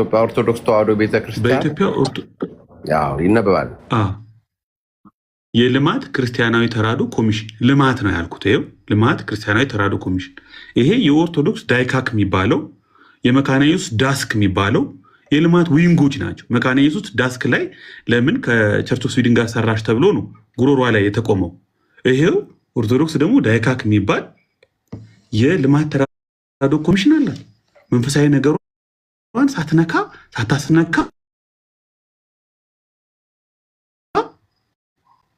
በኢትዮጵያ ኦርቶዶክስ ተዋሕዶ ቤተክርስቲያን በኢትዮጵያ ያው ይነበባል። የልማት ክርስቲያናዊ ተራድኦ ኮሚሽን ልማት ነው ያልኩት። ይኸው ልማት ክርስቲያናዊ ተራድኦ ኮሚሽን። ይሄ የኦርቶዶክስ ዳይካክ የሚባለው የመካነ ኢየሱስ ዳስክ የሚባለው የልማት ዊንጎች ናቸው። መካነ ኢየሱስ ዳስክ ላይ ለምን ከቸርች ኦፍ ስዊድን ጋር ሰራሽ ተብሎ ነው ጉሮሯ ላይ የተቆመው። ይሄው ኦርቶዶክስ ደግሞ ዳይካክ የሚባል የልማት ተራድኦ ኮሚሽን አላት። መንፈሳዊ ነገሯን ሳትነካ ሳታስነካ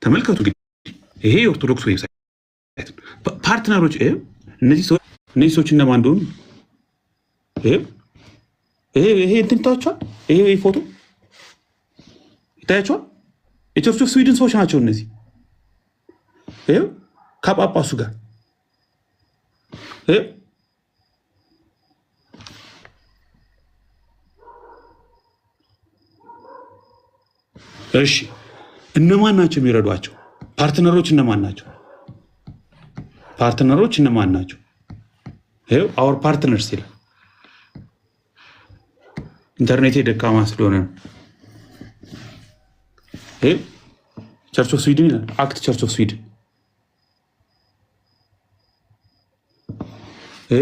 ተመልከቱ። እንግዲህ ይሄ የኦርቶዶክስ ዌብሳይት ፓርትነሮች እነዚህ ሰዎች እነማን እንደሆኑ ይሄ እንትን ይታያቸዋል። ይሄ ፎቶ ይታያቸዋል። የቸርች ኦፍ ስዊድን ሰዎች ናቸው እነዚህ። ይሄው ከጳጳሱ ጋር እሺ፣ እነማን ናቸው የሚረዷቸው? ፓርትነሮች እነማን ናቸው? ፓርትነሮች እነማን ናቸው? ይሄው አወር ፓርትነርስ ይላል። ኢንተርኔት ደካማ ስለሆነ ነው። ይሄ ቸርች ኦፍ ስዊድን ይላል። አክት ቸርች ኦፍ ስዊድን። ይሄ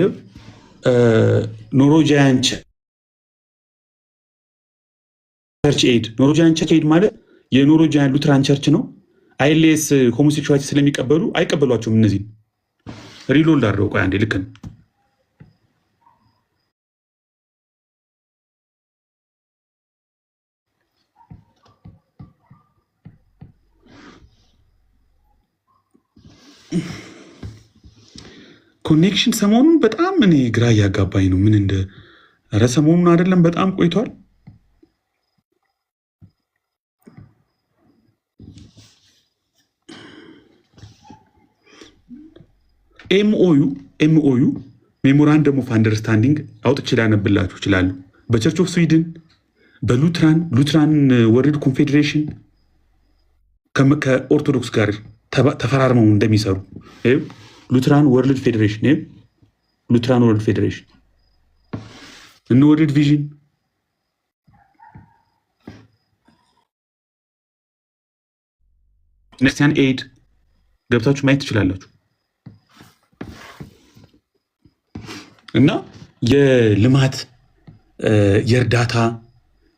ኖርዌጂያን ቸርች ኤድ። ኖርዌጂያን ቸርች ኤድ ማለት የኖርዌጂያን ሉትራን ቸርች ነው። አይኤልኤስ ሆሞሴክሹዋሊቲ ስለሚቀበሉ አይቀበሏቸውም። እነዚህ ሪሎልድ አድርገው ቆይ አንዴ ልክ ነው። ኮኔክሽን ሰሞኑን በጣም እኔ ግራ እያጋባኝ ነው። ምን እንደ ኧረ ሰሞኑን አይደለም በጣም ቆይቷል። ኤምኦዩ ሜሞራንደም ኦፍ አንደርስታንዲንግ አውጥቼ ላነብላችሁ እችላለሁ። በቸርች ኦፍ ስዊድን በሉትራን ወርልድ ኮንፌዴሬሽን ከኦርቶዶክስ ጋር ተፈራርመው እንደሚሰሩ ሉትራን ወርልድ ፌዴሬሽን ሉትራን ወርልድ ፌዴሬሽን እነ ወርልድ ቪዥን ክርስቲያን ኤድ ገብታችሁ ማየት ትችላላችሁ። እና የልማት የእርዳታ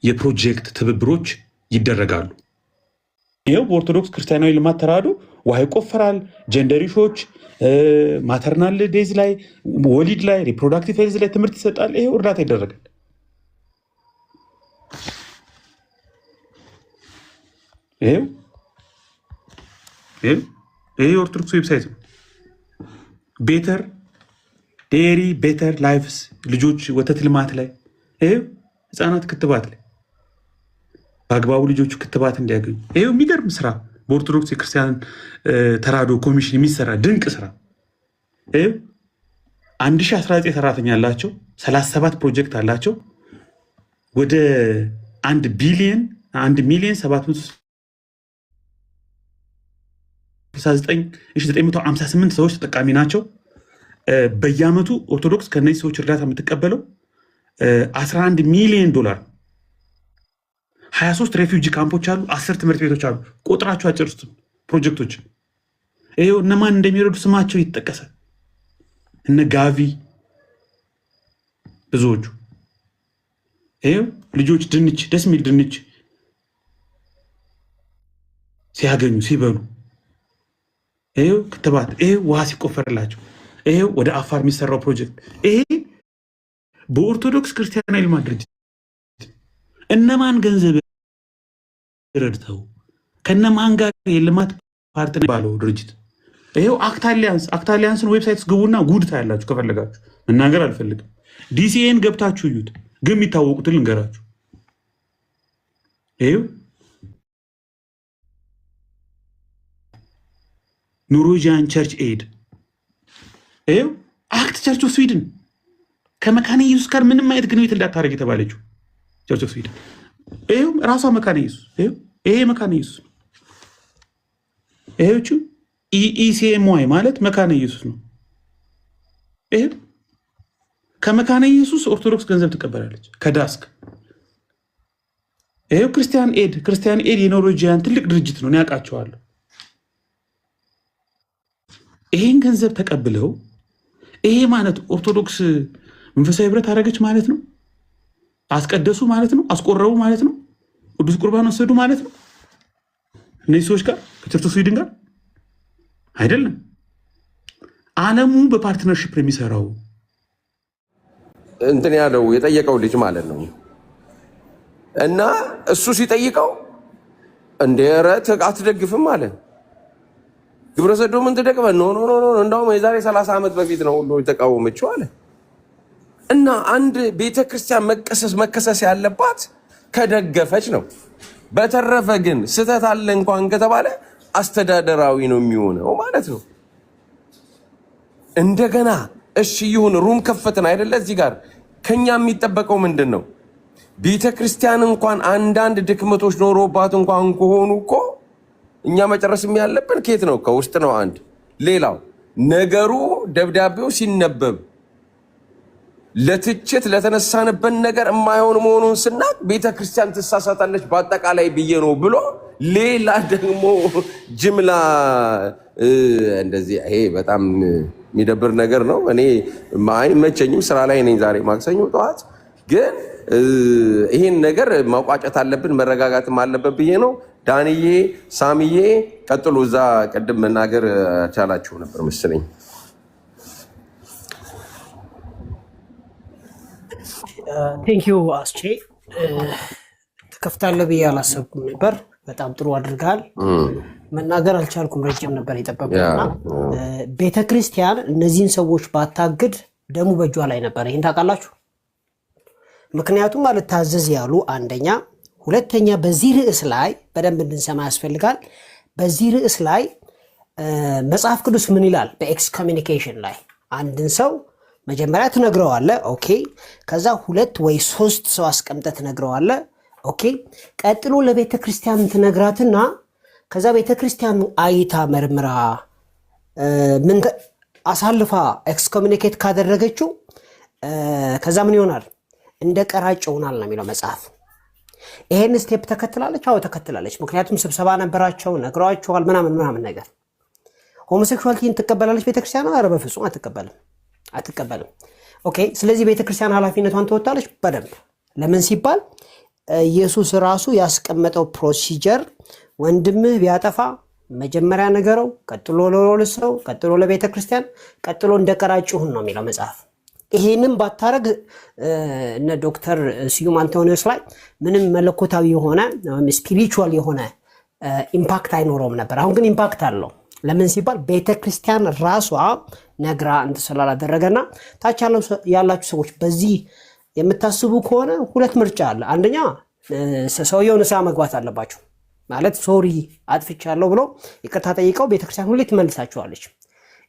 የፕሮጀክት ትብብሮች ይደረጋሉ። ይኸው በኦርቶዶክስ ክርስቲያናዊ ልማት ተራድኦ ውሃ ይቆፈራል። ጀንደር ኢሹዎች ማተርናል ዴዝ ላይ ወሊድ ላይ ሪፕሮዳክቲቭ ሄልዝ ላይ ትምህርት ይሰጣል። ይሄው እርዳታ ይደረጋል። ይሄ የኦርቶዶክስ ዌብሳይት ነው። ቤተር ዴሪ ቤተር ላይፍስ ልጆች ወተት ልማት ላይ ይሄው ህፃናት ክትባት ላይ በአግባቡ ልጆቹ ክትባት እንዲያገኙ ይሄው የሚገርም ስራ በኦርቶዶክስ የክርስቲያን ተራድኦ ኮሚሽን የሚሰራ ድንቅ ስራ። 1019 ሰራተኛ አላቸው። 37 ፕሮጀክት አላቸው። ወደ 1 ሚሊዮን 769,958 ሰዎች ተጠቃሚ ናቸው። በየአመቱ ኦርቶዶክስ ከነዚህ ሰዎች እርዳታ የምትቀበለው $11 ሚሊዮን። 23 ሬፊውጂ ካምፖች አሉ። 10 ትምህርት ቤቶች አሉ። ቁጥራቸው አጭርስቱ ፕሮጀክቶች ይሄው እነማን እንደሚረዱ ስማቸው ይጠቀሳል። እነ ጋቪ ብዙዎቹ ይሄው ልጆች ድንች ደስ የሚል ድንች ሲያገኙ ሲበሉ ይሄው ክትባት ይሄው ውሃ ሲቆፈርላቸው ይሄው ወደ አፋር የሚሰራው ፕሮጀክት ይሄ በኦርቶዶክስ ክርስቲያናዊ ልማት ድርጅት እነማን ገንዘብ ረድተው ከነማን ጋር የልማት ፓርትነር ባለው ድርጅት ይሄው አክታሊያንስን ዌብሳይትስ ግቡና ጉድ ታያላችሁ። ከፈለጋችሁ መናገር አልፈልግም። ዲሲኤን ገብታችሁ እዩት። ግን የሚታወቁትን ልንገራችሁ። ይሄው ኖርዌጂያን ቸርች ኤድ ይሄው አክት ቸርች ኦፍ ስዊድን ከመካነ ኢየሱስ ጋር ምንም አይነት ግንኙነት እንዳታደርግ የተባለችው ቸርች ኦፍ ስዊድን ይሄው ራሷ መካነ ኢየሱስ ይሄ መካነ ኢየሱስ ነው። ይሄዎቹ ኢሲኤምዋይ ማለት መካነ ኢየሱስ ነው። ይሄ ከመካነ ኢየሱስ ኦርቶዶክስ ገንዘብ ትቀበላለች። ከዳስክ ይሄው ክርስቲያን ኤድ የኖርዌጂያን ትልቅ ድርጅት ነው፣ ያውቃቸዋለሁ። ይሄን ገንዘብ ተቀብለው ይሄ ማለት ኦርቶዶክስ መንፈሳዊ ህብረት አደረገች ማለት ነው። አስቀደሱ ማለት ነው። አስቆረቡ ማለት ነው። ቅዱስ ቁርባን ወሰዱ ማለት ነው። እነዚህ ሰዎች ጋር ከቸርች ኦፍ ስዊድን ጋር አይደለም። ዓለሙ በፓርትነርሺፕ የሚሰራው እንትን ያለው የጠየቀው ልጅ ማለት ነው። እና እሱ ሲጠይቀው እንደ ረት አትደግፍም አለ። ግብረ ሰዶምን ትደግፈ ኖ እንደውም የዛሬ 30 ዓመት በፊት ነው ሁሉ የተቃወመችው አለ። እና አንድ ቤተክርስቲያን መከሰስ ያለባት ከደገፈች ነው። በተረፈ ግን ስተት አለ እንኳን ከተባለ አስተዳደራዊ ነው የሚሆነው ማለት ነው። እንደገና እሺ ይሁን ሩም ከፈትን አይደለ? እዚህ ጋር ከኛ የሚጠበቀው ምንድን ነው? ቤተክርስቲያን እንኳን አንዳንድ ድክመቶች ኖሮባት እንኳን ከሆኑ እኮ እኛ መጨረስም ያለብን ከየት ነው? ከውስጥ ነው። አንድ ሌላው ነገሩ ደብዳቤው ሲነበብ ለትችት ለተነሳንበት ነገር የማይሆን መሆኑን ስናቅ ቤተክርስቲያን ትሳሳታለች በአጠቃላይ ብዬ ነው ብሎ ሌላ ደግሞ ጅምላ እንደዚህ። ይሄ በጣም የሚደብር ነገር ነው። እኔ አይመቸኝም። ስራ ላይ ነኝ ዛሬ ማክሰኞ ጠዋት። ግን ይሄን ነገር ማቋጨት አለብን፣ መረጋጋትም አለበት ብዬ ነው። ዳንዬ፣ ሳምዬ ቀጥሎ። እዛ ቅድም መናገር ቻላችሁ ነበር መሰለኝ። ቴንኪዩ አስቼ። ትከፍታለህ ብዬ አላሰብኩም ነበር። በጣም ጥሩ አድርገሃል። መናገር አልቻልኩም፣ ረጅም ነበር የጠበቁና ቤተክርስቲያን እነዚህን ሰዎች ባታግድ ደሙ በእጇ ላይ ነበር። ይህን ታውቃላችሁ። ምክንያቱም አልታዘዝ ያሉ አንደኛ፣ ሁለተኛ በዚህ ርዕስ ላይ በደንብ እንድንሰማ ያስፈልጋል። በዚህ ርዕስ ላይ መጽሐፍ ቅዱስ ምን ይላል? በኤክስኮሚኒኬሽን ላይ አንድን ሰው መጀመሪያ ትነግረዋለ። ኦኬ። ከዛ 2 ወይ 3 ሰው አስቀምጠ ትነግረዋለ። ኦኬ። ቀጥሎ ለቤተ ክርስቲያን ትነግራትና ከዛ ቤተ ክርስቲያኑ አይታ መርምራ ምን አሳልፋ ኤክስኮሚኒኬት ካደረገችው ከዛ ምን ይሆናል? እንደ ቀራጭ ይሆናል ነው የሚለው መጽሐፍ። ይሄን ስቴፕ ተከትላለች? አዎ ተከትላለች። ምክንያቱም ስብሰባ ነበራቸው፣ ነግረዋቸዋል፣ ምናምን ነገር። ሆሞሴክሹዋሊቲን ትቀበላለች ቤተክርስቲያን? ኧረ በፍጹም አትቀበልም። ኦኬ። ስለዚህ ቤተክርስቲያን ኃላፊነቷን ትወጣለች በደንብ። ለምን ሲባል ኢየሱስ ራሱ ያስቀመጠው ፕሮሲጀር ወንድምህ ቢያጠፋ መጀመሪያ ነገረው፣ ቀጥሎ ለሰው፣ ቀጥሎ ለቤተክርስቲያን፣ ቀጥሎ እንደ ቀራጭ ይሁን ነው የሚለው መጽሐፍ። ይሄንም ባታረግ እነ ዶክተር ስዩም አንቶኒዮስ ላይ ምንም መለኮታዊ የሆነ ስፒሪቹዋል የሆነ ኢምፓክት አይኖረውም ነበር። አሁን ግን ኢምፓክት አለው። ለምን ሲባል ቤተክርስቲያን ራሷ ነግራ እንትን ስላላደረገና ታች ያላችሁ ሰዎች በዚህ የምታስቡ ከሆነ 2 ምርጫ አለ። አንደኛ ሰውየው ንስሐ መግባት አለባቸው። ማለት ሶሪ አጥፍቻለሁ ብሎ ይቅርታ ጠይቀው ቤተክርስቲያን ሁሌ ትመልሳቸዋለች።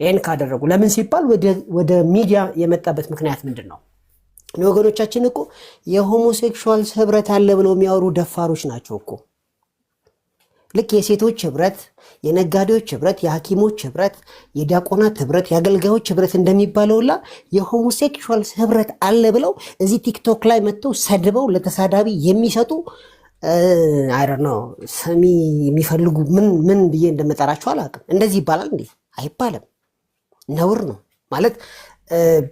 ይህን ካደረጉ ለምን ሲባል ወደ ሚዲያ የመጣበት ምክንያት ምንድን ነው? ወገኖቻችን እኮ የሆሞሴክሹዋል ህብረት አለ ብለው የሚያወሩ ደፋሮች ናቸው እኮ። ልክ የሴቶች ህብረት፣ የነጋዴዎች ህብረት፣ የሐኪሞች ህብረት፣ የዲያቆናት ህብረት፣ የአገልጋዮች ህብረት እንደሚባለውላ የሆሞሴክሹዋል ህብረት አለ ብለው እዚህ ቲክቶክ ላይ መጥተው ሰድበው ለተሳዳቢ የሚሰጡ አይደነው ሰሚ የሚፈልጉ ምን ብዬ እንደምጠራቸው አላውቅም። እንደዚህ ይባላል እንዴ? አይባልም። ነውር ነው ማለት።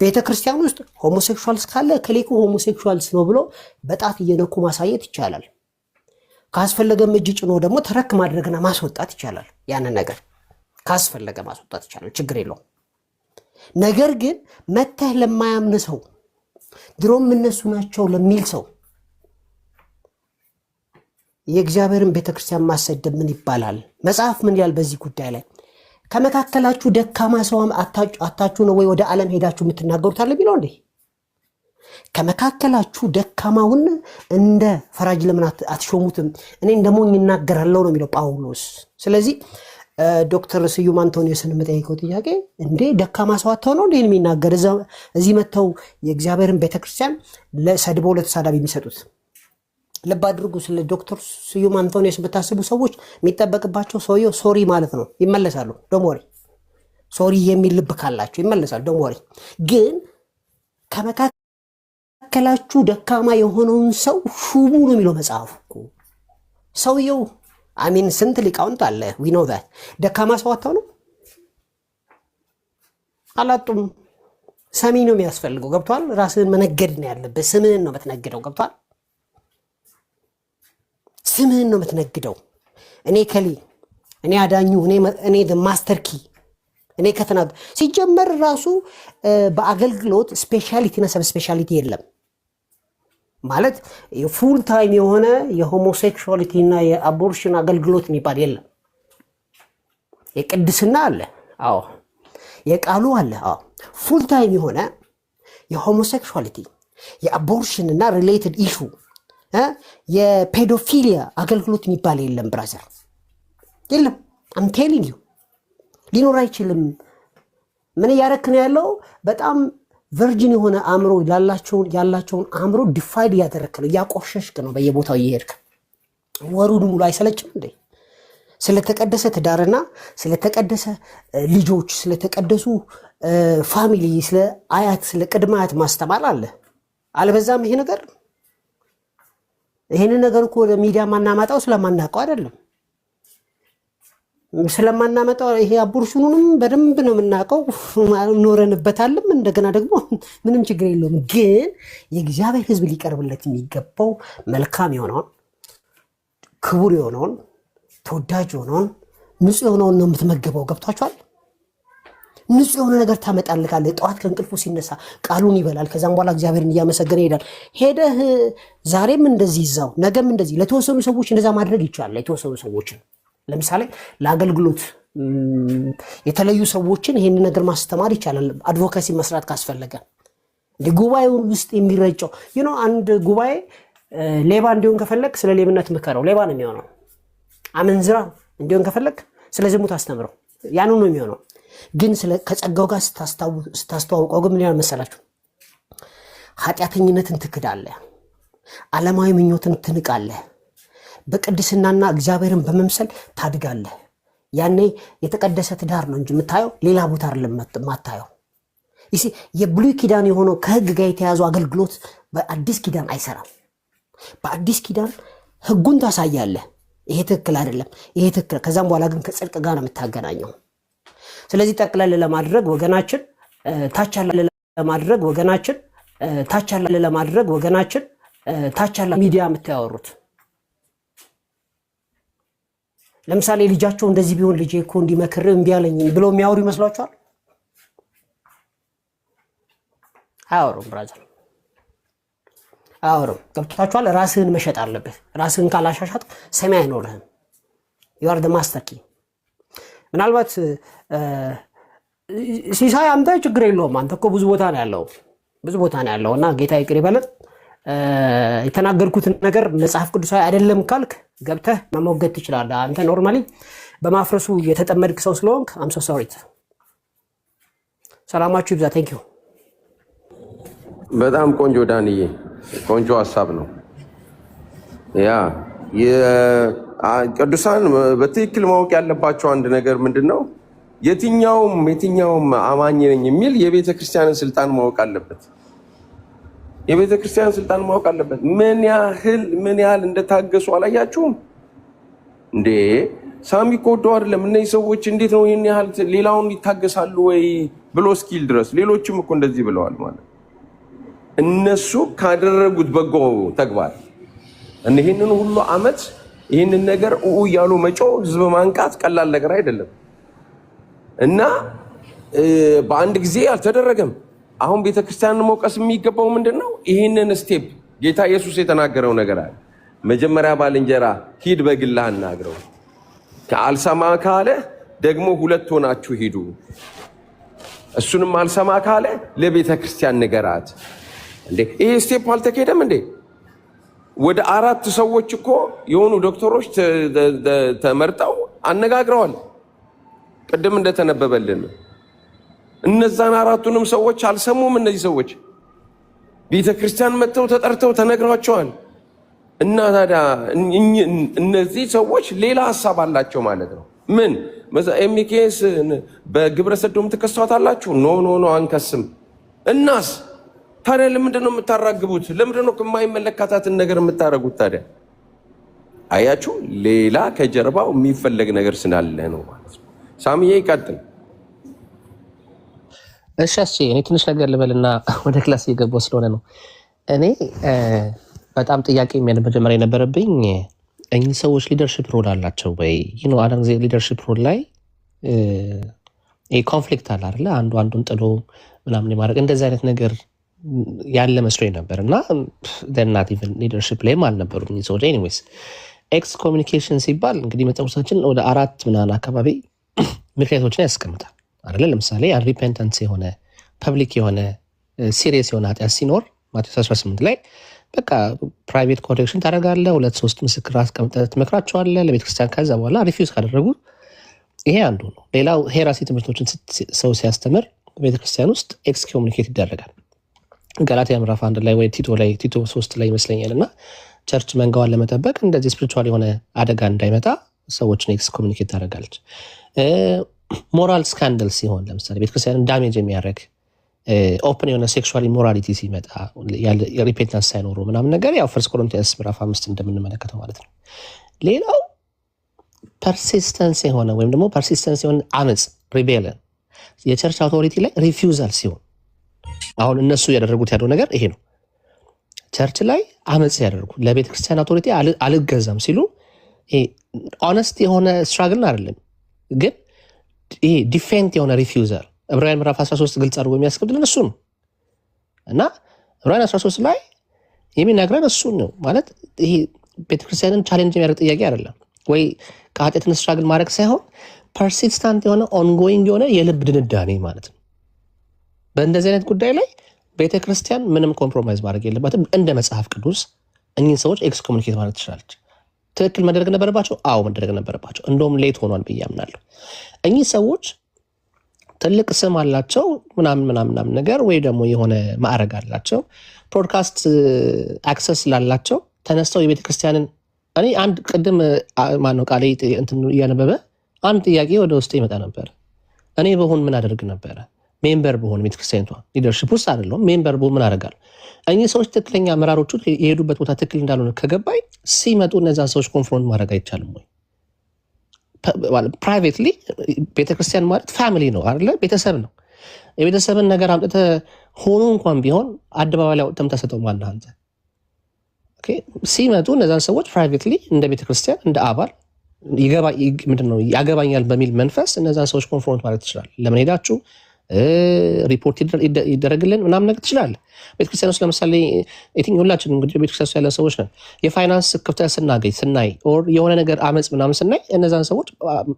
ቤተክርስቲያን ውስጥ ሆሞሴክሹዋልስ ካለ ከሌኩ ሆሞሴክሹዋልስ ነው ብሎ በጣት እየነኩ ማሳየት ይቻላል። ካስፈለገም እጅ ጭኖ ደግሞ ተረክ ማድረግና ማስወጣት ይቻላል። ያንን ነገር ካስፈለገ ማስወጣት ይቻላል፣ ችግር የለውም። ነገር ግን መተህ ለማያምን ሰው ድሮም እነሱ ናቸው ለሚል ሰው የእግዚአብሔርን ቤተክርስቲያን ማሰደብ ምን ይባላል? መጽሐፍ ምን ይላል በዚህ ጉዳይ ላይ? ከመካከላችሁ ደካማ ሰው አታችሁ ነው ወይ ወደ ዓለም ሄዳችሁ የምትናገሩት አለ ቢለው እንዴ? ከመካከላችሁ ደካማውን እንደ ፈራጅ ለምን አትሾሙትም? እኔ እንደሞኝ እናገራለሁ ነው የሚለው ጳውሎስ። ስለዚህ ዶክተር ስዩም አንቶኒዮስን የምጠይቀው ጥያቄ እንዴ ደካማ ሰው አተው ነው እንዴ የሚናገር? እዚህ መተው የእግዚአብሔርን ቤተክርስቲያን ለሰድበው ለተሳዳቢ የሚሰጡት። ልብ አድርጉ። ስለ ዶክተር ስዩም አንቶኒዮስ ብታስቡ ሰዎች የሚጠበቅባቸው ሰውየው ሶሪ ማለት ነው። ይመለሳሉ። ዶሞሪ ሶሪ የሚል ልብ ካላቸው ይመለሳሉ። ዶሞሪ ግን ከመካከላችሁ ደካማ የሆነውን ሰው ሹሙ ነው የሚለው መጽሐፉ እኮ። ሰውየው አሚን ስንት ሊቃውንት አለ ዊ ኖ ዛት ደካማ ሰው አታው ነው አላጡም። ሰሚ ነው የሚያስፈልገው። ገብቷል? ራስህን መነገድ ነው ያለበት። ስምህን ነው የምትነግደው። ገብቷል? ስምህን ነው የምትነግደው። እኔ ከሊ እኔ አዳኙ እኔ ማስተር ኪ እኔ ከተናገ ሲጀመር ራሱ በአገልግሎት ስፔሻሊቲ እና ሰብ ስፔሻሊቲ የለም ማለት ፉል ታይም የሆነ የሆሞሴክሹዋሊቲ እና የአቦርሽን አገልግሎት የሚባል የለም። የቅድስና አለ፣ አዎ የቃሉ አለ፣ አዎ ፉል ታይም የሆነ የሆሞሴክሹዋሊቲ የአቦርሽን እና ሪሌትድ ኢሹ የፔዶፊሊያ አገልግሎት የሚባል የለም። ብራዘር የለም። አም ቴሊንግ ዩ ሊኖር አይችልም። ምን እያረክ ነው ያለው? በጣም ቨርጂን የሆነ አእምሮ ያላቸውን አእምሮ ዲፋይድ እያደረክ ነው፣ እያቆሸሽክ ነው በየቦታው እየሄድክ። ወሩን ሙሉ አይሰለችም እንዴ? ስለተቀደሰ ትዳርና ስለተቀደሰ ልጆች ስለተቀደሱ ፋሚሊ ስለ አያት ስለ ቅድመ አያት ማስተማር አለ። አልበዛም ይሄ ነገር? ይሄንን ነገር እኮ ወደ ሚዲያ ማናመጣው ስለማናውቀው አይደለም። ስለማናመጣው ይሄ አቦርሽኑንም በደንብ ነው የምናውቀው፣ ኖረንበታልም። እንደገና ደግሞ ምንም ችግር የለውም። ግን የእግዚአብሔር ሕዝብ ሊቀርብለት የሚገባው መልካም የሆነውን ክቡር የሆነውን ተወዳጅ የሆነውን ንጹህ የሆነውን ነው የምትመገበው። ገብቷችኋል? ንጹህ የሆነ ነገር ታመጣልካለህ። ጠዋት ከእንቅልፉ ሲነሳ ቃሉን ይበላል። ከዛም በኋላ እግዚአብሔርን እያመሰገነ ይሄዳል። ሄደህ ዛሬም እንደዚህ ይዛው ነገም እንደዚህ ለተወሰኑ ሰዎች እንደዛ ማድረግ ይቻላል። የተወሰኑ ሰዎችን ለምሳሌ ለአገልግሎት የተለዩ ሰዎችን ይሄን ነገር ማስተማር ይቻላል። አድቮካሲ መስራት ካስፈለገ ጉባኤው ውስጥ የሚረጨው አንድ ጉባኤ ሌባ እንዲሆን ከፈለግ ስለ ሌብነት ምከረው፣ ሌባ ነው የሚሆነው። አመንዝራ እንዲሆን ከፈለግ ስለ ዝሙት አስተምረው፣ ያኑ ነው የሚሆነው። ግን ከጸጋው ጋር ስታስተዋውቀው ግን ምን ያህል መሰላችሁ? ኃጢአተኝነትን ትክዳለህ፣ ዓለማዊ ምኞትን ትንቃለህ፣ በቅድስናና እግዚአብሔርን በመምሰል ታድጋለህ። ያኔ የተቀደሰ ትዳር ነው እንጂ የምታየው ሌላ ቦታ አይደለም የማታየው። የብሉይ ኪዳን የሆነው ከህግ ጋር የተያዙ አገልግሎት በአዲስ ኪዳን አይሰራም። በአዲስ ኪዳን ህጉን ታሳያለህ፣ ይሄ ትክክል አይደለም፣ ይሄ ትክክል። ከዛም በኋላ ግን ከጽድቅ ጋር ነው የምታገናኘው። ስለዚህ ጠቅለል ለማድረግ ወገናችን ታች ያለ ሚዲያ የምታያወሩት ለምሳሌ ልጃቸው እንደዚህ ቢሆን ልጄ እኮ እንዲመክር እምቢ አለኝ ብሎ የሚያወሩ ይመስላችኋል? አያወሩም ብራዘር፣ አያወሩም። ገብታችኋል? ራስህን መሸጥ አለብህ። ራስህን ካላሻሻጥ ሰማይ አይኖርህም። you are the master key። ምናልባት ሲሳይ አንተ ችግር የለውም፣ አንተ እኮ ብዙ ቦታ ነው ያለው እና ጌታ ይቅር ይበለን። የተናገርኩትን ነገር መጽሐፍ ቅዱሳዊ አይደለም ካልክ ገብተህ መሞገት ትችላለህ። አንተ ኖርማሊ በማፍረሱ የተጠመድክ ሰው ስለሆንክ አም ሶ ሶሪ። ሰላማችሁ ይብዛ። ቴንክ ዩ። በጣም ቆንጆ ዳንዬ፣ ቆንጆ ሀሳብ ነው። ቅዱሳን በትክክል ማወቅ ያለባቸው አንድ ነገር ምንድን ነው? የትኛውም አማኝ ነኝ የሚል የቤተ ክርስቲያንን ስልጣን ማወቅ አለበት። የቤተ ክርስቲያን ስልጣን ማወቅ አለበት። ምን ያህል እንደታገሱ አላያችሁም እንዴ? ሳሚ እኮ ወደው አይደለም። እነዚህ ሰዎች እንዴት ነው ይህን ያህል ሌላውን ይታገሳሉ ወይ ብሎ እስኪል ድረስ ሌሎችም እኮ እንደዚህ ብለዋል ማለት እነሱ ካደረጉት በጎ ተግባር ይህንን ሁሉ ዓመት ይህንን ነገር እያሉ መጮህ ህዝብ ማንቃት ቀላል ነገር አይደለም እና በአንድ ጊዜ አልተደረገም። አሁን ቤተክርስቲያንን መውቀስ የሚገባው ምንድነው? ይህንን ስቴፕ ጌታ ኢየሱስ የተናገረው ነገር አለ። መጀመሪያ ባልንጀራ ሂድ በግልህ አናግረው፣ አልሰማ ካለ ደግሞ ሁለት ሆናችሁ ሂዱ፣ እሱንም አልሰማ ካለ ለቤተክርስቲያን ንገራት። እንዴ ይሄ ስቴፕ አልተኬደም እንዴ? ወደ 4 ሰዎች እኮ የሆኑ ዶክተሮች ተመርጠው አነጋግረዋል። ቅድም እንደተነበበልን እነዛን 4ቱንም ሰዎች አልሰሙም። እነዚህ ሰዎች ቤተክርስቲያን መጥተው ተጠርተው ተነግሯቸዋል። እና ታዲያ እነዚህ ሰዎች ሌላ ሐሳብ አላቸው ማለት ነው። ምን ኤሚኬስ በግብረ ሰዶም ትከሷታላችሁ? ኖ አንከስም። እናስ ታዲያ ለምንድን ነው የምታራግቡት? ለምንድን ነው የማይመለከታትን ነገር የምታረጉት? ታዲያ አያችሁ፣ ሌላ ከጀርባው የሚፈለግ ነገር ስላለ ነው ማለት ነው። ሳሚዬ ይቀጥል። እሺ እኔ ትንሽ ነገር ልበልና ወደ ክላስ እየገባሁ ስለሆነ ነው። እኔ በጣም ጥያቄ መጀመሪያ የነበረብኝ እኚህ ሰዎች ሊደርሽፕ ሮል አላቸው ወይ? አንዳንድ ጊዜ ሊደርሽፕ ሮል ላይ ኮንፍሊክት አለ አይደለ? አንዱ አንዱን ጥሎ ምናምን የማድረግ እንደዚህ አይነት ነገር ያለ መስሎኝ ነበር እና ናት ኢቨን ሊደርሽፕ ላይም አልነበሩም እኚህ ሰዎች። ኤኒዌይስ ኤክስ ኮሚኒኬሽን ሲባል እንግዲህ መጽሐፎቻችን ወደ 4 ምናምን አካባቢ ምክንያቶችን ያስቀምጣል አይደለ? ለምሳሌ አንሪፔንተንስ የሆነ ፐብሊክ የሆነ ሲሪየስ የሆነ ኃጢአት ሲኖር ማቴዎስ 18 ላይ በቃ ፕራይቬት ኮሬክሽን ታደርጋለህ፣ 2-3 ምስክር አስቀምጠህ ትመክራቸዋለህ ለቤተክርስቲያን። ከዛ በኋላ ሪፊውዝ ካደረጉ ይሄ አንዱ ነው። ሌላው ሄራሲ ትምህርቶችን ሰው ሲያስተምር ቤተክርስቲያን ውስጥ ኤክስ ኮሚኒኬት ይደረጋል። ገላትያ ምዕራፍ 1 ላይ ወይ ቲቶ 3 ላይ ይመስለኛል። እና ቸርች መንጋዋን ለመጠበቅ እንደዚህ ስፒሪቹዋል የሆነ አደጋ እንዳይመጣ ሰዎችን ኤክስ ኮሚኒኬት ታደርጋለች። ሞራል ስካንደል ሲሆን ለምሳሌ ቤተክርስቲያንን ዳሜጅ የሚያደርግ ኦፕን የሆነ ሴክሹዋል ኢሞራሊቲ ሲመጣ ሪፔንታንስ ሳይኖሩ ምናምን ነገር ያው ፈርስት ኮሪንቲያንስ ምዕራፍ 5 እንደምንመለከተው ማለት ነው። ሌላው ፐርሲስተንስ የሆነ ወይም ደግሞ ፐርሲስተንስ የሆነ አመፅ ሪቤልን የቸርች አውቶሪቲ ላይ ሪፊውዛል ሲሆን አሁን እነሱ ያደረጉት ያለው ነገር ይሄ ነው። ቸርች ላይ አመፅ ያደርጉ ለቤተ ክርስቲያን አውቶሪቲ አልገዛም ሲሉ ኦነስት የሆነ ስትራግል አይደለም፣ ግን ይሄ ዲፌንት የሆነ ሪፊውዛል ዕብራውያን ምዕራፍ 13 ግልጽ አድርጎ የሚያስቀምጥልን እሱ ነው እና ዕብራውያን 13 ላይ የሚነግረን እሱን ነው ማለት ይሄ ቤተክርስቲያንን ቻሌንጅ የሚያደርግ ጥያቄ አይደለም ወይ ከኃጢአትን ስትራግል ማድረግ ሳይሆን ፐርሲስታንት የሆነ ኦንጎይንግ የሆነ የልብ ድንዳኔ ማለት ነው። በእንደዚህ አይነት ጉዳይ ላይ ቤተክርስቲያን ምንም ኮምፕሮማይዝ ማድረግ የለባትም። እንደ መጽሐፍ ቅዱስ እኚህ ሰዎች ኤክስ ኮሚኒኬት ማለት ትችላለች። ትክክል መደረግ ነበረባቸው? አዎ መደረግ ነበረባቸው። እንደውም ሌት ሆኗል ብዬ አምናለሁ። እኚህ ሰዎች ትልቅ ስም አላቸው ምናምን ነገር ወይ ደግሞ የሆነ ማዕረግ አላቸው፣ ብሮድካስት አክሰስ ስላላቸው ተነስተው የቤተክርስቲያንን እኔ አንድ ቅድም ማነው ቃሌ እያነበበ አንድ ጥያቄ ወደ ውስጥ ይመጣ ነበር። እኔ በሆን ምን አደርግ ነበረ? ሜምበር በሆን ቤተክርስቲያኒቷ ሊደርሽፕ ውስጥ አይደለም ሜምበር በሆን ምን አደርጋለሁ? እኚህ ሰዎች ትክክለኛ አመራሮቹ የሄዱበት ቦታ ትክክል እንዳልሆነ ከገባኝ ሲመጡ እነዛን ሰዎች ኮንፍሮንት ማድረግ አይቻልም ወይ? ፕራይቬትሊ ቤተክርስቲያን ማለት ፋሚሊ ነው አይደለ? ቤተሰብ ነው። የቤተሰብን ነገር አምጥተህ ሆኖ እንኳን ቢሆን አደባባይ ላይ አውጥተህ ተሰጠው ማነህ አንተ? ሲመጡ እነዛን ሰዎች ፕራይቬትሊ እንደ ቤተክርስቲያን እንደ አባል ምንድነው ያገባኛል በሚል መንፈስ እነዛን ሰዎች ኮንፍሮንት ማለት ትችላለህ። ለምን ሄዳችሁ ሪፖርት ይደረግልን ምናምን ነገር ትችላለህ። ቤተክርስቲያን ውስጥ ለምሳሌ ሁላችን እንግዲህ ቤተክርስቲያን ውስጥ ያለ ሰዎች ነን። የፋይናንስ ክፍተት ስናይ ኦር የሆነ ነገር አመፅ ምናምን ስናይ እነዛን ሰዎች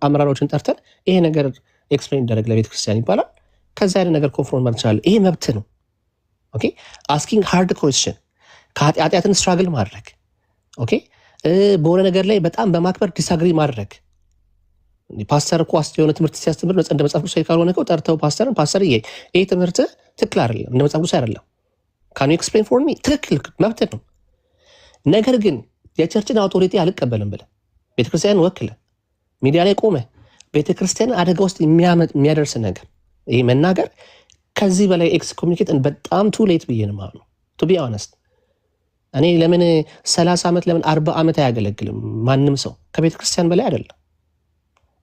አመራሮችን ጠርተን ይሄ ነገር ኤክስፕሌን ይደረግ ለቤተክርስቲያን ይባላል። ከዛ አይነት ነገር ኮንፍሮንት ማለት ትችላለህ። ይሄ መብት ነው። ኦኬ አስኪንግ ሃርድ ኩዌስችን ከኃጢአትን ስትራግል ማድረግ ኦኬ በሆነ ነገር ላይ በጣም በማክበር ዲስአግሪ ማድረግ። ፓስተር እኮ የሆነ ትምህርት ሲያስተምር እንደ መጽሐፍ ቅዱስ ካልሆነ እኮ ጠርተው ፓስተር ይሄ ትምህርት ትክክል አይደለም፣ እንደ መጽሐፍ ቅዱስ አይደለም፣ ካን ዩ ኤክስፕሌን ፎር ሚ? ትክክል መብት ነው። ነገር ግን የቸርችን አውቶሪቲ አልቀበልም ብለህ ቤተክርስቲያን ወክለ ሚዲያ ላይ ቆመ ቤተክርስቲያን አደጋ ውስጥ የሚያደርስ ነገር ይሄ መናገር ከዚህ በላይ ኤክስ ኮሚኒኬት በጣም ቱ ሌት ብዬ ነው የማምነው። ቱ ቢ ኦነስት እኔ ለምን 30 ዓመት ለምን 40 ዓመት አያገለግልም? ማንም ሰው ከቤተክርስቲያን በላይ አይደለም።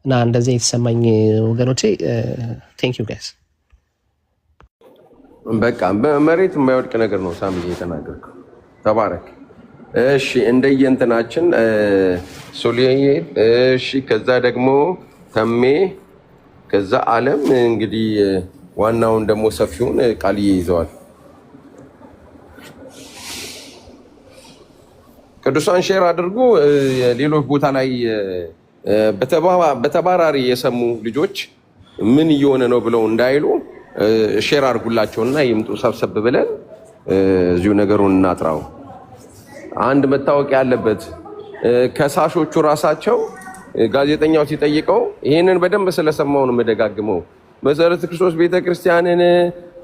እና እንደዚህ የተሰማኝ ወገኖቼ ቴንክ ዩ ጋይስ። በቃ በመሬት የማይወድቅ ነገር ነው ሳሚ የተናገርከው። ተባረክ። እሺ እንደየእንትናችን ሶሊዬ፣ እሺ ከዛ ደግሞ ተሜ፣ ከዛ አለም። እንግዲህ ዋናውን ደግሞ ሰፊውን ቃልዬ ይዘዋል። ቅዱሳን ሼር አድርጉ። ሌሎች ቦታ ላይ በተባራሪ የሰሙ ልጆች ምን እየሆነ ነው ብለው እንዳይሉ ሼር አድርጉላቸውና ይምጡ። ሰብሰብ ብለን እዚሁ ነገሩን እናጥራው። አንድ መታወቅ ያለበት ከሳሾቹ ራሳቸው ጋዜጠኛው ሲጠይቀው ይህንን በደንብ ስለሰማው ነው የምደጋግመው። መሰረተ ክርስቶስ ቤተክርስቲያንን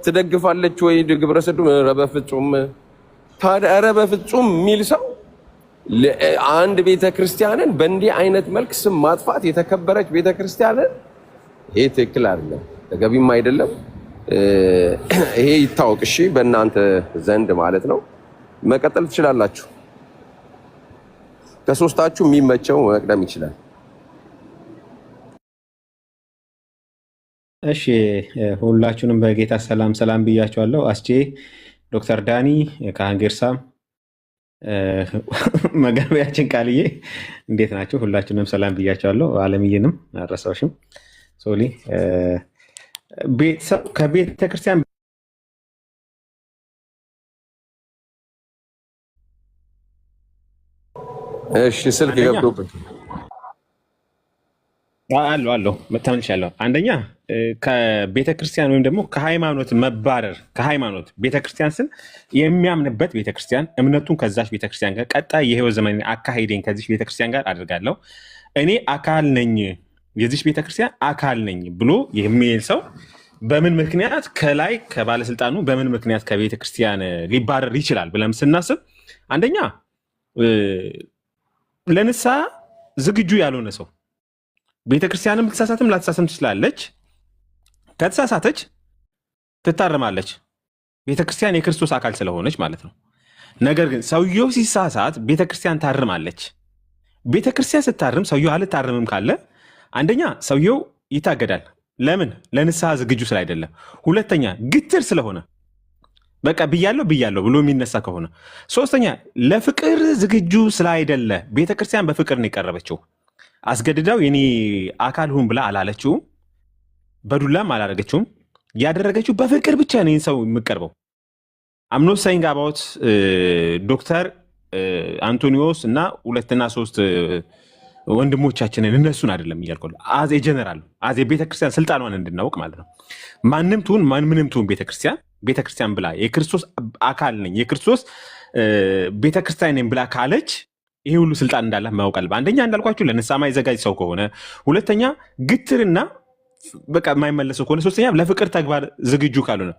ትደግፋለች ወይ? ግብረ ሰዶም? ኧረ በፍጹም። ታዲያ ኧረ በፍጹም የሚል ሰው አንድ ቤተክርስቲያንን በእንዲህ አይነት መልክ ስም ማጥፋት፣ የተከበረች ቤተክርስቲያንን፣ ይሄ ትክክል አይደለም፣ ተገቢም አይደለም። ይሄ ይታወቅ እሺ፣ በእናንተ ዘንድ ማለት ነው። መቀጠል ትችላላችሁ። ከሶስታችሁ የሚመቸው መቅደም ይችላል። እሺ ሁላችሁንም በጌታ ሰላም ብያችኋለሁ። አስቼ፣ ዶክተር ዳኒ፣ ካህን ጌርሳም፣ መጋቢያችን ቃልዬ እንዴት ናችሁ? ሁላችሁንም ሰላም ብያችኋለሁ። አለምዬንም አልረሳሁሽም። ሶሊ ከቤተ ክርስቲያን እሺ፣ ስልክ ገብቶበት አለው ተመልሻለሁ። አንደኛ ከቤተክርስቲያን ወይም ደግሞ ከሃይማኖት መባረር ከሃይማኖት ቤተክርስቲያን ስል የሚያምንበት ቤተክርስቲያን እምነቱን ከዛች ቤተክርስቲያን ጋር ቀጣይ የህይወት ዘመን አካሄደኝ ከዚች ቤተክርስቲያን ጋር አድርጋለሁ እኔ አካል ነኝ የዚች ቤተክርስቲያን አካል ነኝ ብሎ የሚል ሰው በምን ምክንያት ከላይ ከባለስልጣኑ በምን ምክንያት ከቤተክርስቲያን ሊባረር ይችላል ብለን ስናስብ አንደኛ ለንስሐ ዝግጁ ያልሆነ ሰው ቤተክርስቲያንም ልትሳሳትም ላትሳሳትም ትችላለች። ከተሳሳተች ትታረማለች። ቤተክርስቲያን የክርስቶስ አካል ስለሆነች ማለት ነው። ነገር ግን ሰውየው ሲሳሳት ቤተክርስቲያን ታርማለች። ቤተክርስቲያን ስታርም ሰውየው አልታርምም ካለ አንደኛ ሰውየው ይታገዳል። ለምን? ለንስሐ ዝግጁ ስላይደለም። ሁለተኛ ግትር ስለሆነ በቃ ብያለሁ ብሎ የሚነሳ ከሆነ። ሶስተኛ ለፍቅር ዝግጁ ስላይደለ። ቤተክርስቲያን በፍቅር ነው የቀረበችው። አስገድዳው የኔ አካል ሁን ብላ አላለችውም። በዱላም አላደረገችውም። ያደረገችው በፍቅር ብቻ ነው ሰው የምቀርበው። አምኖ ሳይንግ አባውት ዶክተር አንቶኒዮስ እና 2 እና 3 ወንድሞቻችንን እነሱን አይደለም እያልኩ አዜ ጀነራል አዜ ቤተክርስቲያን ስልጣኗን እንድናውቅ ማለት ነው። ማንም ትሁን ምንም ትሁን ቤተክርስቲያን ብላ የክርስቶስ አካል ነኝ የክርስቶስ ቤተክርስቲያን ነኝ ብላ ካለች ይሄ ሁሉ ስልጣን እንዳለ ማውቃል። አንደኛ እንዳልኳችሁ ለንስሐ ማይዘጋጅ ሰው ከሆነ፣ ሁለተኛ ግትርና በቃ የማይመለሰው ከሆነ፣ ሶስተኛ ለፍቅር ተግባር ዝግጁ ካልሆነ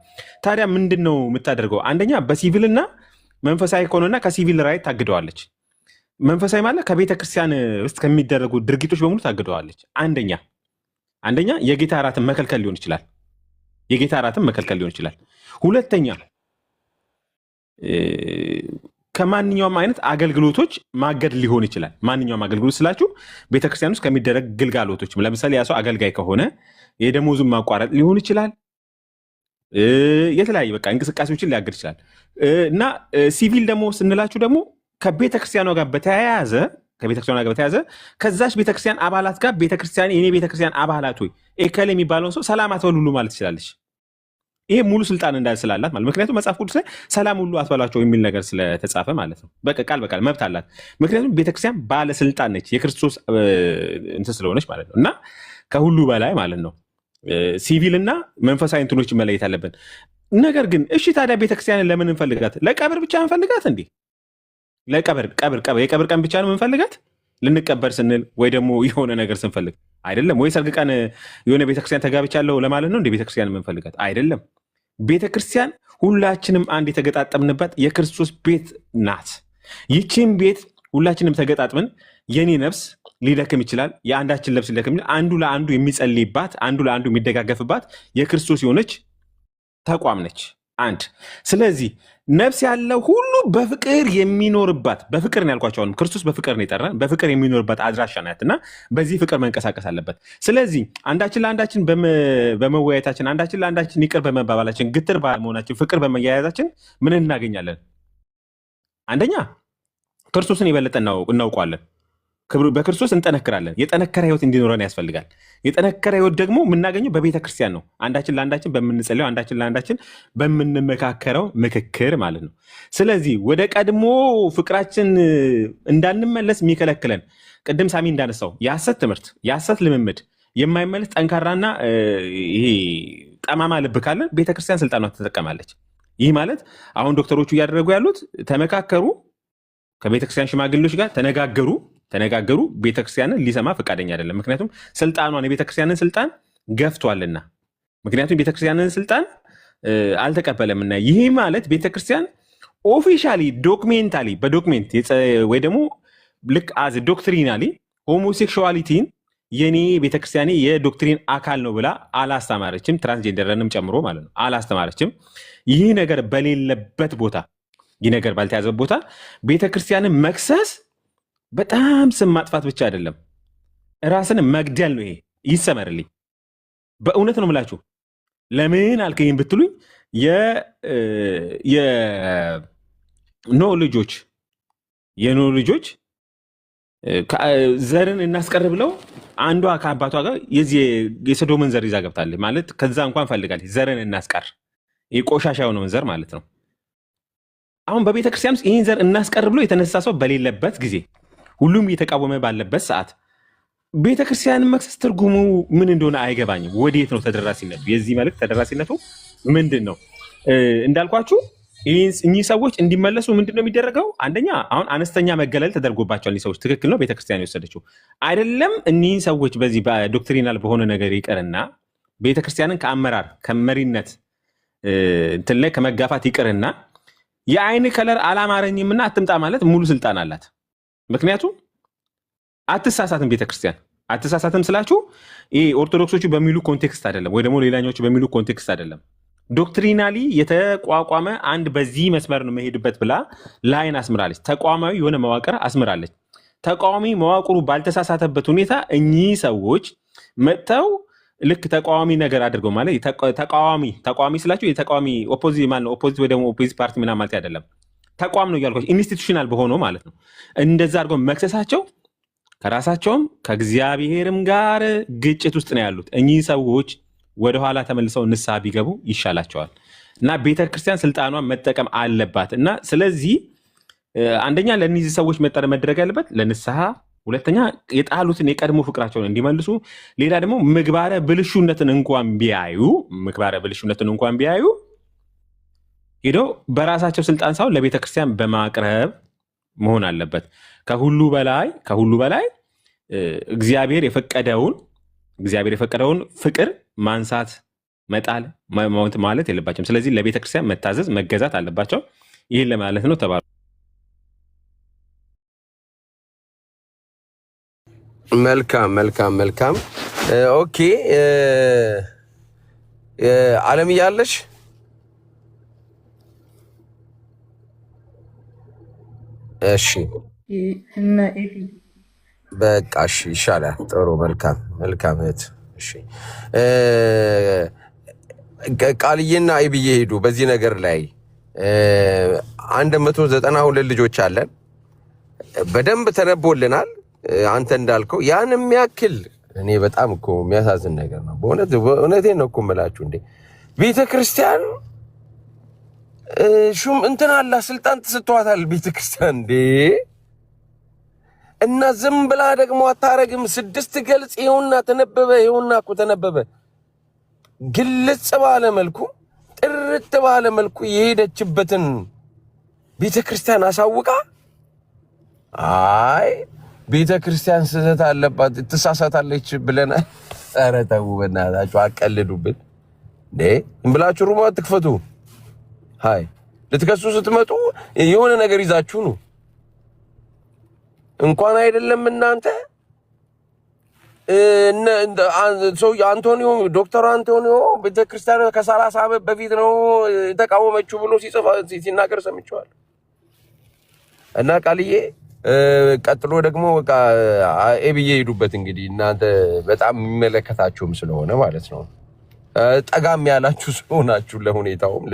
ታዲያ ምንድነው የምታደርገው? አንደኛ በሲቪልና መንፈሳዊ ከሆነና ከሲቪል ራይት ታግደዋለች። መንፈሳዊ ማለት ከቤተክርስቲያን ውስጥ ከሚደረጉ ድርጊቶች በሙሉ ታግደዋለች። አንደኛ የጌታ እራትን መከልከል ሊሆን ይችላል። ሁለተኛ ከማንኛውም አይነት አገልግሎቶች ማገድ ሊሆን ይችላል። ማንኛውም አገልግሎት ስላችሁ ቤተክርስቲያን ውስጥ ከሚደረግ ግልጋሎቶች፣ ለምሳሌ ያ ሰው አገልጋይ ከሆነ የደሞዙን ማቋረጥ ሊሆን ይችላል። የተለያዩ በቃ እንቅስቃሴዎችን ሊያገድ ይችላል። እና ሲቪል ደግሞ ስንላችሁ ደግሞ ከቤተክርስቲያኗ ጋር በተያያዘ ከዛች ቤተክርስቲያን አባላት ጋር የኔ ቤተክርስቲያን አባላት ሆይ ኤከል የሚባለውን ሰው ሰላም አትበሉ ማለት ትችላለች። ይሄ ሙሉ ስልጣን እንዳል ስላላት ማለት ምክንያቱም መጽሐፍ ቅዱስ ላይ ሰላም ሁሉ አትበሏቸው የሚል ነገር ስለተጻፈ ማለት ነው። ቃል በቃል መብት አላት። ምክንያቱም ቤተክርስቲያን ባለስልጣን ነች የክርስቶስ እንትን ስለሆነች ማለት ነው። እና ከሁሉ በላይ ማለት ነው ሲቪል እና መንፈሳዊ እንትኖች መለየት አለብን። ነገር ግን እሺ ታዲያ ቤተክርስቲያንን ለምን እንፈልጋት? ለቀብር ብቻ እንፈልጋት እንዴ? የቀብር ቀን ብቻ ነው እንፈልጋት? ልንቀበር ስንል ወይ ደግሞ የሆነ ነገር ስንፈልግ አይደለም። ወይ ሰርግ ቀን የሆነ ቤተክርስቲያን ተጋብቻለሁ ለማለት ነው እንደ ቤተክርስቲያን የምንፈልጋት አይደለም። ቤተክርስቲያን ሁላችንም አንድ የተገጣጠምንበት የክርስቶስ ቤት ናት። ይቺን ቤት ሁላችንም ተገጣጥመን የኔ ነፍስ ሊደክም ይችላል፣ የአንዳችን ነፍስ ሊደክም ይችላል። አንዱ ለአንዱ የሚጸልይባት፣ አንዱ ለአንዱ የሚደጋገፍባት የክርስቶስ የሆነች ተቋም ነች። ስለዚህ ነፍስ ያለው ሁሉ በፍቅር የሚኖርባት፣ በፍቅር ነው ያልኳቸው። አሁንም ክርስቶስ በፍቅር ነው የጠራን፣ በፍቅር የሚኖርባት አድራሻ ናት እና በዚህ ፍቅር መንቀሳቀስ አለበት። ስለዚህ አንዳችን ለአንዳችን በመወያየታችን፣ አንዳችን ለአንዳችን ይቅር በመባባላችን፣ ግትር ባለመሆናችን፣ ፍቅር በመያያዛችን ምን እናገኛለን? አንደኛ ክርስቶስን የበለጠ እናውቀዋለን። በክርስቶስ እንጠነክራለን። የጠነከረ ህይወት እንዲኖረን ያስፈልጋል። የጠነከረ ህይወት ደግሞ የምናገኘው በቤተ ክርስቲያን ነው። አንዳችን ለአንዳችን በምንጸልየው፣ አንዳችን ለአንዳችን በምንመካከረው ምክክር ማለት ነው። ስለዚህ ወደ ቀድሞ ፍቅራችን እንዳንመለስ የሚከለክለን ቅድም ሳሚ እንዳነሳው የሐሰት ትምህርት፣ የሐሰት ልምምድ የማይመለስ ጠንካራና ይሄ ጠማማ ልብ ካለን ቤተክርስቲያን ስልጣኗ ትጠቀማለች። ይህ ማለት አሁን ዶክተሮቹ እያደረጉ ያሉት ተመካከሩ፣ ከቤተክርስቲያን ሽማግሌዎች ጋር ተነጋገሩ። ቤተክርስቲያንን ሊሰማ ፈቃደኛ አይደለም። ምክንያቱም ስልጣኗን የቤተክርስቲያንን ስልጣን ገፍቷልና፣ ምክንያቱም ቤተክርስቲያንን ስልጣን አልተቀበለምና። ይህ ማለት ቤተክርስቲያን ኦፊሻሊ ዶክሜንታሊ በዶክሜንት ወይ ደግሞ ልክ አዝ ዶክትሪናሊ ሆሞሴክሹዋሊቲን የኔ ቤተክርስቲያኔ የዶክትሪን አካል ነው ብላ አላስተማረችም። ትራንስጀንደርንም ጨምሮ ማለት ነው አላስተማረችም። ይህ ነገር በሌለበት ቦታ፣ ይህ ነገር ባልተያዘበት ቦታ ቤተክርስቲያንን መክሰስ በጣም ስም ማጥፋት ብቻ አይደለም፣ ራስን መግደል ነው። ይሄ ይሰመርልኝ። በእውነት ነው የምላችሁ። ለምን አልከኝ ብትሉኝ የኖህ ልጆች ዘርን እናስቀር ብለው አንዷ ከአባቷ ጋር የሰዶምን ዘር ይዛ ገብታለች ማለት ከዛ እንኳን ፈልጋለች። ዘርን እናስቀር የቆሻሻ የሆነውን ዘር ማለት ነው። አሁን በቤተ ክርስቲያን ውስጥ ይህን ዘር እናስቀር ብሎ የተነሳ ሰው በሌለበት ጊዜ፣ ሁሉም እየተቃወመ ባለበት ሰዓት ቤተ ክርስቲያንን መክሰስ ትርጉሙ ምን እንደሆነ አይገባኝም። ወዴት ነው ተደራሲነቱ? የዚህ መልእክት ተደራሲነቱ ምንድን ነው? እንዳልኳችሁ እኚህ ሰዎች እንዲመለሱ ምንድን ነው የሚደረገው? አንደኛ አሁን አነስተኛ መገለል ተደርጎባቸዋል። እኚህ ሰዎች ትክክል ነው ቤተክርስቲያን የወሰደችው አይደለም። እኚህን ሰዎች በዚህ በዶክትሪናል በሆነ ነገር ይቅርና ቤተክርስቲያንን ከአመራር ከመሪነት እንትን ላይ ከመጋፋት ይቅርና የአይን ከለር አላማረኝምና አትምጣ ማለት ሙሉ ስልጣን አላት። ምክንያቱም አትሳሳትም ቤተክርስቲያን አትሳሳትም ስላችሁ ይሄ ኦርቶዶክሶቹ በሚሉ ኮንቴክስት አይደለም፣ ወይ ደግሞ ሌላኞቹ በሚሉ ኮንቴክስት አይደለም። ዶክትሪናሊ የተቋቋመ አንድ በዚህ መስመር ነው መሄድበት ብላ ላይን አስምራለች። ተቋማዊ የሆነ መዋቅር አስምራለች። ተቃዋሚ መዋቅሩ ባልተሳሳተበት ሁኔታ እኚህ ሰዎች መጥተው ልክ ተቃዋሚ ነገር አድርገው ማለት ተቃዋሚ ስላችሁ የተቃዋሚ ኦፖዚት ማለት ነው። ኦፖዚት ወይ ደግሞ ኦፖዚት ፓርቲ ምናምን ማለት አይደለም። ተቋም ነው ያልኳችሁ፣ ኢንስቲቱሽናል በሆነው ማለት ነው። እንደዛ አድርገው መክሰሳቸው ከራሳቸውም ከእግዚአብሔርም ጋር ግጭት ውስጥ ነው ያሉት። እኚህ ሰዎች ወደኋላ ተመልሰው ንስሐ ቢገቡ ይሻላቸዋል እና ቤተክርስቲያን ስልጣኗን መጠቀም አለባት እና ስለዚህ አንደኛ ለእነዚህ ሰዎች መደረግ ያለበት ለንስሐ፣ ሁለተኛ የጣሉትን የቀድሞ ፍቅራቸውን እንዲመልሱ፣ ሌላ ደግሞ ምግባረ ብልሹነትን እንኳን ቢያዩ ሄደው በራሳቸው ስልጣን ሳይሆን ለቤተክርስቲያን በማቅረብ መሆን አለበት። ከሁሉ በላይ እግዚአብሔር የፈቀደውን ፍቅር ማንሳት መጣል ማለት የለባቸውም። ስለዚህ ለቤተ ክርስቲያን መታዘዝ መገዛት አለባቸው። ይህን ለማለት ነው። ተባሉ። መልካም። ኦኬ አለም እያለሽ እሺ በቃ እሺ፣ ይሻላል። ጥሩ መልካም እህት። እሺ ቃልዬና አይብዬ ሄዱ። በዚህ ነገር ላይ 192 ልጆች አለን። በደንብ ተነቦልናል። አንተ እንዳልከው ያን የሚያክል እኔ በጣም እኮ የሚያሳዝን ነገር ነው በእውነቴን ነው እኮ የምላችሁ። እንዴ ቤተ ክርስቲያን ሹም እንትን አላ ስልጣን ተሰጥቷታል ቤተ ክርስቲያን እንዴ እና ዝም ብላ ደግሞ አታረግም። 6 ገልጽ ይሁንና ተነበበ ግልጽ ባለ መልኩ ጥርት ባለ መልኩ የሄደችበትን ቤተክርስቲያን አሳውቃ አይ ቤተክርስቲያን ስህተት አለባት ትሳሳታለች ብለና ኧረ ተው በእናታችሁ አቀልዱብን እንዴ እንብላችሁ ሩማ ትክፈቱ። ሃይ ልትከሱ ስትመጡ የሆነ ነገር ይዛችሁ ነው እንኳን አይደለም እናንተ ሰው አንቶኒዮ ዶክተር አንቶኒዮ ቤተክርስቲያን ከ30 ዓመት በፊት ነው የተቃወመችው ብሎ ሲናገር ሰምቼዋለሁ። እና ቃልዬ ቀጥሎ ደግሞ በቃ ኤብዬ ሄዱበት። እንግዲህ እናንተ በጣም የሚመለከታችሁም ስለሆነ ማለት ነው ጠጋም ያላችሁ ስለሆናችሁ ለሁኔታውም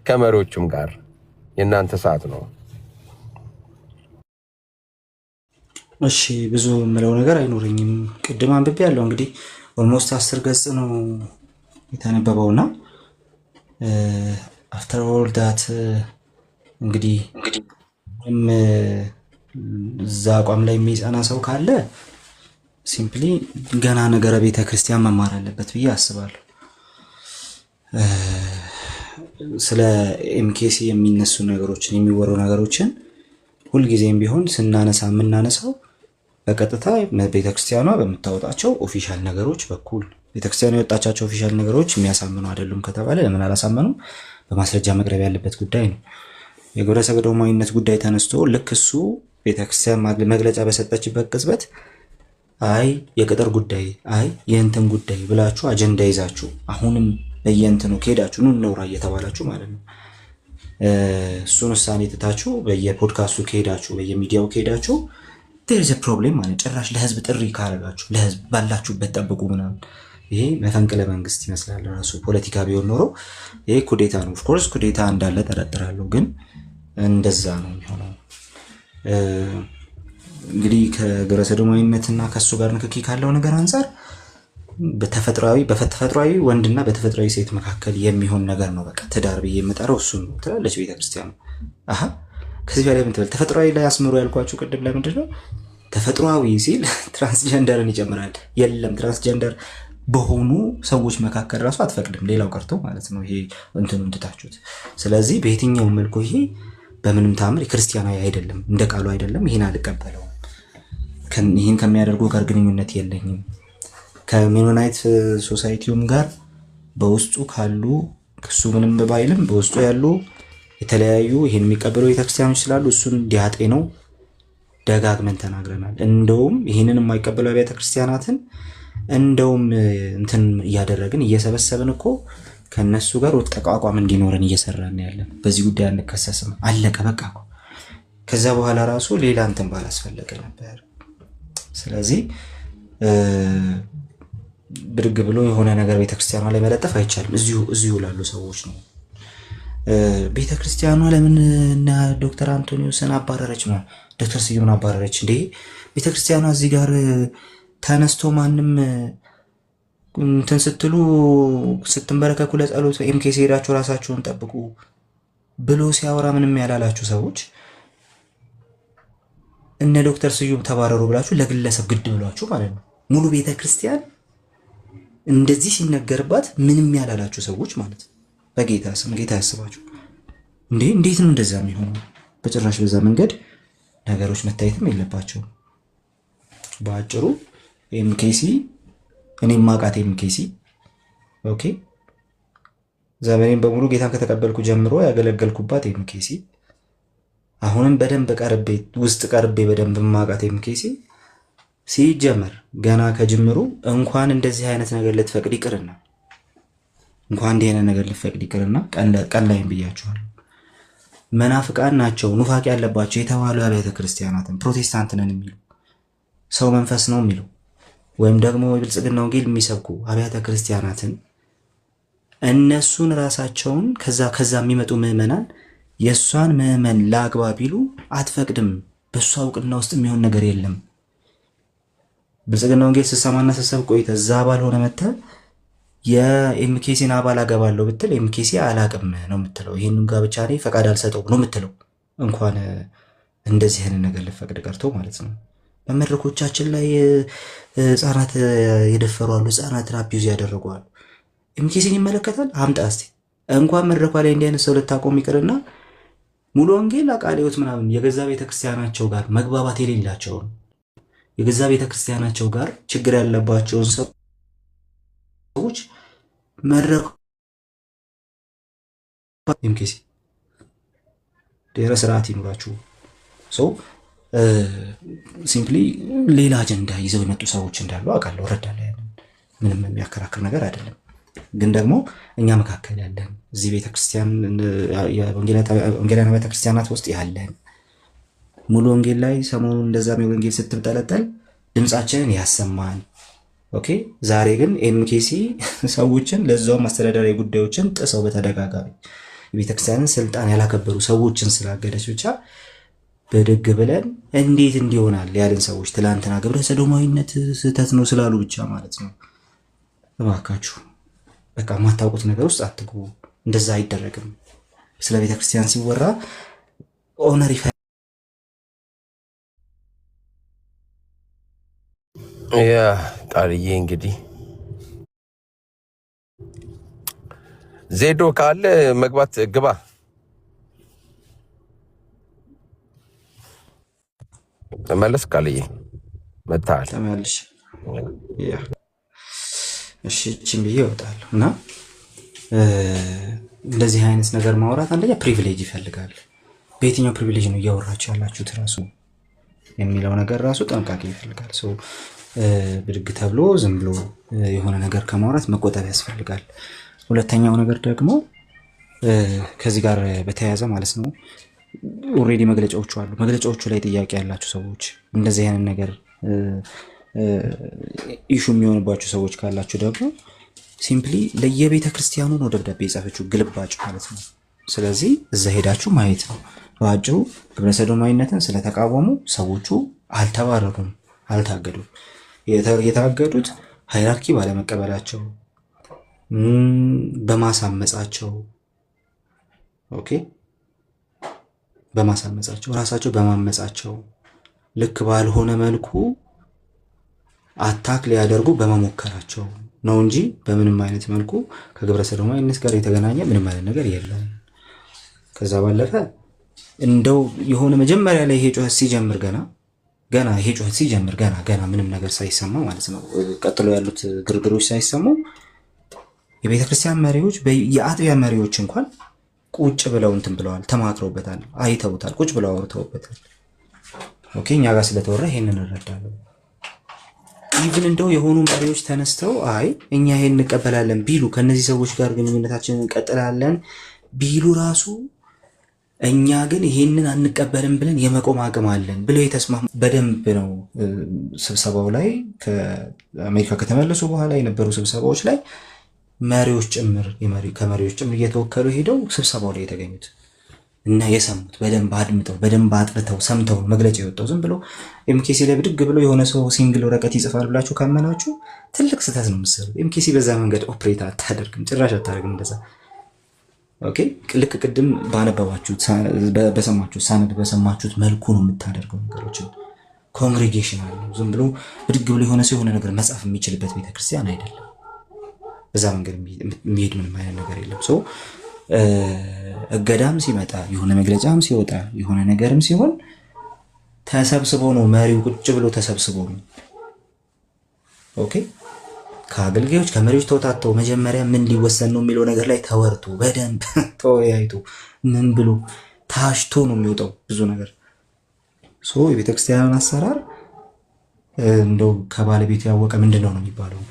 ከመሪዎችም ጋር የእናንተ ሰዓት ነው። እሺ ብዙ የምለው ነገር አይኖረኝም። ቅድም አንብቤ ያለው እንግዲህ ኦልሞስት 10 ገጽ ነው የተነበበውና አፍተር ኦል ዳት እንግዲህ እዛ አቋም ላይ የሚጸና ሰው ካለ ሲምፕሊ ገና ነገረ ቤተ ክርስቲያን መማር አለበት ብዬ አስባለሁ። ስለ ኤምኬሲ የሚነሱ ነገሮችን የሚወሩ ነገሮችን ሁልጊዜም ቢሆን ስናነሳ የምናነሳው በቀጥታ ቤተክርስቲያኗ በምታወጣቸው ኦፊሻል ነገሮች በኩል ቤተክርስቲያኗ የወጣቻቸው ኦፊሻል ነገሮች የሚያሳምኑ አይደሉም ከተባለ ለምን አላሳመኑ በማስረጃ መቅረብ ያለበት ጉዳይ ነው። የግብረ ሰዶማዊነት ጉዳይ ተነስቶ ልክ እሱ ቤተክርስቲያን መግለጫ በሰጠችበት ቅጽበት አይ የቅጥር ጉዳይ አይ የእንትን ጉዳይ ብላችሁ አጀንዳ ይዛችሁ አሁንም በየእንትኑ ከሄዳችሁ ኑ እንውራ እየተባላችሁ ማለት ነው እሱን ውሳኔ ትታችሁ በየፖድካስቱ ከሄዳችሁ በየሚዲያው ከሄዳችሁ ዴርዝ ፕሮብሌም ማለት ጭራሽ ለህዝብ ጥሪ ካረጋችሁ ለህዝብ ባላችሁበት ጠብቁ ምናምን ይሄ መፈንቅለ መንግስት ይመስላል ራሱ። ፖለቲካ ቢሆን ኖሮ ይሄ ኩዴታ ነው። ኦፍኮርስ ኩዴታ እንዳለ ጠረጥራለሁ፣ ግን እንደዛ ነው የሚሆነው። እንግዲህ ከግብረ ሰዶማዊነትና ከሱ ጋር ንክኪ ካለው ነገር አንጻር በተፈጥሯዊ ወንድና በተፈጥሯዊ ሴት መካከል የሚሆን ነገር ነው። በቃ ትዳር ብዬ የምጠራው እሱን ነው ትላለች ቤተክርስቲያኑ። አሃ ከዚህ በላይ ምን ትበል? ተፈጥሯዊ ላይ አስምሮ ያልኳችሁ ቅድም ለምንድን ነው ተፈጥሯዊ ሲል ትራንስጀንደርን ይጨምራል። የለም ትራንስጀንደር በሆኑ ሰዎች መካከል ራሱ አትፈቅድም፣ ሌላው ቀርቶ ማለት ነው። ይሄ እንትኑን ትታችሁት። ስለዚህ በየትኛው መልኩ ይሄ በምንም ታምር ክርስቲያናዊ አይደለም፣ እንደ ቃሉ አይደለም። ይሄን አልቀበለውም። ይህን ከሚያደርጉ ጋር ግንኙነት የለኝም። ከሜኖናይት ሶሳይቲውም ጋር በውስጡ ካሉ እሱ ምንም ባይልም በውስጡ ያሉ የተለያዩ ይህን የሚቀበሉ ቤተክርስቲያኖች ስላሉ እሱን ዲያጤ ነው ደጋግመን ተናግረናል። እንደውም ይህንን የማይቀበሉ ቤተክርስቲያናትን እንደውም እንትን እያደረግን እየሰበሰብን እኮ ከነሱ ጋር ወጥ ተቋቋም እንዲኖረን እየሰራን ያለን። በዚህ ጉዳይ አንከሰስም፣ አለቀ በቃ። ከዛ በኋላ ራሱ ሌላ እንትን ባላስፈለገ ነበር። ስለዚህ ብድግ ብሎ የሆነ ነገር ቤተክርስቲያኗ ላይ መለጠፍ አይቻልም። እዚሁ ላሉ ሰዎች ነው። ቤተክርስቲያኗ ለምን እና ዶክተር አንቶኒዮስን አባረረች ነው ዶክተር ስዩምን አባረረች እንዴ? ቤተክርስቲያኗ እዚህ ጋር ተነስቶ ማንም እንትን ስትሉ ስትንበረከኩ ለጸሎት ኤምኬሲ ሄዳችሁ ራሳችሁን ጠብቁ ብሎ ሲያወራ ምንም ያላላችሁ ሰዎች እነ ዶክተር ስዩም ተባረሩ ብላችሁ ለግለሰብ ግድ ብሏችሁ ማለት ነው። ሙሉ ቤተክርስቲያን እንደዚህ ሲነገርባት ምንም ያላላችሁ ሰዎች ማለት ነው። በጌታ ስም ጌታ ያስባችሁ እንዴ! እንዴት ነው እንደዛ የሚሆነው? በጭራሽ በዛ መንገድ ነገሮች መታየትም የለባቸውም። በአጭሩ ኤምኬሲ እኔ ማቃት ኤምኬሲ ኦኬ፣ ዘመኔን በሙሉ ጌታን ከተቀበልኩ ጀምሮ ያገለገልኩባት ኤምኬሲ፣ አሁንም በደንብ ቀርቤ በደንብ ማቃት ኤምኬሲ ሲጀመር ገና ከጅምሩ እንኳን እንደዚህ አይነት ነገር ልትፈቅድ ይቅርና ቀን ላይም ብያቸዋል። መናፍቃን ናቸው ኑፋቄ ያለባቸው የተባሉ አብያተ ክርስቲያናትን ፕሮቴስታንት ነን የሚሉ ሰው መንፈስ ነው የሚሉ ወይም ደግሞ የብልጽግና ወንጌል የሚሰብኩ አብያተ ክርስቲያናትን እነሱን ራሳቸውን ከዛ የሚመጡ ምዕመናን የእሷን ምዕመን ለአግባ ቢሉ አትፈቅድም። በእሷ እውቅና ውስጥ የሚሆን ነገር የለም። ብልጽግና ወንጌል ስሰማና ስሰብክ ቆይተ እዛ አባል ሆነ መተ የኤምኬሲን አባል አገባለሁ ብትል ኤምኬሲ አላቅም ነው የምትለው። ይህንን ጋብቻ እኔ ፈቃድ አልሰጠውም ነው የምትለው። እንኳን እንደዚህ አይነት ነገር ልፈቅድ ቀርቶ ማለት ነው። በመድረኮቻችን ላይ ህፃናት የደፈሩ አሉ፣ ህፃናትን አቢዩዝ ያደረጉ አሉ። ኤምኬሲን ይመለከታል? አምጣ እስቲ። እንኳን መድረኳ ላይ እንዲህ አይነት ሰው ልታቆም ይቅርና ሙሉ ወንጌል አቃሌዎት ምናምን የገዛ ቤተክርስቲያናቸው ጋር መግባባት የሌላቸውን የገዛ ቤተክርስቲያናቸው ጋር ችግር ያለባቸውን ሰዎች መድረኩ ኤምኬሲ ደረ ስርዓት ይኑራችሁ። ሰው ሲምፕሊ ሌላ አጀንዳ ይዘው የመጡ ሰዎች እንዳሉ አውቃለሁ፣ እረዳለሁ። ምንም የሚያከራክር ነገር አይደለም። ግን ደግሞ እኛ መካከል ያለን እዚህ ቤተክርስቲያን ወንጌላውያን ቤተክርስቲያናት ውስጥ ያለን ሙሉ ወንጌል ላይ ሰሞኑን እንደዛ ወንጌል ስትጠለጠል ድምፃችንን ያሰማን። ኦኬ። ዛሬ ግን ኤምኬሲ ሰዎችን ለዛውም አስተዳደራዊ ጉዳዮችን ጥሰው በተደጋጋሚ የቤተክርስቲያንን ስልጣን ያላከበሩ ሰዎችን ስላገደች ብቻ በደግ ብለን እንዴት እንዲሆናል ያለን ሰዎች ትላንትና ግብረ ሰዶማዊነት ስህተት ነው ስላሉ ብቻ ማለት ነው። እባካችሁ በቃ የማታውቁት ነገር ውስጥ አትግቡ። እንደዛ አይደረግም። ስለ ቤተክርስቲያን ሲወራ ኦነር ያ ቃልዬ እንግዲህ ዜዶ ካለ መግባት ግባ። ተመለስ ቃልዬ መታል ተመልሽ። እሺ እቺን ብዬ እወጣለሁ እና እንደዚህ አይነት ነገር ማውራት አንደኛ ፕሪቪሌጅ ይፈልጋል። በየትኛው ፕሪቪሌጅ ነው እያወራችሁ ያላችሁት ራሱ የሚለው ነገር ራሱ ጥንቃቄ ይፈልጋል። ሰው ብድግ ተብሎ ዝም ብሎ የሆነ ነገር ከማውራት መቆጠብ ያስፈልጋል። ሁለተኛው ነገር ደግሞ ከዚህ ጋር በተያያዘ ማለት ነው ኦልሬዲ መግለጫዎቹ አሉ። መግለጫዎቹ ላይ ጥያቄ ያላችሁ ሰዎች እንደዚህ አይነት ነገር ኢሹ የሚሆንባችሁ ሰዎች ካላችሁ ደግሞ ሲምፕሊ ለየቤተ ክርስቲያኑ ነው ደብዳቤ የጻፈችው ግልባጭ ማለት ነው። ስለዚህ እዛ ሄዳችሁ ማየት ነው። በአጭሩ ግብረ ሰዶማዊነትን ስለተቃወሙ ሰዎቹ አልተባረሩም፣ አልታገዱም። የታገዱት ሃይራርኪ ባለመቀበላቸው፣ በማሳመጻቸው ኦኬ፣ በማሳመጻቸው ራሳቸው በማመጻቸው ልክ ባልሆነ መልኩ አታክ ሊያደርጉ በመሞከራቸው ነው እንጂ በምንም አይነት መልኩ ከግብረ ሰዶማዊነት ጋር የተገናኘ ምንም አይነት ነገር የለም። ከዛ ባለፈ እንደው የሆነ መጀመሪያ ላይ ይሄ ጩኸት ሲጀምር ገና ይሄ ጩኸት ሲጀምር ገና ምንም ነገር ሳይሰማ ማለት ነው፣ ቀጥሎ ያሉት ግርግሮች ሳይሰሙ የቤተክርስቲያን መሪዎች የአጥቢያ መሪዎች እንኳን ቁጭ ብለው እንትን ብለዋል፣ ተማክረውበታል፣ አይተውታል፣ ቁጭ ብለው አውርተውበታል። ኦኬ እኛ ጋር ስለተወራ ይሄንን እንረዳለን። ኢቭን እንደው የሆኑ መሪዎች ተነስተው አይ እኛ ይሄን እንቀበላለን ቢሉ ከነዚህ ሰዎች ጋር ግንኙነታችንን እንቀጥላለን ቢሉ ራሱ እኛ ግን ይሄንን አንቀበልም ብለን የመቆም አቅም አለን ብለው የተስማሙ በደንብ ነው። ስብሰባው ላይ ከአሜሪካ ከተመለሱ በኋላ የነበሩ ስብሰባዎች ላይ መሪዎች ጭምር ከመሪዎች ጭምር እየተወከሉ ሄደው ስብሰባው ላይ የተገኙት እና የሰሙት በደንብ አድምጠው በደንብ አጥርተው ሰምተው መግለጫ የወጣው። ዝም ብሎ ኤምኬሲ ላይ ብድግ ብሎ የሆነ ሰው ሲንግል ወረቀት ይጽፋል ብላችሁ ካመናችሁ ትልቅ ስህተት ነው የምትሰሩት። ኤምኬሲ በዛ መንገድ ኦፕሬት አታደርግም፣ ጭራሽ አታደርግም እንደዛ። ኦኬ ልክ ቅድም ባነበባችሁት በሰማችሁት መልኩ ነው የምታደርገው ነገሮችን። ኮንግሬጌሽን አለ። ዝም ብሎ ብድግ ብሎ የሆነ ሰው የሆነ ነገር መጻፍ የሚችልበት ቤተክርስቲያን አይደለም። በዛ መንገድ የሚሄድ ምንም አይነት ነገር የለም። ሰው እገዳም ሲመጣ የሆነ መግለጫም ሲወጣ የሆነ ነገርም ሲሆን ተሰብስቦ ነው፣ መሪው ቁጭ ብሎ ተሰብስቦ ነው። ኦኬ ከአገልጋዮች ከመሪዎች ተውታተው መጀመሪያ ምን ሊወሰን ነው የሚለው ነገር ላይ ተወርቶ በደንብ ተወያይቶ ምን ብሎ ታሽቶ ነው የሚወጣው ብዙ ነገር። የቤተክርስቲያንን አሰራር እንደው ከባለቤቱ ያወቀ ምንድነው ነው የሚባለው።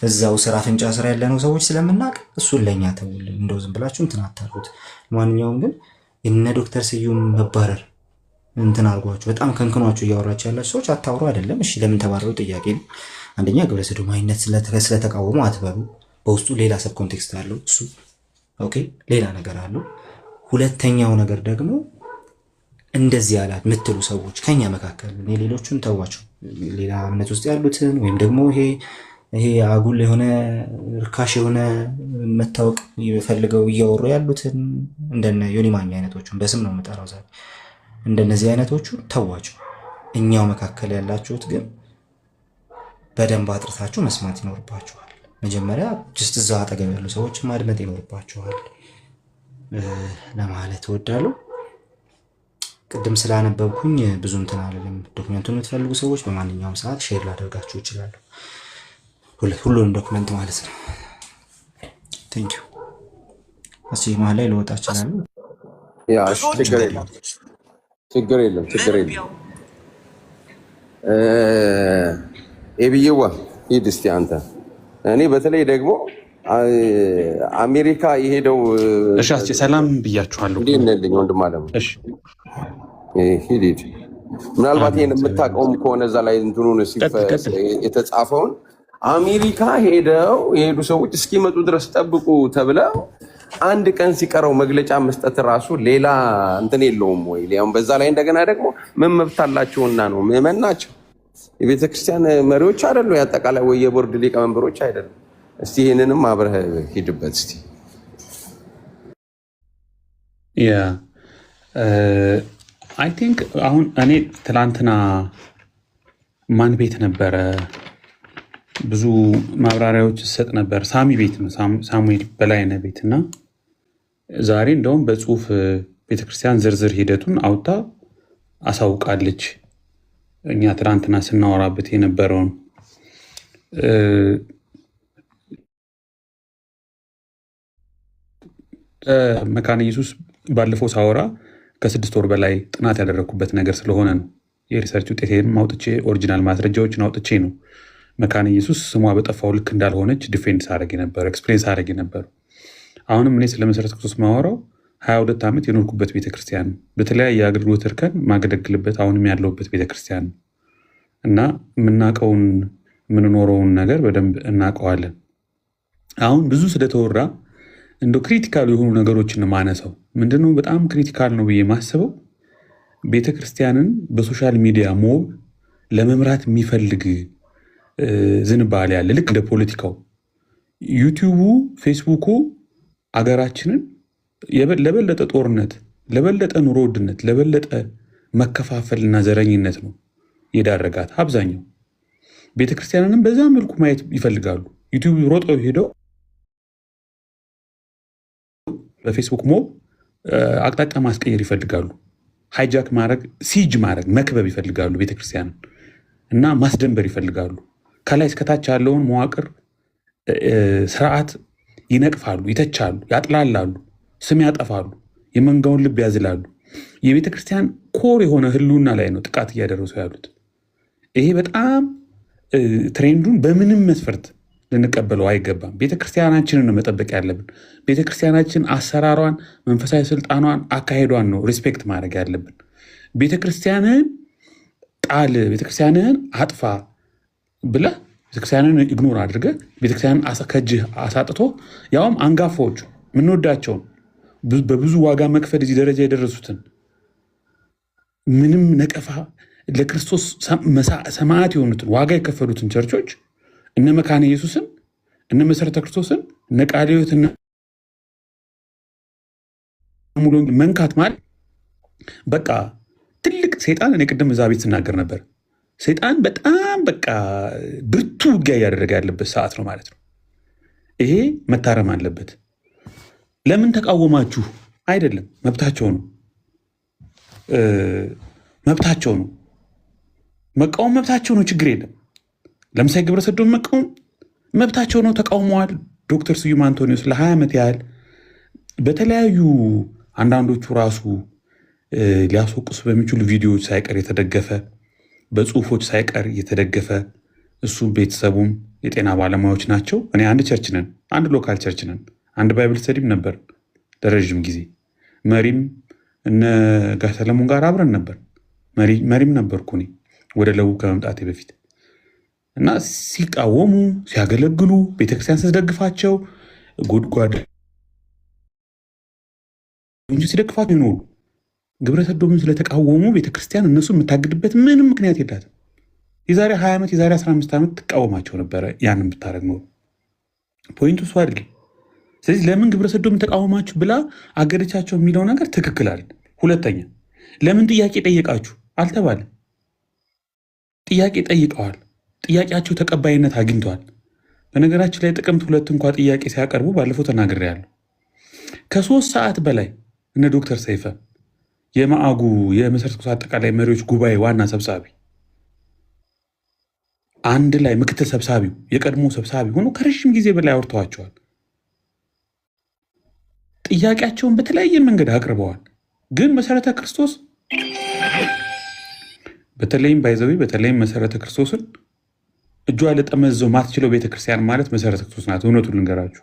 እዛው ስራ አፍንጫ ስራ ያለነው ሰዎች ስለምናቅ እሱን ለኛ ተውልን፣ እንደው ዝም ብላችሁ እንትን አታርጉት። ማንኛውም ግን የነ ዶክተር ስዩም መባረር እንትን አድርጓችሁ በጣም ከንክኗችሁ እያወራችሁ ያላችሁ ሰዎች አታውሩ አይደለም። እሺ ለምን ተባረሩ ጥያቄ ነው። አንደኛ ግብረ ሰዶማዊነት ስለተቃወሙ አትበሉ። በውስጡ ሌላ ሰብ ኮንቴክስት አለው እሱ። ኦኬ ሌላ ነገር አለው። ሁለተኛው ነገር ደግሞ እንደዚህ ያላት የምትሉ ሰዎች ከኛ መካከል እኔ ሌሎቹን ተዋቸው፣ ሌላ እምነት ውስጥ ያሉትን ወይም ደግሞ ይሄ አጉል የሆነ ርካሽ የሆነ መታወቅ የሚፈልገው እያወሩ ያሉትን እንደነ ዮኒ ማኛ አይነቶቹን በስም ነው የምጠራው ዛሬ፣ እንደነዚህ አይነቶቹ ተዋቸው። እኛው መካከል ያላችሁት ግን በደንብ አጥርታችሁ መስማት ይኖርባችኋል። መጀመሪያ ጅስት እዛ አጠገብ ያሉ ሰዎች ማድመጥ ይኖርባችኋል ለማለት እወዳለሁ። ቅድም ስላነበብኩኝ ብዙ እንትን አልልም። ዶክመንቱን የምትፈልጉ ሰዎች በማንኛውም ሰዓት ሼር ላደርጋችሁ እችላለሁ፣ ሁሉንም ዶክመንት ማለት ነው። ቴንክ ዩ። እስኪ መሀል ላይ ልወጣ እችላለሁ። ችግር የለም። ኤብዬዋ ሂድ እስቲ አንተ። እኔ በተለይ ደግሞ አሜሪካ የሄደው ሰላም ብያችኋለሁ። እንዴት ነልኝ ወንድም አለ። ሂድ ምናልባት ይሄን የምታውቀውም ከሆነ እዛ ላይ እንትኑን የተጻፈውን አሜሪካ የሄዱ ሰዎች እስኪመጡ ድረስ ጠብቁ ተብለው አንድ ቀን ሲቀረው መግለጫ መስጠት ራሱ ሌላ እንትን የለውም ወይ? ሊያውም በዛ ላይ እንደገና ደግሞ ምን መብት አላቸውና ነው? ምዕመን ናቸው፣ የቤተክርስቲያን መሪዎች አይደሉ፣ ያጠቃላይ ወይ የቦርድ ሊቀመንበሮች አይደሉም። እስቲ ይህንንም አብረህ ሂድበት እስቲ። አይ ቲንክ አሁን እኔ ትላንትና ማን ቤት ነበረ ብዙ ማብራሪያዎች ሰጥ ነበር። ሳሚ ቤት ነው፣ ሳሙኤል በላይነህ ቤት እና ዛሬ እንደውም በጽሁፍ ቤተክርስቲያን ዝርዝር ሂደቱን አውጣ አሳውቃለች። እኛ ትላንትና ስናወራበት የነበረውን መካነ ኢየሱስ ባለፈው ሳወራ ከ6 ወር በላይ ጥናት ያደረግኩበት ነገር ስለሆነ ነው። የሪሰርች ውጤቴንም አውጥቼ ኦሪጂናል ማስረጃዎችን አውጥቼ ነው መካነ ኢየሱስ ስሟ በጠፋው ልክ እንዳልሆነች ዲፌንድ ሳደርግ የነበረው ኤክስፕሌን ሳደርግ የነበረው። አሁንም እኔ ስለ መሰረተ ክርስቶስ ማወራው 22 ዓመት የኖርኩበት ቤተክርስቲያን ነው። በተለያየ አገልግሎት እርከን ማገለግልበት አሁንም ያለሁበት ቤተክርስቲያን ነው እና የምናውቀውን የምንኖረውን ነገር በደንብ እናውቀዋለን። አሁን ብዙ ስለተወራ እንደው ክሪቲካል የሆኑ ነገሮችን ማነሳው ምንድነው በጣም ክሪቲካል ነው ብዬ ማስበው ቤተክርስቲያንን በሶሻል ሚዲያ ሞብ ለመምራት የሚፈልግ ዝንባሌ ያለ ልክ እንደ ፖለቲካው ዩቲዩቡ ፌስቡኩ አገራችንን ለበለጠ ጦርነት፣ ለበለጠ ኑሮ ውድነት፣ ለበለጠ መከፋፈልና ዘረኝነት ነው የዳረጋት። አብዛኛው ቤተክርስቲያንንም በዛ መልኩ ማየት ይፈልጋሉ። ዩቲዩብ ሮጠው ሄደው በፌስቡክ ሞብ አቅጣጫ ማስቀየር ይፈልጋሉ። ሃይጃክ ማድረግ፣ ሲጅ ማድረግ፣ መክበብ ይፈልጋሉ ቤተክርስቲያንን እና ማስደንበር ይፈልጋሉ። ከላይ እስከታች ያለውን መዋቅር ስርዓት ይነቅፋሉ፣ ይተቻሉ፣ ያጥላላሉ፣ ስም ያጠፋሉ፣ የመንጋውን ልብ ያዝላሉ። የቤተክርስቲያን ኮር የሆነ ህልውና ላይ ነው ጥቃት እያደረሱ ያሉት። ይሄ በጣም ትሬንዱን በምንም መስፈርት ልንቀበለው አይገባም። ቤተክርስቲያናችንን ነው መጠበቅ ያለብን። ቤተክርስቲያናችን አሰራሯን፣ መንፈሳዊ ስልጣኗን፣ አካሄዷን ነው ሪስፔክት ማድረግ ያለብን። ቤተክርስቲያንን ጣል፣ ቤተክርስቲያንን አጥፋ ብለህ ቤተክርስቲያንን ኢግኖር አድርገህ ቤተክርስቲያንን ከእጅህ አሳጥቶ ያውም አንጋፋዎቹ የምንወዳቸውን በብዙ ዋጋ መክፈል እዚህ ደረጃ የደረሱትን ምንም ነቀፋ ለክርስቶስ ሰማዕት የሆኑትን ዋጋ የከፈሉትን ቸርቾች እነ መካነ ኢየሱስን፣ እነ መሰረተ ክርስቶስን፣ እነ ቃለ ሕይወትን ሙሉ መንካት ማለት በቃ ትልቅ ሰይጣን። እኔ ቅድም እዛ ቤት ስናገር ነበር። ሰይጣን በጣም በቃ ብርቱ ውጊያ እያደረገ ያለበት ሰዓት ነው ማለት ነው። ይሄ መታረም አለበት። ለምን ተቃወማችሁ አይደለም፣ መብታቸው ነው፣ መብታቸው ነው። መቃወም መብታቸው ነው፣ ችግር የለም። ለምሳሌ ግብረ ሰዶም መቃወም መብታቸው ነው፣ ተቃውመዋል። ዶክተር ስዩም አንቶኒዮስ ለ20 ዓመት ያህል በተለያዩ አንዳንዶቹ ራሱ ሊያስወቅሱ በሚችሉ ቪዲዮዎች ሳይቀር የተደገፈ በጽሁፎች ሳይቀር የተደገፈ እሱ ቤተሰቡም የጤና ባለሙያዎች ናቸው። እኔ አንድ ቸርች ነን፣ አንድ ሎካል ቸርች ነን፣ አንድ ባይብል ስተዲም ነበር ለረዥም ጊዜ። መሪም እነ ጋሽ ሰለሞን ጋር አብረን ነበር። መሪም ነበርኩ እኔ ወደ ለቡ ከመምጣቴ በፊት እና ሲቃወሙ ሲያገለግሉ ቤተክርስቲያን ስትደግፋቸው ጉድጓድ እንጂ ሲደግፋቸው ይኖሩ። ግብረ ሰዶምን ስለተቃወሙ ቤተክርስቲያን እነሱ የምታግድበት ምንም ምክንያት የላትም። የዛሬ 20 ዓመት የዛሬ 15 ዓመት ትቃወማቸው ነበረ። ያንን ብታደረግ ነው ፖይንቱ እሱ አይደል። ስለዚህ ለምን ግብረ ሰዶምን ተቃወማችሁ ብላ አገደቻቸው የሚለው ነገር ትክክል አይደል። ሁለተኛ ለምን ጥያቄ ጠየቃችሁ አልተባለ። ጥያቄ ጠይቀዋል። ጥያቄያቸው ተቀባይነት አግኝተዋል። በነገራችን ላይ ጥቅምት 2 እንኳ ጥያቄ ሲያቀርቡ ባለፈው ተናግሬያለሁ። ከ3 ሰዓት በላይ እነ ዶክተር ሰይፈ የማዕጉ የመሰረተ ክርስቶስ አጠቃላይ መሪዎች ጉባኤ ዋና ሰብሳቢ አንድ ላይ ምክትል ሰብሳቢው የቀድሞ ሰብሳቢ ሆኖ ከረዥም ጊዜ በላይ አውርተዋቸዋል። ጥያቄያቸውን በተለያየ መንገድ አቅርበዋል። ግን መሰረተ ክርስቶስ በተለይም ባይዘዊ በተለይም መሰረተ ክርስቶስን እጇ ለጠመዘው ማትችለው ቤተክርስቲያን ማለት መሰረተ ክርስቶስ ናት። እውነቱን ልንገራችሁ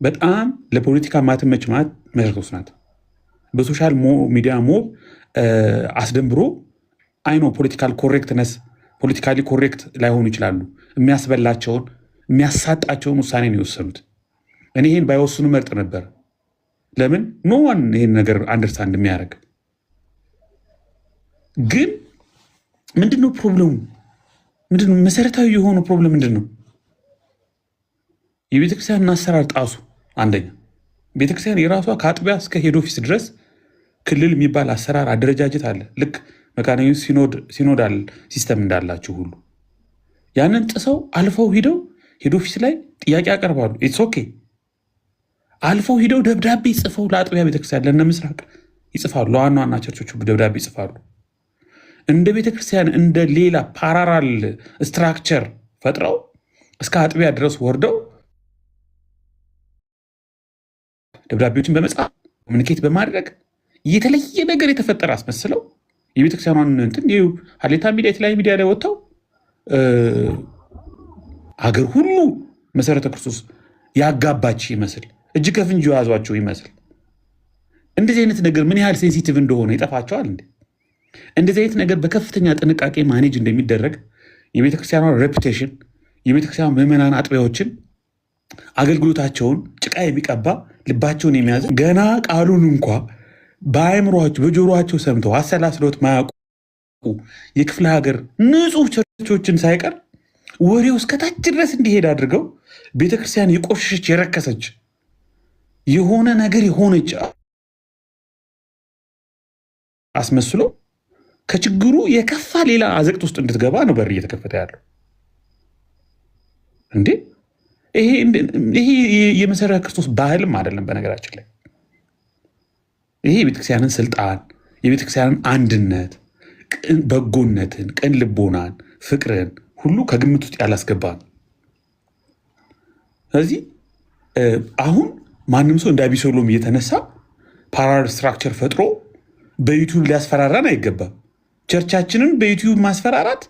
በጣም ለፖለቲካ ማትመች ማለት መሰረተ ክርስቶስ ናት። በሶሻል ሚዲያ ሞብ አስደንብሮ አይኖ ፖለቲካል ኮሬክትነስ ፖለቲካሊ ኮሬክት ላይሆኑ ይችላሉ። የሚያስበላቸውን የሚያሳጣቸውን ውሳኔ ነው የወሰኑት። እኔ ይህን ባይወስኑ መርጥ ነበር። ለምን ኖ ዋን ይህን ነገር አንደርስታንድ የሚያደርግ ግን ምንድነው ፕሮብለሙ? ምንድነው መሰረታዊ የሆነው ፕሮብለም ምንድነው? የቤተክርስቲያን አሰራር ጣሱ። አንደኛ ቤተክርስቲያን የራሷ ከአጥቢያ እስከ ሄድ ኦፊስ ድረስ ክልል የሚባል አሰራር አደረጃጀት አለ። ልክ መካነ ኢየሱስ ሲኖዳል ሲስተም እንዳላቸው ሁሉ ያንን ጥሰው አልፈው ሂደው ሄድ ኦፊስ ላይ ጥያቄ ያቀርባሉ። ኢትስ ኦኬ። አልፈው ሂደው ደብዳቤ ጽፈው ለአጥቢያ ቤተክርስቲያን ለነ ምስራቅ ይጽፋሉ። ለዋና ዋና ቸርቾች ሁሉ ደብዳቤ ይጽፋሉ። እንደ ቤተክርስቲያን እንደ ሌላ ፓራራል ስትራክቸር ፈጥረው እስከ አጥቢያ ድረስ ወርደው ደብዳቤዎችን በመጻፍ ኮሚኒኬት በማድረግ የተለየ ነገር የተፈጠረ አስመስለው የቤተክርስቲያኗን እንትን ሀሌታ ሚዲያ የተለያዩ ሚዲያ ላይ ወጥተው አገር ሁሉ መሰረተ ክርስቶስ ያጋባች ይመስል እጅ ከፍንጅ የያዟቸው ይመስል እንደዚህ አይነት ነገር ምን ያህል ሴንሲቲቭ እንደሆነ ይጠፋቸዋል እንዴ? እንደዚህ አይነት ነገር በከፍተኛ ጥንቃቄ ማኔጅ እንደሚደረግ የቤተክርስቲያኗ ሬፑቴሽን የቤተክርስቲያኗ ምዕመናን አጥቢያዎችን አገልግሎታቸውን ጭቃ የሚቀባ ልባቸውን የሚያዝ ገና ቃሉን እንኳ በአእምሯቸው በጆሮቸው ሰምተው አሰላስሎት ማያውቁ የክፍለ ሀገር ንጹህ ቸርቾችን ሳይቀር ወሬው እስከታች ድረስ እንዲሄድ አድርገው ቤተክርስቲያን የቆሸሸች የረከሰች የሆነ ነገር የሆነች አስመስሎ ከችግሩ የከፋ ሌላ አዘቅት ውስጥ እንድትገባ ነው በር እየተከፈተ ያለው እንዴ። ይሄ የመሰረተ ክርስቶስ ባህልም አይደለም። በነገራችን ላይ ይሄ የቤተክርስቲያንን ስልጣን፣ የቤተክርስቲያንን አንድነት፣ በጎነትን፣ ቅን ልቦናን፣ ፍቅርን ሁሉ ከግምት ውስጥ ያላስገባ ነው። ስለዚህ አሁን ማንም ሰው እንደ አቢሶሎም እየተነሳ ፓራል ስትራክቸር ፈጥሮ በዩቲዩብ ሊያስፈራራን አይገባም። ቸርቻችንን በዩቲዩብ ማስፈራራት፣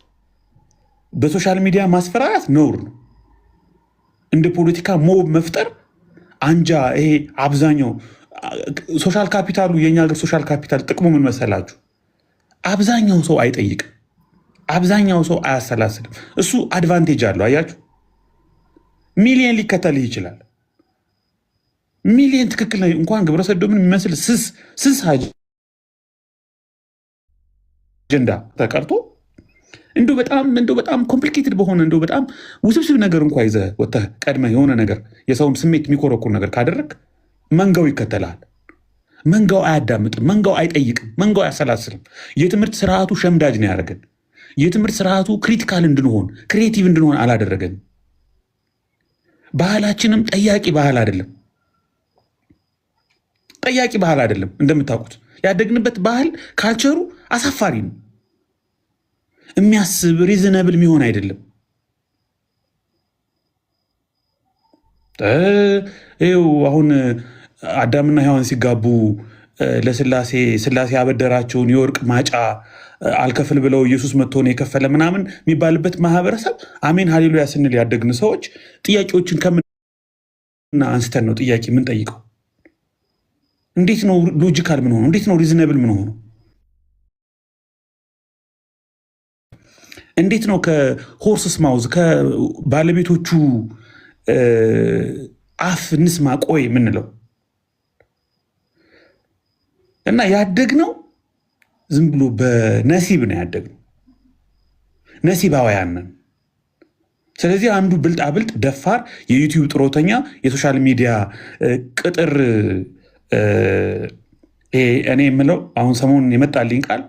በሶሻል ሚዲያ ማስፈራራት ነውር ነው። እንደ ፖለቲካ ሞብ መፍጠር አንጃ ይሄ አብዛኛው ሶሻል ካፒታሉ የኛ ሀገር ሶሻል ካፒታል ጥቅሙ ምን መሰላችሁ? አብዛኛው ሰው አይጠይቅም፣ አብዛኛው ሰው አያሰላስልም። እሱ አድቫንቴጅ አለው። አያችሁ፣ ሚሊየን ሊከተልህ ይችላል። ሚሊየን ትክክል ነው። እንኳን ግብረ ሰዶምን የሚመስል ስስ አጀንዳ ተቀርቶ እንዶ በጣም ኮምፕሊኬትድ በሆነ እንዶ በጣም ውስብስብ ነገር እንኳ ይዘህ ወጥተህ ቀድመህ የሆነ ነገር የሰውን ስሜት የሚኮረኩር ነገር ካደረግ መንጋው ይከተላል። መንጋው አያዳምጥም፣ መንጋው አይጠይቅም፣ መንጋው አያሰላስልም። የትምህርት ስርዓቱ ሸምዳጅ ነው ያደረገን። የትምህርት ስርዓቱ ክሪቲካል እንድንሆን ክሪኤቲቭ እንድንሆን አላደረገን። ባህላችንም ጠያቂ ባህል አይደለም። ጠያቂ ባህል አይደለም። እንደምታውቁት ያደግንበት ባህል ካልቸሩ አሳፋሪ ነው። የሚያስብ ሪዝነብል የሚሆን አይደለም። ይኸው አሁን አዳምና ሔዋን ሲጋቡ ስላሴ ያበደራቸውን የወርቅ ማጫ አልከፍል ብለው ኢየሱስ መጥቶ ነው የከፈለ ምናምን የሚባልበት ማህበረሰብ አሜን ሃሌሉያ ስንል ያደግን ሰዎች ጥያቄዎችን ከምና አንስተን ነው ጥያቄ የምንጠይቀው። እንዴት ነው ሎጂካል ምን ሆኖ? እንዴት ነው ሪዝነብል ምን ሆኖ? እንዴት ነው ከሆርስስ ማውዝ ከባለቤቶቹ አፍ እንስማ ቆይ የምንለው? እና ያደግነው ዝም ብሎ በነሲብ ነው ያደግነው። ነሲባውያን ነን። ስለዚህ አንዱ ብልጣብልጥ ደፋር፣ የዩቲዩብ ጥሮተኛ፣ የሶሻል ሚዲያ ቅጥር እኔ የምለው አሁን ሰሞኑን የመጣልኝ ቃል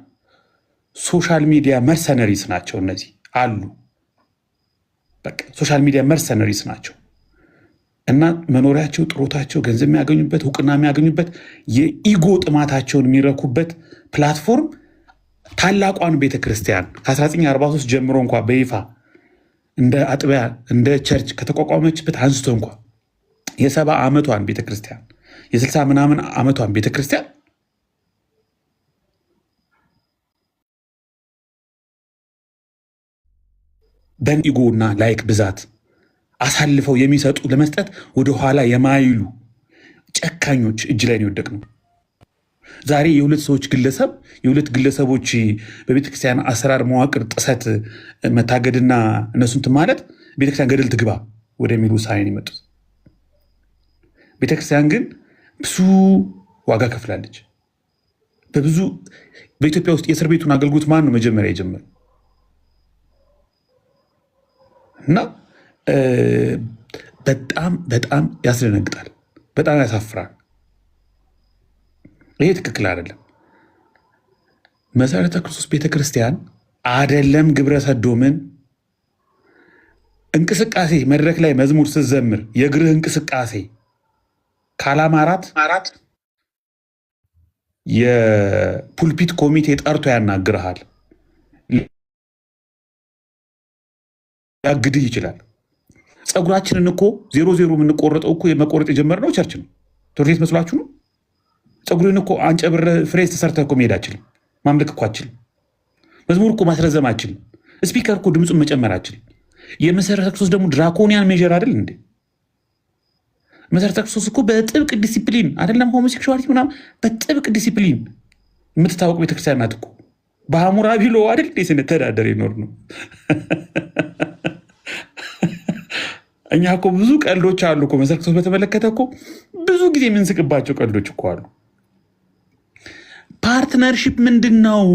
ሶሻል ሚዲያ መርሰነሪስ ናቸው እነዚህ አሉ። በቃ ሶሻል ሚዲያ መርሰነሪስ ናቸው እና መኖሪያቸው፣ ጥሮታቸው፣ ገንዘብ የሚያገኙበት፣ እውቅና የሚያገኙበት፣ የኢጎ ጥማታቸውን የሚረኩበት ፕላትፎርም ታላቋን ቤተክርስቲያን ከ1943 ጀምሮ እንኳ በይፋ እንደ አጥቢያ እንደ ቸርች ከተቋቋመችበት አንስቶ እንኳ የ70 ዓመቷን ቤተክርስቲያን የ60 ምናምን ዓመቷን ቤተክርስቲያን በኢጎና ላይክ ብዛት አሳልፈው የሚሰጡ ለመስጠት ወደኋላ የማይሉ ጨካኞች እጅ ላይ ነው የወደቅነው። ዛሬ የሁለት ግለሰቦች በቤተክርስቲያን አሰራር መዋቅር ጥሰት መታገድና እነሱን ማለት ቤተክርስቲያን ገደል ትግባ ወደሚሉ ሳይን የመጡት። ቤተክርስቲያን ግን ብዙ ዋጋ ከፍላለች። በኢትዮጵያ ውስጥ የእስር ቤቱን አገልግሎት ማን ነው መጀመሪያ የጀመረው? እና በጣም ያስደነግጣል፣ በጣም ያሳፍራል። ይሄ ትክክል አይደለም። መሰረተ ክርስቶስ ቤተክርስቲያን አይደለም ግብረ ሰዶምን እንቅስቃሴ መድረክ ላይ መዝሙር ስትዘምር የእግርህ እንቅስቃሴ ካላማራት የፑልፒት ኮሚቴ ጠርቶ ያናግርሃል፣ ያግድህ ይችላል። ፀጉራችንን እኮ 00 የምንቆረጠው እኮ መቆረጥ የጀመርነው ቸርች ነው። ትምህርት ቤት መስሏችሁ ነው? ፀጉርን እኮ አንጨብረ ፍሬዝ ተሰርተህ እኮ መሄድ አችልም። ማምለክ እኮ አችልም። መዝሙር እኮ ማስረዘም አችልም። ስፒከር እኮ ድምፁን መጨመር አችልም። የመሰረተ ክርስቶስ ደግሞ ድራኮኒያን ሜዥር አይደል እንዴ? መሰረተ ክርስቶስ እኮ በጥብቅ ዲሲፕሊን አይደለም ሆሞሴክሹዋሊቲ ምናምን በጥብቅ ዲሲፕሊን የምትታወቅ ቤተክርስቲያን ናት እኮ። በሐሙራቢ ሎ አይደል ስንተዳደር ይኖር ነው። እኛ እኮ ብዙ ቀልዶች አሉ እኮ መሰረተ ክርስቶስ በተመለከተ እኮ ብዙ ጊዜ የምንስቅባቸው ቀልዶች እኮ አሉ። ፓርትነርሺፕ ምንድን ነው?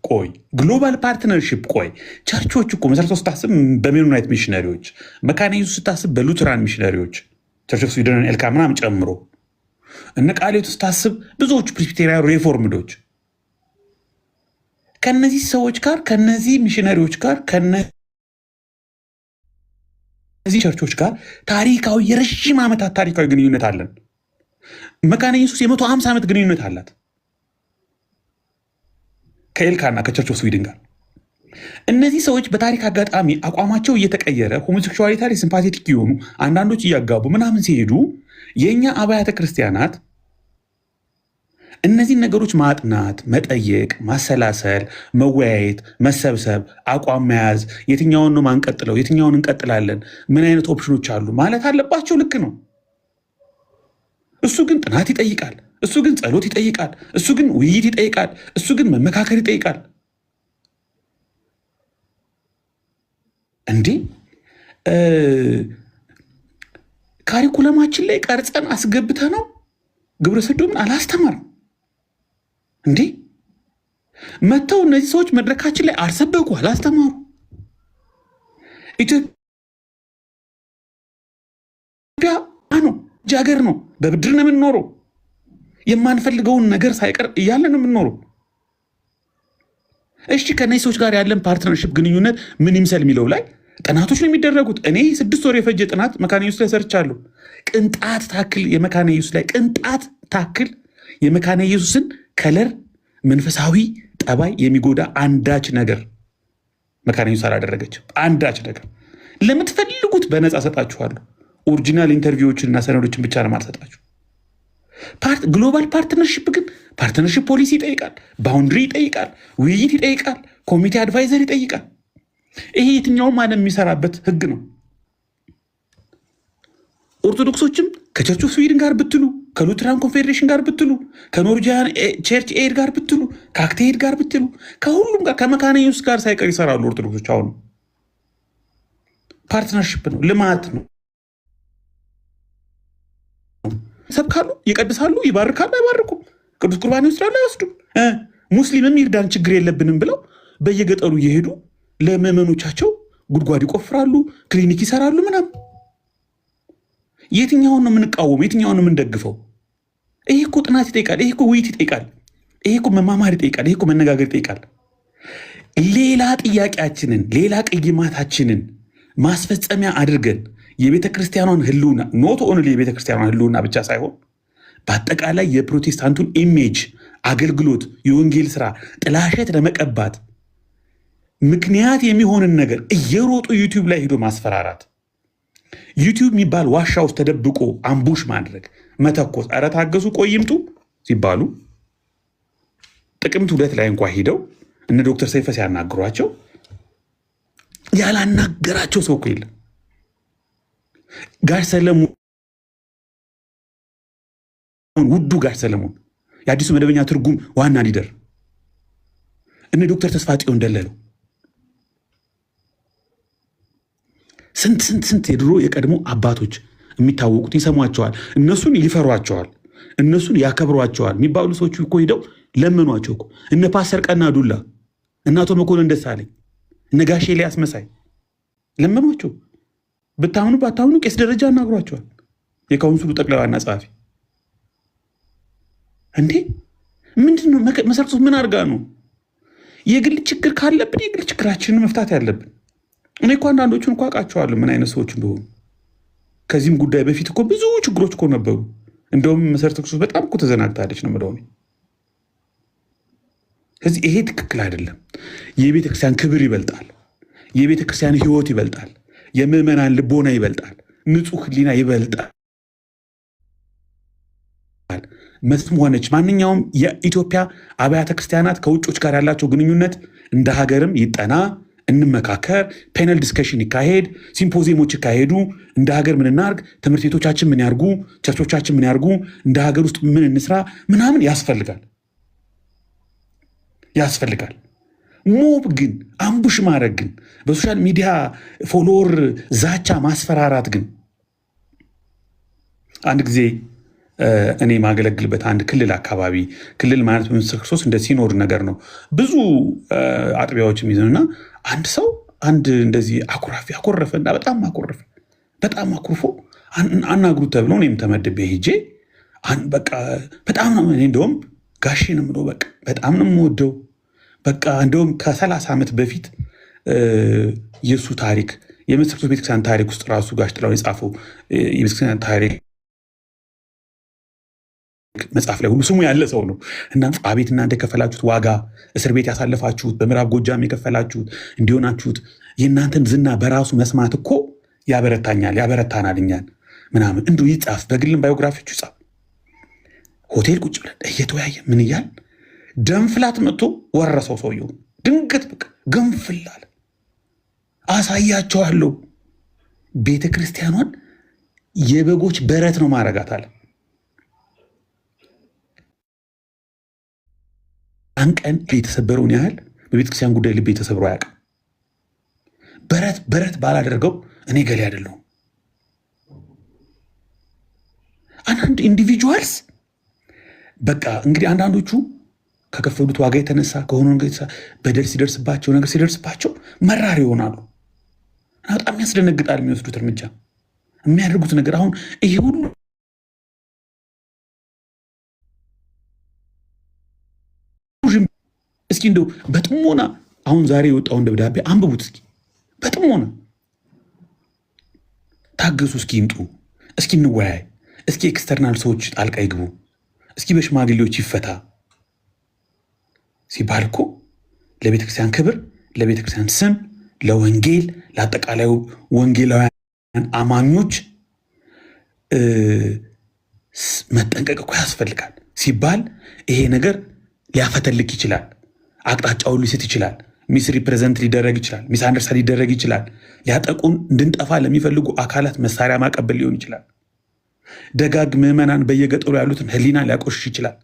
ቆይ ግሎባል ፓርትነርሺፕ ቆይ ቸርቾች እኮ መሰረተ ክርስቶስ ስታስብ በሜኖናይት ሚሽነሪዎች፣ መካነ ኢየሱስ ስታስብ በሉትራን ሚሽነሪዎች ቸርች ኦፍ ስዊድንን ኤልካ ምናምን ጨምሮ እነ ቃልዮት ስታስብ ብዙዎቹ ፕሬስቢቴሪያን ሪፎርምዶች ከነዚህ ሰዎች ጋር ከነዚህ ሚሽነሪዎች ጋር ከነዚህ ቸርቾች ጋር ታሪካዊ የረዥም ዓመታት ታሪካዊ ግንኙነት አለን። መካነ ኢየሱስ የ150 ዓመት ግንኙነት አላት ከኤልካና ከቸርች ኦፍ ስዊድን ጋር። እነዚህ ሰዎች በታሪክ አጋጣሚ አቋማቸው እየተቀየረ ሆሞሴክሹዋሊቲ ላይ ሲምፓቴቲክ የሆኑ አንዳንዶች እያጋቡ ምናምን ሲሄዱ የእኛ አብያተ ክርስቲያናት እነዚህን ነገሮች ማጥናት፣ መጠየቅ፣ ማሰላሰል፣ መወያየት፣ መሰብሰብ፣ አቋም መያዝ፣ የትኛውን ነው ማንቀጥለው፣ የትኛውን እንቀጥላለን፣ ምን አይነት ኦፕሽኖች አሉ ማለት አለባቸው። ልክ ነው። እሱ ግን ጥናት ይጠይቃል። እሱ ግን ጸሎት ይጠይቃል። እሱ ግን ውይይት ይጠይቃል። እሱ ግን መመካከር ይጠይቃል። እንዴ ካሪኩለማችን ላይ ቀርጸን አስገብተ ነው ግብረ ሰዶምን አላስተማርም እንዴ? መጥተው እነዚህ ሰዎች መድረካችን ላይ አልሰበኩ፣ አላስተማሩ። ኢትዮጵያ ነው ጃገር ነው። በብድር ነው የምንኖረው። የማንፈልገውን ነገር ሳይቀር እያለ ነው የምንኖረው። እሺ ከነዚህ ሰዎች ጋር ያለን ፓርትነርሽፕ ግንኙነት ምን ይምሰል የሚለው ላይ ጥናቶች ነው የሚደረጉት። እኔ 6 ወር የፈጀ ጥናት መካነ ኢየሱስ ላይ ሰርቻለሁ። ቅንጣት ታክል የመካነ ኢየሱስ ላይ ቅንጣት ታክል የመካነ ኢየሱስን ከለር መንፈሳዊ ጠባይ የሚጎዳ አንዳች ነገር መካነ ኢየሱስ አላደረገችም። አንዳች ነገር ለምትፈልጉት በነፃ ሰጣችኋለሁ። ኦሪጂናል ኢንተርቪዎችንና ሰነዶችን ብቻ ነው ማልሰጣችሁ። ግሎባል ፓርትነርሽፕ ግን ፓርትነርሽፕ ፖሊሲ ይጠይቃል፣ ባውንድሪ ይጠይቃል፣ ውይይት ይጠይቃል፣ ኮሚቴ አድቫይዘር ይጠይቃል። ይሄ የትኛውም ዓለም የሚሰራበት ህግ ነው። ኦርቶዶክሶችም ከቸርች ኦፍ ስዊድን ጋር ብትሉ፣ ከሉትራን ኮንፌዴሬሽን ጋር ብትሉ፣ ከኖርጂያን ቸርች ኤድ ጋር ብትሉ፣ ከአክቴድ ጋር ብትሉ፣ ከሁሉም ጋር ከመካነ ኢየሱስ ጋር ሳይቀር ይሰራሉ ኦርቶዶክሶች። አሁኑ ፓርትነርሽፕ ነው፣ ልማት ነው። ሰብካሉ፣ ይቀድሳሉ፣ ይባርካሉ፣ አይባርኩም። ቅዱስ ቁርባን ይወስዳሉ፣ አይወስዱም። ሙስሊምም ይርዳን ችግር የለብንም ብለው በየገጠሩ እየሄዱ ለምዕመኖቻቸው ጉድጓድ ይቆፍራሉ፣ ክሊኒክ ይሰራሉ ምናምን። የትኛውን ነው የምንቃወመው? የትኛውን ነው የምንደግፈው? ይሄ እኮ ጥናት ይጠይቃል። ይሄ እኮ ውይይት ይጠይቃል። ይሄ እኮ መማማር ይጠይቃል። ይሄ እኮ መነጋገር ይጠይቃል። ሌላ ጥያቄያችንን ሌላ ቅይማታችንን ማስፈጸሚያ አድርገን የቤተ ክርስቲያኗን ህልውና ኖት ኦንሊ የቤተ ክርስቲያኗን ህልውና ብቻ ሳይሆን በአጠቃላይ የፕሮቴስታንቱን ኢሜጅ፣ አገልግሎት፣ የወንጌል ስራ ጥላሸት ለመቀባት ምክንያት የሚሆንን ነገር እየሮጡ ዩቲዩብ ላይ ሄዶ ማስፈራራት፣ ዩቲዩብ የሚባል ዋሻ ውስጥ ተደብቆ አምቡሽ ማድረግ፣ መተኮስ፣ ኧረ ታገሱ ቆይ ይምጡ ሲባሉ ጥቅምት 2 ላይ እንኳ ሂደው እነ ዶክተር ሰይፈ ሲያናግሯቸው ያላናገራቸው ሰው እኮ የለም። ጋሽ ሰለሞን ውዱ ጋሽ ሰለሞን የአዲሱ መደበኛ ትርጉም ዋና ሊደር እነ ዶክተር ተስፋ ጽዮን ደለለው ስንት የድሮ የቀድሞ አባቶች የሚታወቁት ይሰሟቸዋል። እነሱን ይፈሯቸዋል፣ እነሱን ያከብሯቸዋል የሚባሉ ሰዎች እኮ ሄደው ለመኗቸው እኮ። እነ ፓስተር ቀና ዱላ፣ እነ አቶ መኮንን ደሳለኝ፣ እነ ጋሼ ኤልያስ መሳይ ለመኗቸው። ብታምኑ ባታምኑ ቄስ ደረጃ አናግሯቸዋል። የካውንስሉ ጠቅላይ ዋና ጸሐፊ እንዴ ምንድነው መሰረቱ? ምን አድርጋ ነው? የግል ችግር ካለብን የግል ችግራችንን መፍታት ያለብን። እኔ እኮ አንዳንዶቹን እኮ አውቃቸዋለሁ ምን አይነት ሰዎች እንደሆኑ። ከዚህም ጉዳይ በፊት እኮ ብዙ ችግሮች እኮ ነበሩ። እንደውም መሰረተ ክርስቶስ በጣም እኮ ተዘናግታለች ነው የምለው። ስለዚህ ይሄ ትክክል አይደለም። የቤተ ክርስቲያን ክብር ይበልጣል። የቤተ ክርስቲያን ሕይወት ይበልጣል። የምዕመናን ልቦና ይበልጣል። ንጹህ ሕሊና ይበልጣል። መስም ሆነች ማንኛውም የኢትዮጵያ አብያተ ክርስቲያናት ከውጮች ጋር ያላቸው ግንኙነት እንደ ሀገርም ይጠና፣ እንመካከር፣ ፔነል ዲስከሽን ይካሄድ፣ ሲምፖዚየሞች ይካሄዱ፣ እንደ ሀገር ምን እናርግ፣ ትምህርት ቤቶቻችን ምን ያርጉ፣ ቸርቾቻችን ምን ያርጉ፣ እንደ ሀገር ውስጥ ምን እንስራ ምናምን ያስፈልጋል። ሞብ ግን አምቡሽ ማድረግ ግን በሶሻል ሚዲያ ፎሎወር ዛቻ ማስፈራራት ግን አንድ ጊዜ እኔ ማገለግልበት አንድ ክልል አካባቢ ክልል ማለት በምስክር ክርስቶስ እንደ ሲኖር ነገር ነው። ብዙ አጥቢያዎችም ይዘኑና አንድ ሰው አንድ እንደዚህ አኮረፈና በጣም አኩርፎ አናግሩት ተብሎ እኔም ተመድቤ ሄጄ በቃ በጣም ነው እኔ እንደውም ጋሼ ነው የምለው በቃ በጣም ነው የምወደው በቃ እንደውም ከ30 ዓመት በፊት የሱ ታሪክ የምስክር ክርስቶስ ቤተክርስቲያን ታሪክ ውስጥ ራሱ ጋሽ ጥላሁን የጻፈው የቤተክርስቲያን ታሪክ መጽሐፍ ላይ ሁሉ ስሙ ያለ ሰው ነው እና አቤት እናንተ የከፈላችሁት ዋጋ እስር ቤት ያሳለፋችሁት በምዕራብ ጎጃም የከፈላችሁት እንዲሆናችሁት የእናንተን ዝና በራሱ መስማት እኮ ያበረታናል እኛን ምናምን እንዲሁ ይጻፍ በግልም ባዮግራፊዎቹ ይጻፍ። ሆቴል ቁጭ ብለን እየተወያየ ምን እያል ደንፍላት መጥቶ ወረሰው ሰውየው ድንገት በቃ ገንፍል አለ። አሳያቸዋለሁ ቤተ ክርስቲያኗን የበጎች በረት ነው ማረጋት አለ። አንቀን የተሰበረውን ያህል በቤተክርስቲያን ጉዳይ ልቤ ተሰብሮ አያውቅም። በረት ባላደርገው እኔ ገሌ አይደለሁም። አንዳንድ ኢንዲቪጁዋልስ በቃ እንግዲህ አንዳንዶቹ ከከፈሉት ዋጋ የተነሳ ከሆነ በደል ሲደርስባቸው ነገር ሲደርስባቸው መራር ይሆናሉ። በጣም ያስደነግጣል የሚወስዱት እርምጃ የሚያደርጉት ነገር። አሁን ይሄ ሁሉ እስኪ እንደው በጥሞና አሁን ዛሬ የወጣውን ደብዳቤ አንብቡት እስኪ በጥሞና ታገሱ። እስኪ ይምጡ፣ እስኪ እንወያይ፣ እስኪ ኤክስተርናል ሰዎች ጣልቃ ይግቡ፣ እስኪ በሽማግሌዎች ይፈታ ሲባል እኮ ለቤተክርስቲያን ክብር፣ ለቤተክርስቲያን ስም፣ ለወንጌል፣ ለአጠቃላዩ ወንጌላውያን አማኞች መጠንቀቅ እኮ ያስፈልጋል ሲባል ይሄ ነገር ሊያፈተልክ ይችላል። አቅጣጫውን ሊስት ይችላል። ሚስ ሪፕሬዘንት ሊደረግ ይችላል። ሚስ አንደርስታንድ ሊደረግ ይችላል። ሊያጠቁን እንድንጠፋ ለሚፈልጉ አካላት መሳሪያ ማቀበል ሊሆን ይችላል። ደጋግ ምዕመናን በየገጠሩ ያሉትን ሕሊና ሊያቆሽሽ ይችላል።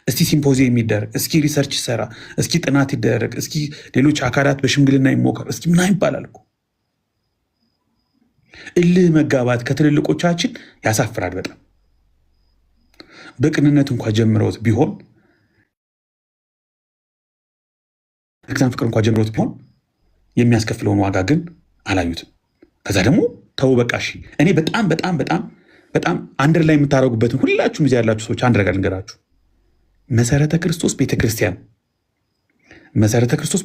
እስኪ ሲምፖዚየም የሚደረግ እስኪ ሪሰርች ይሰራ፣ እስኪ ጥናት ይደረግ፣ እስኪ ሌሎች አካላት በሽምግልና ይሞከር፣ እስኪ ምን ይባላል እኮ። እልህ መጋባት ከትልልቆቻችን ያሳፍራል በጣም። በቅንነት እንኳ ጀምረውት ቢሆን ክርስቲያን ፍቅር እንኳ ጀምሮት ቢሆን የሚያስከፍለውን ዋጋ ግን አላዩትም። ከዛ ደግሞ ተው በቃ እሺ። እኔ በጣም አንደር ላይ የምታደርጉበትን ሁላችሁም እዚህ ያላችሁ ሰዎች አንድ ነገር ልንገራችሁ። መሰረተ ክርስቶስ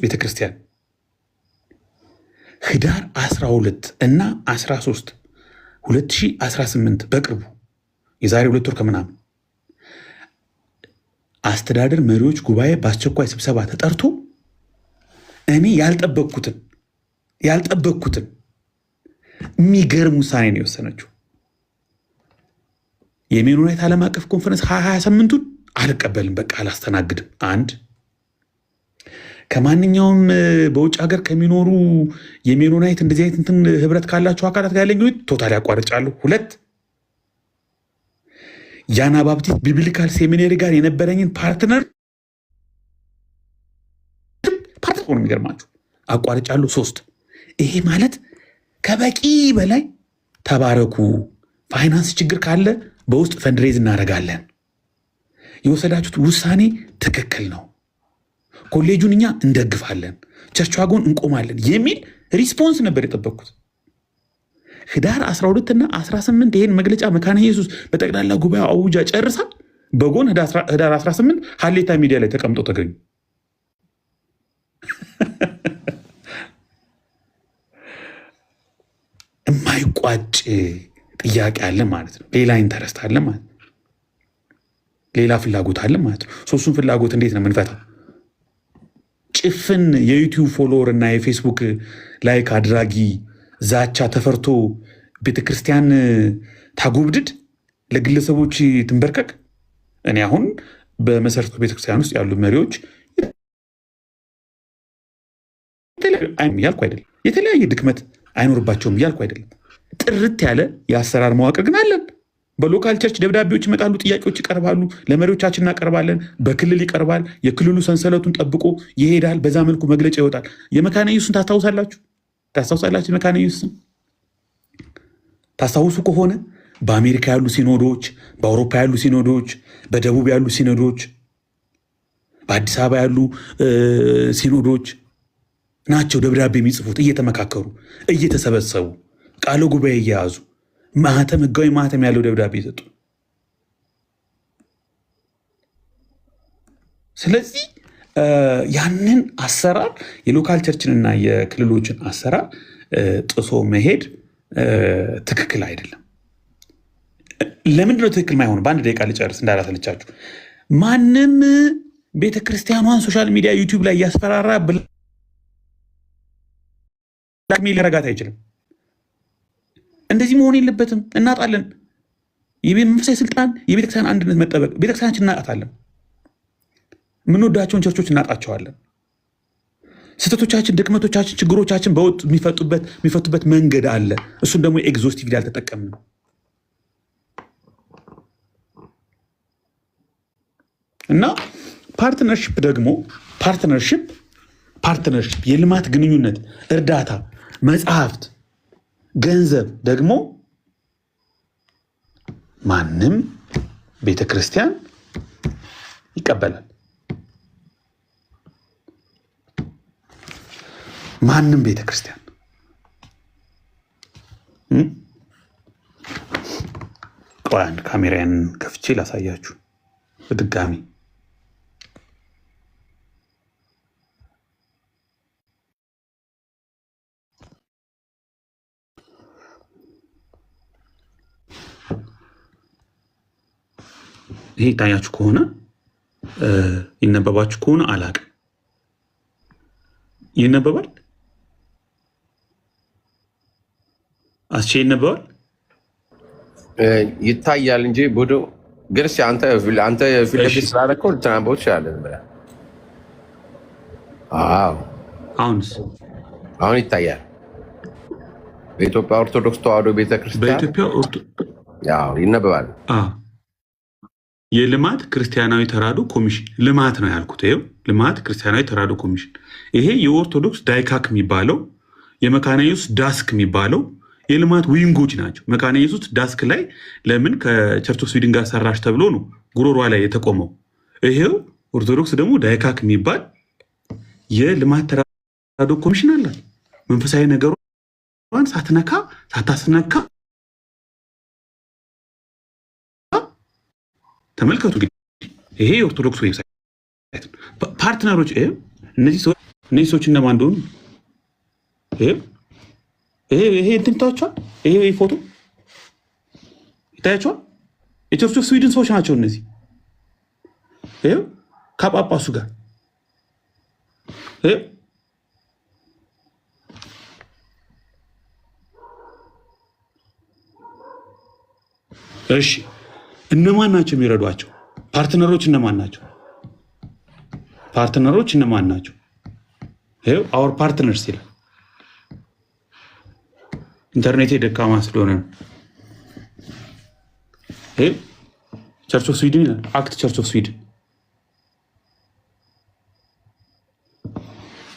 ቤተክርስቲያን ህዳር 12 እና 13 2018 በቅርቡ የዛሬ 2 ወር ከምናምን አስተዳደር መሪዎች ጉባኤ በአስቸኳይ ስብሰባ ተጠርቶ እኔ ያልጠበቅኩትን የሚገርም ውሳኔ ነው የወሰነችው። የሜኖናይት ዓለም አቀፍ ኮንፈረንስ 2028ቱን አልቀበልም፣ በቃ አላስተናግድም። አንድ ከማንኛውም በውጭ ሀገር ከሚኖሩ የሜኖናይት እንደዚህ አይነት እንትን ህብረት ካላቸው አካላት ጋር ያለኝ ቶታሊ ያቋርጫለሁ። 2 የአናባፕቲስት ቢብሊካል ሴሚናሪ ጋር የነበረኝን ፓርትነር ነው የሚገርማችሁ አቋርጫለሁ። 3 ይሄ ማለት ከበቂ በላይ ተባረኩ። ፋይናንስ ችግር ካለ በውስጥ ፈንድሬዝ እናደርጋለን። የወሰዳችሁት ውሳኔ ትክክል ነው፣ ኮሌጁን እኛ እንደግፋለን፣ ቸርቿ ጎን እንቆማለን የሚል ሪስፖንስ ነበር የጠበቅኩት። ህዳር 12 እና 18 ይሄን መግለጫ መካነ ኢየሱስ በጠቅላላ ጉባኤ አውጃ ጨርሳ በጎን ህዳር 18 ሀሌታ ሚዲያ ላይ ተቀምጠው ተገኙ። የማይቋጭ ጥያቄ አለ ማለት ነው። ሌላ ኢንተረስት አለ ማለት ነው። ሌላ ፍላጎት አለ ማለት ነው። ሶስቱን ፍላጎት እንዴት ነው የምንፈታው? ጭፍን የዩቲዩብ ፎሎወር እና የፌስቡክ ላይክ አድራጊ ዛቻ ተፈርቶ ቤተክርስቲያን ታጎብድድ፣ ለግለሰቦች ትንበርከክ? እኔ አሁን በመሰረቱ ቤተክርስቲያን ውስጥ ያሉ መሪዎች እያልኩ አይደለም። የተለያየ ድክመት አይኖርባቸውም እያልኩ አይደለም። ጥርት ያለ የአሰራር መዋቅር ግን አለን። በሎካል ቸርች ደብዳቤዎች ይመጣሉ፣ ጥያቄዎች ይቀርባሉ፣ ለመሪዎቻችን እናቀርባለን፣ በክልል ይቀርባል፣ የክልሉ ሰንሰለቱን ጠብቆ ይሄዳል። በዛ መልኩ መግለጫ ይወጣል። የመካነ ኢየሱስን ታስታውሳላችሁ? የመካነ ኢየሱስን ታስታውሱ ከሆነ በአሜሪካ ያሉ ሲኖዶች፣ በአውሮፓ ያሉ ሲኖዶች፣ በደቡብ ያሉ ሲኖዶች፣ በአዲስ አበባ ያሉ ሲኖዶች ናቸው ደብዳቤ የሚጽፉት፣ እየተመካከሩ እየተሰበሰቡ ቃለ ጉባኤ እየያዙ ማህተም፣ ህጋዊ ማህተም ያለው ደብዳቤ ይሰጡ። ስለዚህ ያንን አሰራር የሎካል ቸርችንና የክልሎችን አሰራር ጥሶ መሄድ ትክክል አይደለም። ለምንድነው ትክክል ማይሆኑ? በአንድ ደቂቃ ልጨርስ እንዳላሰለቻችሁ። ማንም ቤተክርስቲያኗን ሶሻል ሚዲያ ዩቲዩብ ላይ እያስፈራራ ብላክሜል ሊያረጋት አይችልም። እንደዚህ መሆን የለበትም። እናጣለን። የመንፈሳዊ ስልጣን፣ የቤተክርስቲያን አንድነት መጠበቅ፣ ቤተክርስቲያናችን እናጣታለን። የምንወዳቸውን ቸርቾች እናጣቸዋለን። ስህተቶቻችን፣ ድክመቶቻችን፣ ችግሮቻችን በወጥ የሚፈቱበት መንገድ አለ። እሱን ደግሞ ኤግዞስቲቭ አልተጠቀምንም። እና ፓርትነርሽፕ ደግሞ ፓርትነርሽፕ የልማት ግንኙነት፣ እርዳታ፣ መጽሐፍት፣ ገንዘብ ደግሞ ማንም ቤተክርስቲያን ይቀበላል። ማንም ቤተክርስቲያን ቆይ አንድ ካሜራዬን ከፍቼ ላሳያችሁ በድጋሚ። ይሄ ይታያችሁ ከሆነ ይነበባችሁ ከሆነ አላቅም። ይነበባል? አስቼ ይነበባል? ይታያል እንጂ ቡዶ ግን አንተ ፊት ለፊት ስላደረከው ልትናበው ትችላለህ። አሁን ይታያል። በኢትዮጵያ ኦርቶዶክስ ተዋሕዶ ቤተክርስቲያን ይነበባል። የልማት ክርስቲያናዊ ተራድኦ ኮሚሽን ልማት ነው ያልኩት። ይኸው ልማት ክርስቲያናዊ ተራድኦ ኮሚሽን። ይሄ የኦርቶዶክስ ዳይካክ የሚባለው የመካነ ኢየሱስ ዳስክ የሚባለው የልማት ዊንጎች ናቸው። መካነ ኢየሱስ ዳስክ ላይ ለምን ከቸርች ኦፍ ስዊድን ጋር ሰራሽ ተብሎ ነው ጉሮሯ ላይ የተቆመው። ይሄው ኦርቶዶክስ ደግሞ ዳይካክ የሚባል የልማት ተራድኦ ኮሚሽን አላት። መንፈሳዊ ነገሯን ሳትነካ ሳታስነካ ተመልከቱ። እንግዲህ ይሄ የኦርቶዶክስ ዌብሳይት ፓርትነሮች፣ እነዚህ ሰዎች እነማን እንደሆኑ ይሄ እንትን ይታያቸዋል። ይሄ ፎቶ ይታያቸዋል። የቸርች ኦፍ ስዊድን ሰዎች ናቸው እነዚህ። ይሄው ከጳጳሱ ጋር እሺ፣ እነማን ናቸው የሚረዷቸው? ፓርትነሮች እነማን ናቸው? ፓርትነሮች እነማን ናቸው? ይሄው አወር ፓርትነርስ ይላል። ኢንተርኔት ደካማ ስለሆነ ነው። ይሄው ቸርች ኦፍ ስዊድን ይላል። አክት ቸርች ኦፍ ስዊድን።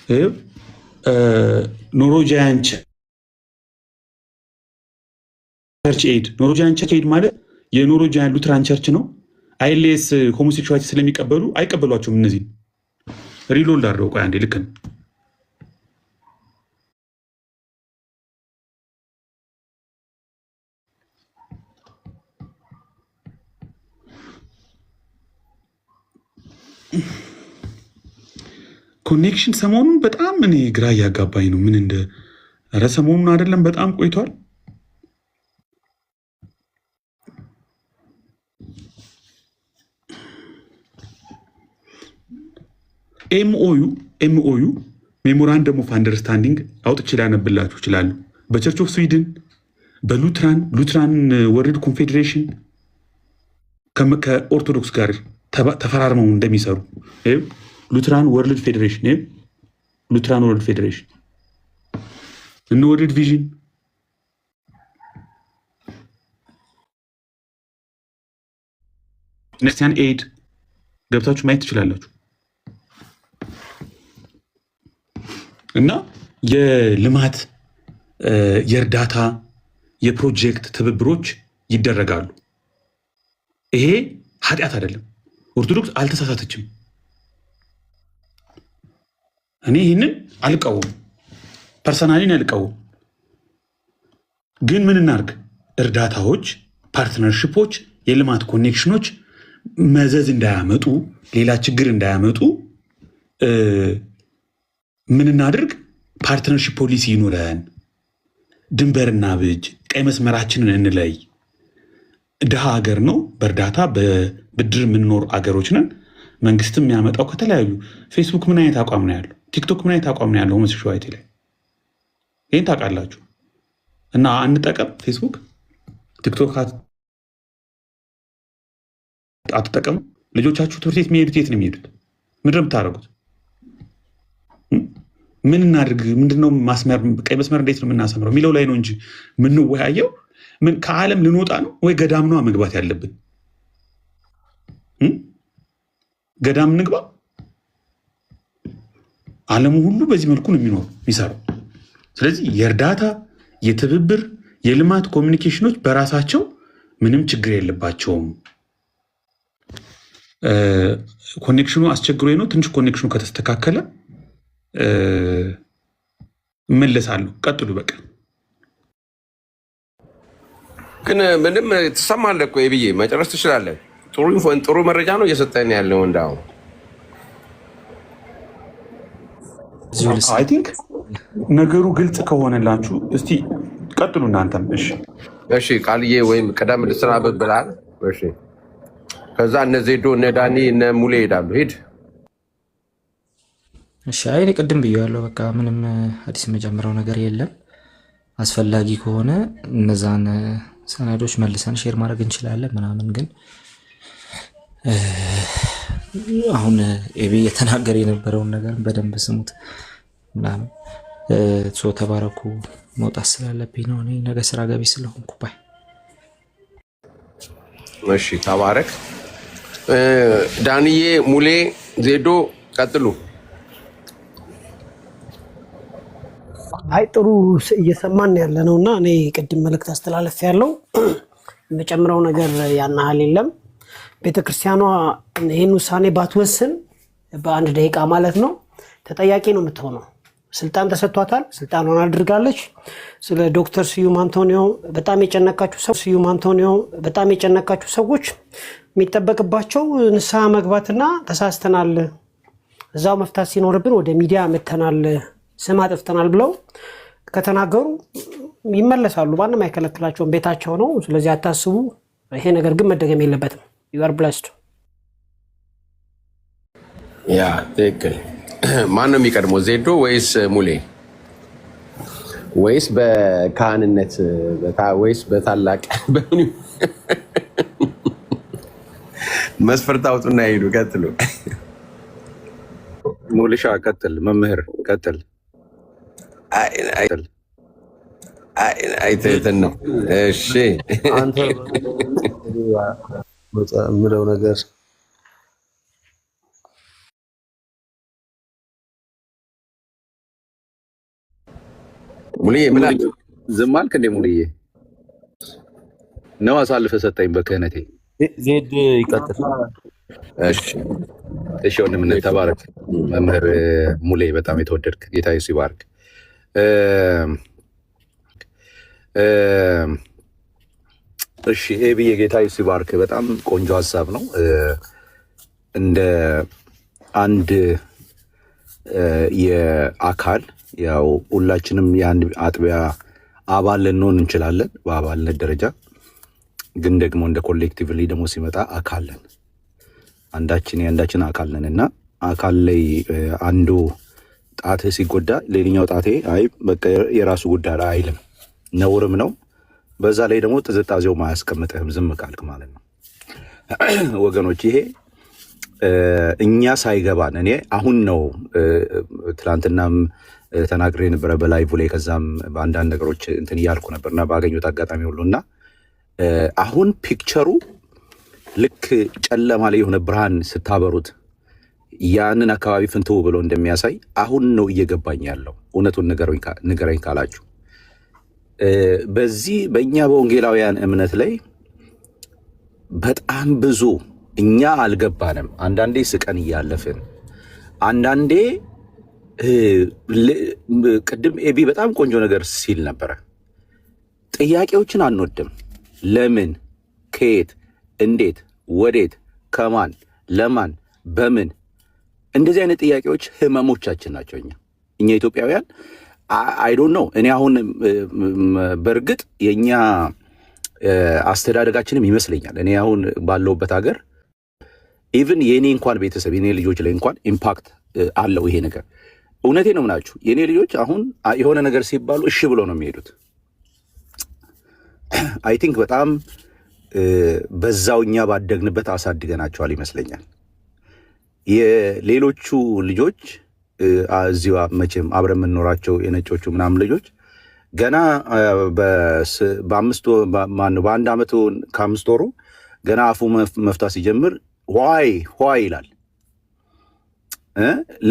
ይሄው ኖሮጂያን ቸርች ኤድ። ኖሮጂያን ቸርች ኤድ ማለት የኖሮጂያን ሉትራን ቸርች ነው። አይኤልኤስ ሆሞሴክሹዋሊቲ ስለሚቀበሉ አይቀበሏቸውም። እነዚህ ሪሎልድ አድርገው ቆይ አንዴ ልክ ነው። ኮኔክሽን ሰሞኑን በጣም እኔ ግራ እያጋባኝ ነው። ምን እንደ ኧረ ሰሞኑን አይደለም በጣም ቆይቷል። ኤምኦዩ ሜሞራንደም ኦፍ አንደርስታንዲንግ አውጥቼ ላነብላችሁ እችላለሁ። በቸርች ኦፍ ስዊድን በሉትራን ወርልድ ኮንፌዴሬሽን ከኦርቶዶክስ ጋር ተፈራርመው እንደሚሰሩ ሉትራን ወርልድ ፌዴሬሽን እነ ወርልድ ቪዥን ክርስቲያን ኤድ ገብታችሁ ማየት ትችላላችሁ። እና የልማት የእርዳታ የፕሮጀክት ትብብሮች ይደረጋሉ። ይሄ ኃጢአት አይደለም። ኦርቶዶክስ አልተሳሳተችም። እኔ ይህንን አልቀውም፣ ፐርሰናሊን አልቀውም። ግን ምን እናርግ? እርዳታዎች፣ ፓርትነርሽፖች፣ የልማት ኮኔክሽኖች መዘዝ እንዳያመጡ፣ ሌላ ችግር እንዳያመጡ ምን እናድርግ? ፓርትነርሽፕ ፖሊሲ ይኑረን፣ ድንበርና ብጅ፣ ቀይ መስመራችንን እንለይ። ድሃ ሀገር ነው፣ በእርዳታ በብድር የምንኖር አገሮች ነን። መንግስትም የሚያመጣው ከተለያዩ ፌስቡክ ምን አይነት አቋም ነው ያለው? ቲክቶክ ምን አይነት አቋም ነው ያለው? ሆሞሴክሹዋሊቲ ላይ ይህን ታውቃላችሁ። እና አንጠቀም፣ ፌስቡክ ቲክቶክ አትጠቀሙ። ልጆቻችሁ ትምህርት ቤት የሚሄዱት የት ነው የሚሄዱት? ምንድን ነው የምታደርጉት? ምን እናድርግ? ምንድነው ማስመር? ቀይ መስመር እንዴት ነው የምናሰምረው የሚለው ላይ ነው እንጂ የምንወያየው ምን ከዓለም ልንወጣ ነው ወይ ገዳም ነው መግባት ያለብን? ገዳም እንግባ? ዓለሙ ሁሉ በዚህ መልኩ ነው የሚሰራው። ስለዚህ የእርዳታ የትብብር የልማት ኮሚኒኬሽኖች በራሳቸው ምንም ችግር የለባቸውም። ኮኔክሽኑ አስቸግሮ ነው። ትንሽ ኮኔክሽኑ ከተስተካከለ እመለሳለሁ። ቀጥሉ። በቃ ግን ምንም ትሰማለህ እኮ ብዬ መጨረስ ትችላለህ። ጥሩ መረጃ ነው እየሰጠን ያለው። እንዳው አይ ቲንክ ነገሩ ግልጽ ከሆነላችሁ እስቲ ቀጥሉ እናንተም። እሺ ቃልዬ ወይም ቀደም ልሰናበት ብለሃል። እሺ ከዛ እነ ዜዶ እነ ዳኒ እነ ሙሌ ይሄዳሉ። ሂድ። እሺ አይ እኔ ቅድም ብያለሁ። በቃ ምንም አዲስ የምጨምረው ነገር የለም። አስፈላጊ ከሆነ እነዛን ሰነዶች መልሰን ሼር ማድረግ እንችላለን ምናምን። ግን አሁን ኤቢ የተናገረ የነበረውን ነገር በደንብ ስሙት ምናምን። ተባረኩ። መውጣት ስላለብኝ ነው እኔ ነገ ስራ ገቢ ስለሆንኩ። ባይ። እሺ ተባረክ። ዳንዬ፣ ሙሌ፣ ዜዶ ቀጥሉ። አይ ጥሩ እየሰማን ያለ ነው እና እኔ ቅድም መልእክት አስተላለፍ ያለው የምጨምረው ነገር ያናህል የለም። ቤተክርስቲያኗ ይህን ውሳኔ ባትወስን በአንድ ደቂቃ ማለት ነው ተጠያቂ ነው የምትሆነው። ስልጣን ተሰጥቷታል፣ ስልጣኗን አድርጋለች። ስለ ዶክተር ስዩም አንቶኒዮ በጣም የጨነቃችሁ ሰዎች የሚጠበቅባቸው ንስሐ መግባትና ተሳስተናል፣ እዛው መፍታት ሲኖርብን ወደ ሚዲያ መተናል፣ ስም አጥፍተናል ብለው ከተናገሩ ይመለሳሉ። ማንም አይከለክላቸውም፣ ቤታቸው ነው። ስለዚህ አታስቡ። ይሄ ነገር ግን መደገም የለበትም። you are blessed። ያ ትክክል። ማን ነው የሚቀድመው? ዜዶ ወይስ ሙሌ? ወይስ በካህንነት ወይስ በታላቅ መስፈርት አውጡና ሄዱ። ቀጥሉ። ሙልሻ ቀጥል። መምህር ቀጥል። አይተትን ነው። እሺ አንተ የምለው ነገር ሙልዬ ምን አለ? ዝም አልክ እንዴ? ሙልዬ ነው አሳልፈህ ሰጠኝ በክህነቴ። ዜድ ይቀጥል። እሺ ወንድምነት ተባረክ። መምህር ሙሌ በጣም የተወደድክ ጌታ ኢየሱስ ይባርክ። እሺ ብዬ ጌታ ኢየሱስ ይባርክ። በጣም ቆንጆ ሀሳብ ነው። እንደ አንድ የአካል ያው ሁላችንም የአንድ አጥቢያ አባል ልንሆን እንችላለን በአባልነት ደረጃ። ግን ደግሞ እንደ ኮሌክቲቭሊ ደግሞ ሲመጣ አካል ነን። አንዳችን የአንዳችን አካል ነን እና አካል ላይ አንዱ ጣትህ ሲጎዳ ሌላኛው ጣቴ አይ በቃ የራሱ ጉዳይ አይልም፣ ነውርም ነው። በዛ ላይ ደግሞ ጥዝጣዜው ማያስቀምጥህም ዝም ካልክ ማለት ነው። ወገኖች ይሄ እኛ ሳይገባን እኔ አሁን ነው ትላንትናም ተናግሬ ነበረ በላይቭ ላይ ከዛም በአንዳንድ ነገሮች እንትን እያልኩ ነበርና ባገኙት አጋጣሚ ሁሉና አሁን ፒክቸሩ ልክ ጨለማ ላይ የሆነ ብርሃን ስታበሩት ያንን አካባቢ ፍንትው ብሎ እንደሚያሳይ አሁን ነው እየገባኝ ያለው። እውነቱን ንገረኝ ካላችሁ በዚህ በእኛ በወንጌላውያን እምነት ላይ በጣም ብዙ እኛ አልገባንም። አንዳንዴ ስቀን እያለፍን፣ አንዳንዴ ቅድም ኤቢ በጣም ቆንጆ ነገር ሲል ነበረ። ጥያቄዎችን አንወድም። ለምን፣ ከየት፣ እንዴት፣ ወዴት፣ ከማን፣ ለማን፣ በምን እንደዚህ አይነት ጥያቄዎች ህመሞቻችን ናቸው። እኛ ኢትዮጵያውያን አይ ዶንት ኖ። እኔ አሁን በእርግጥ የኛ አስተዳደጋችንም ይመስለኛል እኔ አሁን ባለውበት ሀገር ኢቭን የኔ እንኳን ቤተሰብ የኔ ልጆች ላይ እንኳን ኢምፓክት አለው ይሄ ነገር። እውነቴ ነው ምናችሁ የኔ ልጆች አሁን የሆነ ነገር ሲባሉ እሺ ብሎ ነው የሚሄዱት። አይ ቲንክ በጣም በዛው እኛ ባደግንበት አሳድገናቸዋል ይመስለኛል። የሌሎቹ ልጆች እዚሁ መቼም አብረን የምንኖራቸው የነጮቹ ምናምን ልጆች ገና በአንድ ዓመቱ ከ5 ወሩ ገና አፉ መፍታት ሲጀምር ዋይ ይላል።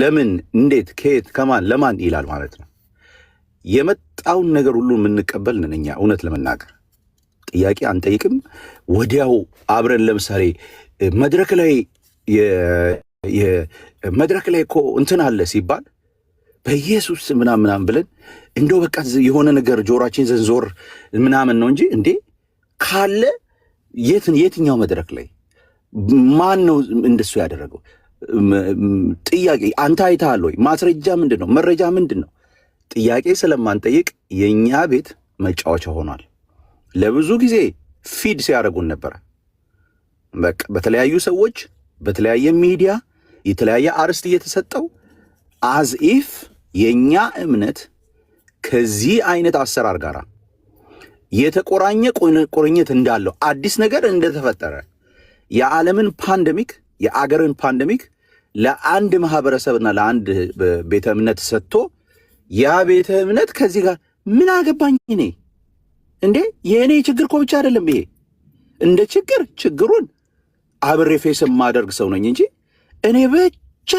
ለምን፣ እንዴት፣ ከየት፣ ከማን፣ ለማን ይላል ማለት ነው። የመጣውን ነገር ሁሉ የምንቀበል ነን እኛ። እውነት ለመናገር ጥያቄ አንጠይቅም። ወዲያው አብረን ለምሳሌ መድረክ ላይ እኮ እንትን አለ ሲባል በኢየሱስ ምናምን ብለን እንደው በቃ የሆነ ነገር ጆሮአችን ዘንዞር ምናምን ነው እንጂ እንዴ ካለ የትኛው መድረክ ላይ ማን ነው እንደሱ ያደረገው? ጥያቄ አንተ አይተሃል ወይ? ማስረጃ ምንድን ነው? መረጃ ምንድን ነው? ጥያቄ ስለማንጠይቅ የእኛ ቤት መጫወቻ ሆኗል። ለብዙ ጊዜ ፊድ ሲያደርጉን ነበረ። በቃ በተለያዩ ሰዎች በተለያየ ሚዲያ የተለያየ አርስት እየተሰጠው አዝ ኢፍ የእኛ እምነት ከዚህ አይነት አሰራር ጋር የተቆራኘ ቁርኝት እንዳለው አዲስ ነገር እንደተፈጠረ የዓለምን ፓንደሚክ የአገርን ፓንደሚክ ለአንድ ማህበረሰብና ለአንድ ቤተ እምነት ሰጥቶ ያ ቤተ እምነት ከዚህ ጋር ምን አገባኝ እኔ እንዴ? የእኔ ችግር እኮ ብቻ አይደለም ይሄ። እንደ ችግሩን አብሬ ፌስ የማደርግ ሰው ነኝ እንጂ እኔ ብቻ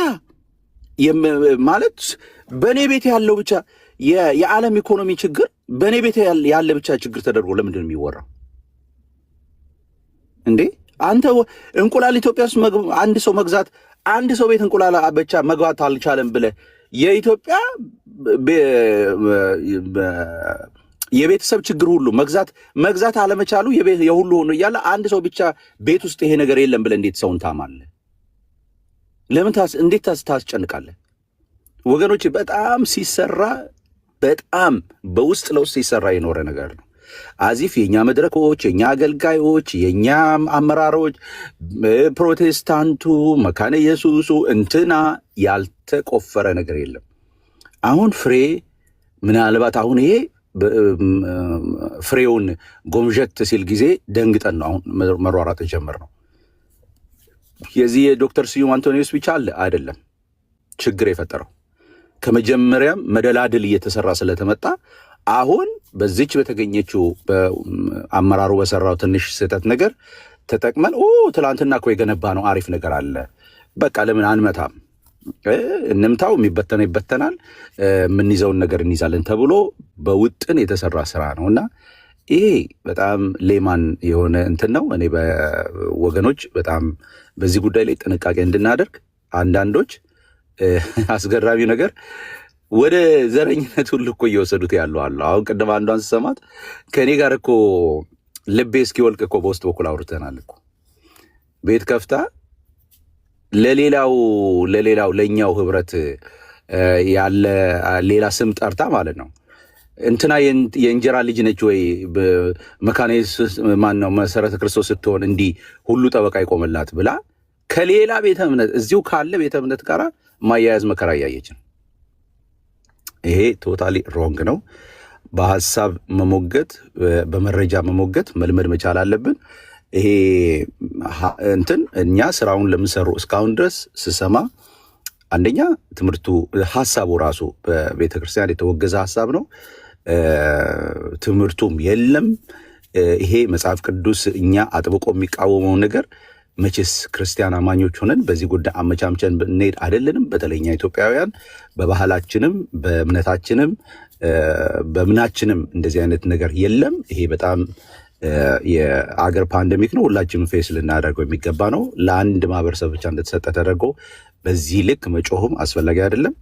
ማለት በእኔ ቤት ያለው ብቻ የዓለም ኢኮኖሚ ችግር በእኔ ቤት ያለ ብቻ ችግር ተደርጎ ለምንድን ነው የሚወራው እንዴ? አንተ እንቁላል ኢትዮጵያ ውስጥ አንድ ሰው መግዛት አንድ ሰው ቤት እንቁላል ብቻ መግባት አልቻለም ብለህ የኢትዮጵያ የቤተሰብ ችግር ሁሉ መግዛት አለመቻሉ የሁሉ ሆኖ እያለ አንድ ሰው ብቻ ቤት ውስጥ ይሄ ነገር የለም ብለህ እንዴት ሰውን ታማለህ? ለምን እንዴት ታስጨንቃለህ? ወገኖች በጣም ሲሰራ በጣም በውስጥ ለውስጥ ሲሰራ የኖረ ነገር ነው። አዚፍ የኛ መድረኮች፣ የኛ አገልጋዮች፣ የኛ አመራሮች፣ ፕሮቴስታንቱ፣ መካነ ኢየሱሱ እንትና ያልተቆፈረ ነገር የለም። አሁን ፍሬ ምናልባት አሁን ይሄ ፍሬውን ጎምዠት ሲል ጊዜ ደንግጠን ነው አሁን መሯሯጥ የጀመርነው። የዚህ የዶክተር ስዩም አንቶኒዮስ ብቻ አለ አይደለም ችግር የፈጠረው ከመጀመሪያም መደላድል እየተሰራ ስለተመጣ አሁን በዚች በተገኘችው በአመራሩ በሰራው ትንሽ ስህተት ነገር ተጠቅመን ትላንትና እኮ የገነባ ነው አሪፍ ነገር አለ በቃ ለምን አንመታም? እንምታው፣ የሚበተነው ይበተናል፣ የምንይዘውን ነገር እንይዛለን ተብሎ በውጥን የተሰራ ስራ ነውና ይሄ በጣም ሌማን የሆነ እንትን ነው። እኔ በወገኖች በጣም በዚህ ጉዳይ ላይ ጥንቃቄ እንድናደርግ አንዳንዶች አስገራሚው ነገር ወደ ዘረኝነት ሁሉ እኮ እየወሰዱት ያለው አሉ። አሁን ቅድም አንዷን ስሰማት ከእኔ ጋር እኮ ልቤ እስኪወልቅ እኮ በውስጥ በኩል አውርተናል እኮ ቤት ከፍታ ለሌላው ለኛው ህብረት ያለ ሌላ ስም ጠርታ ማለት ነው እንትና የእንጀራ ልጅ ነች ወይ መካነ ኢየሱስ ማን ነው መሰረተ ክርስቶስ ስትሆን እንዲህ ሁሉ ጠበቃ ይቆምላት ብላ ከሌላ ቤተ እምነት እዚሁ ካለ ቤተ እምነት ጋር ማያያዝ መከራ እያየች ነው። ይሄ ቶታሊ ሮንግ ነው። በሐሳብ መሞገት በመረጃ መሞገት መልመድ መቻል አለብን። ይሄ እንትን እኛ ስራውን ለምንሰሩ እስካሁን ድረስ ስሰማ አንደኛ ትምህርቱ ሀሳቡ ራሱ በቤተክርስቲያን የተወገዘ ሀሳብ ነው። ትምህርቱም የለም። ይሄ መጽሐፍ ቅዱስ እኛ አጥብቆ የሚቃወመው ነገር መቼስ ክርስቲያን አማኞች ሆነን በዚህ ጉዳይ አመቻምቸን ብንሄድ አይደለንም። በተለይ እኛ ኢትዮጵያውያን በባህላችንም በእምነታችንም በምናችንም እንደዚህ አይነት ነገር የለም። ይሄ በጣም የአገር ፓንደሚክ ነው። ሁላችንም ፌስ ልናደርገው የሚገባ ነው። ለአንድ ማህበረሰብ ብቻ እንደተሰጠ ተደርጎ በዚህ ልክ መጮህም አስፈላጊ አይደለም።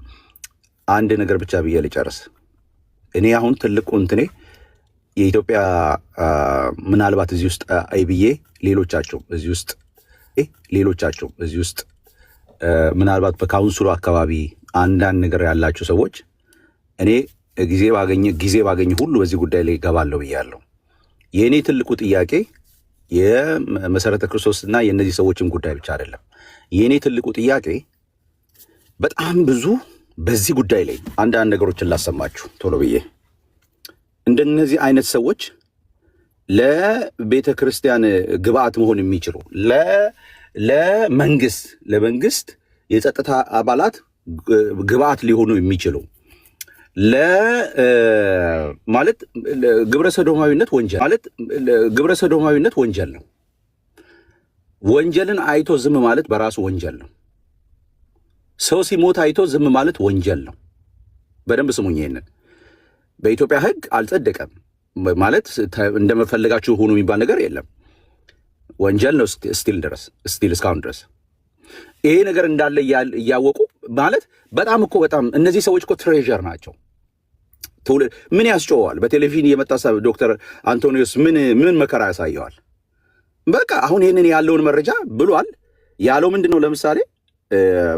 አንድ ነገር ብቻ ብዬ ልጨርስ። እኔ አሁን ትልቁ እንትኔ የኢትዮጵያ ምናልባት እዚህ ውስጥ አይብዬ ሌሎቻቸው እዚህ ውስጥ ምናልባት በካውንስሉ አካባቢ አንዳንድ ነገር ያላቸው ሰዎች እኔ ጊዜ ባገኘ ሁሉ በዚህ ጉዳይ ላይ ይገባለሁ ብያለሁ። የእኔ ትልቁ ጥያቄ የመሰረተ ክርስቶስና የእነዚህ ሰዎችም ጉዳይ ብቻ አይደለም። የእኔ ትልቁ ጥያቄ በጣም ብዙ በዚህ ጉዳይ ላይ አንዳንድ ነገሮችን ላሰማችሁ ቶሎ ብዬ። እንደነዚህ አይነት ሰዎች ለቤተ ክርስቲያን ግብአት መሆን የሚችሉ ለመንግስት የጸጥታ አባላት ግብአት ሊሆኑ የሚችሉ ማለት ግብረ ሰዶማዊነት ወንጀል ነው። ወንጀልን አይቶ ዝም ማለት በራሱ ወንጀል ነው። ሰው ሲሞት አይቶ ዝም ማለት ወንጀል ነው። በደንብ ስሙኝ። ይሄንን በኢትዮጵያ ሕግ አልጸደቀም ማለት እንደመፈለጋችሁ ሆኑ የሚባል ነገር የለም። ወንጀል ነው ስቲል እስካሁን ድረስ ይሄ ነገር እንዳለ እያወቁ ማለት በጣም እነዚህ ሰዎች እኮ ትሬዠር ናቸው። ምን ያስጨዋል? በቴሌቪዥን የመጣ ዶክተር አንቶኒዮስ ምን መከራ ያሳየዋል? በቃ አሁን ይህንን ያለውን መረጃ ብሏል። ያለው ምንድን ነው? ለምሳሌ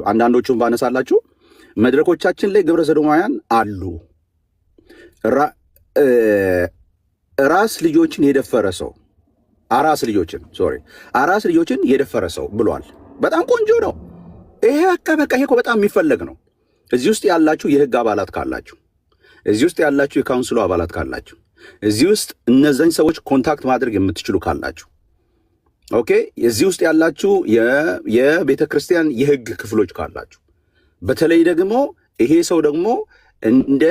አንዳንዶቹን ባነሳላችሁ መድረኮቻችን ላይ ግብረ ሰዶማውያን አሉ፣ አራስ ልጆችን የደፈረ ሰው ብሏል። በጣም ቆንጆ ነው ይሄ። በቃ ይሄ በጣም የሚፈለግ ነው። እዚህ ውስጥ ያላችሁ የህግ አባላት ካላችሁ፣ እዚህ ውስጥ ያላችሁ የካውንስሉ አባላት ካላችሁ፣ እዚህ ውስጥ እነዛን ሰዎች ኮንታክት ማድረግ የምትችሉ ካላችሁ፣ ኦኬ፣ እዚህ ውስጥ ያላችሁ የቤተ ክርስቲያን የህግ ክፍሎች ካላችሁ፣ በተለይ ደግሞ ይሄ ሰው ደግሞ እንደ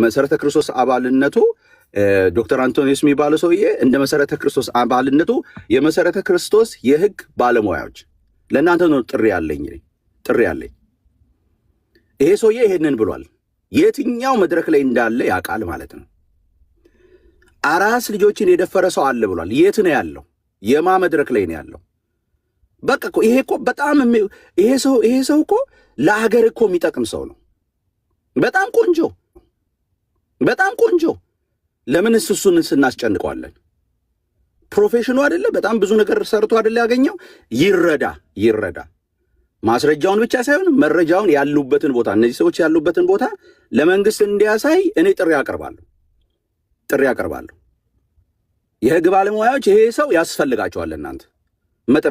መሰረተ ክርስቶስ አባልነቱ ዶክተር አንቶኒዮስ የሚባለው ሰውዬ እንደ መሰረተ ክርስቶስ አባልነቱ የመሰረተ ክርስቶስ የህግ ባለሙያዎች ለእናንተ ነው ጥሪ ያለኝ። ይሄ ሰውዬ ይሄንን ብሏል። የትኛው መድረክ ላይ እንዳለ ያውቃል ማለት ነው። አራስ ልጆችን የደፈረ ሰው አለ ብሏል። የት ነው ያለው? የማ መድረክ ላይ ነው ያለው? በቃ ይሄ እኮ በጣም ይሄ ሰው እኮ ለሀገር እኮ የሚጠቅም ሰው ነው። በጣም ቆንጆ። ለምን እሱን ስናስጨንቀዋለን? ፕሮፌሽኑ አይደለ? በጣም ብዙ ነገር ሰርቶ አይደለ ያገኘው? ይረዳ። ማስረጃውን ብቻ ሳይሆን መረጃውን ያሉበትን ቦታ፣ እነዚህ ሰዎች ያሉበትን ቦታ ለመንግስት እንዲያሳይ እኔ ጥሪ አቀርባለሁ። የህግ ባለሙያዎች ይሄ ሰው ያስፈልጋቸዋል። እናንተ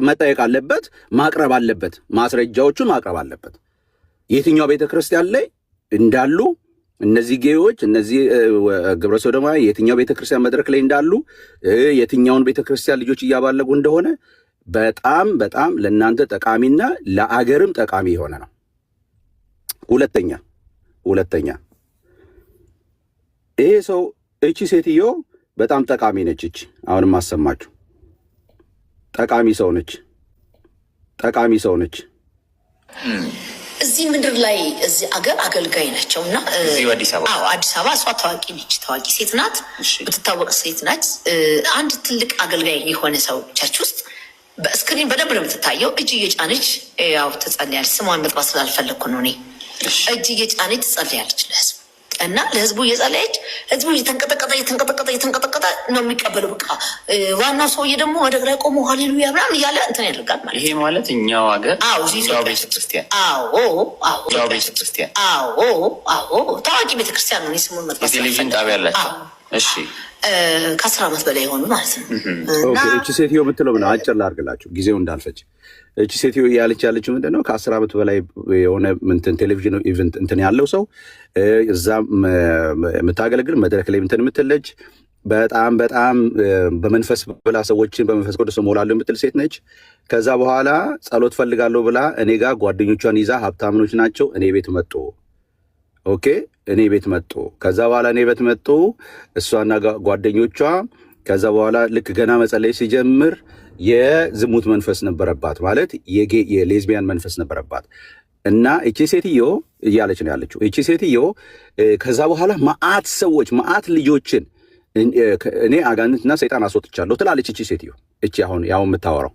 መጠየቅ አለበት፣ ማቅረብ አለበት፣ ማስረጃዎቹን ማቅረብ አለበት። የትኛው ቤተክርስቲያን ላይ እንዳሉ እነዚህ ጌዎች፣ እነዚህ ግብረ ሰዶማዊ የትኛው ቤተክርስቲያን መድረክ ላይ እንዳሉ፣ የትኛውን ቤተክርስቲያን ልጆች እያባለጉ እንደሆነ በጣም ለእናንተ ጠቃሚና ለአገርም ጠቃሚ የሆነ ነው። ሁለተኛ ይሄ ሰው እቺ ሴትዮ በጣም ጠቃሚ ነች። አሁንም አሰማችሁ፣ ጠቃሚ ሰው ነች። እዚህ ምድር ላይ እዚህ አገር አገልጋይ ናቸው እና አዲስ አበባ እሷ ታዋቂ ነች፣ ታዋቂ ሴት ናት፣ ብትታወቅ ሴት ናት። አንድ ትልቅ አገልጋይ የሆነ ሰው ቸርች ውስጥ በስክሪን በደንብ ነው የምትታየው። እጅ እየጫነች ያው ትጸልያለች። ስሟን መጥራት ስላልፈለግኩ ነው እኔ። እጅ እየጫነች ትጸልያለች ለህዝቡ እና ለህዝቡ እየጸለየች ህዝቡ እየተንቀጠቀጠ ነው የሚቀበለው። በቃ ዋናው ሰውዬ ደግሞ ወደ ላይ ቆሞ ሃሌሉያ ምናምን እያለ እንትን ያደርጋል ማለት። ይሄ ማለት እኛው ሀገር ቤተክርስቲያን ታዋቂ ቤተክርስቲያን ነው። ስሙን መጥራት ቴሌቪዥን ጣቢያ ያላቸው እሺ፣ ከ10 ዓመት በላይ የሆኑ ማለት ነው። እቺ ሴትዮ የምትለው ምን አጭር ላድርግላችሁ ጊዜው እንዳልፈጅ። እቺ ሴትዮ እያለች ያለችው ምንድን ነው? ከ10 ዓመት በላይ የሆነ ቴሌቪዥን ኢቨንት እንትን ያለው ሰው እዛ የምታገለግል መድረክ ላይ እንትን የምትለች በጣም በጣም በመንፈስ ብላ ሰዎችን በመንፈስ ቅዱስ እሞላለሁ የምትል ሴት ነች። ከዛ በኋላ ጸሎት ፈልጋለሁ ብላ እኔ ጋር ጓደኞቿን ይዛ ሀብታምኖች ናቸው እኔ ቤት መጡ። ኦኬ እኔ ቤት መጡ። ከዛ በኋላ እኔ ቤት መጡ እሷና ጓደኞቿ። ከዛ በኋላ ልክ ገና መጸለይ ሲጀምር የዝሙት መንፈስ ነበረባት፣ ማለት የሌዝቢያን መንፈስ ነበረባት። እና እቺ ሴትዮ እያለች ነው ያለችው። እቺ ሴትዮ ከዛ በኋላ መዓት ሰዎች መዓት ልጆችን እኔ አጋንንትና ሰይጣን አስወጥቻለሁ ትላለች እቺ ሴትዮ። እቺ አሁን ያው የምታወራው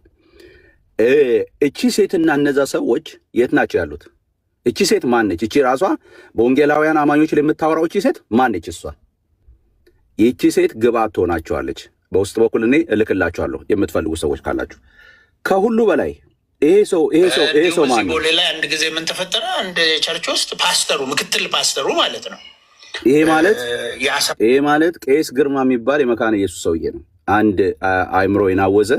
እቺ ሴትና እነዛ ሰዎች የት ናቸው ያሉት? እቺ ሴት ማነች? እቺ ራሷ በወንጌላውያን አማኞች ላይ የምታወራው እቺ ሴት ማነች? እሷ ይቺ ሴት ግብአት ትሆናቸዋለች። በውስጥ በኩል እኔ እልክላችኋለሁ የምትፈልጉ ሰዎች ካላችሁ። ከሁሉ በላይ ይሄ ሰው ማን ነው? ላይ አንድ ጊዜ ምን ተፈጠረ? አንድ ቸርች ውስጥ ፓስተሩ ምክትል ፓስተሩ ማለት ነው። ይሄ ማለት ቄስ ግርማ የሚባል የመካነ ኢየሱስ ሰውዬ ነው። አንድ አእምሮ የናወዘ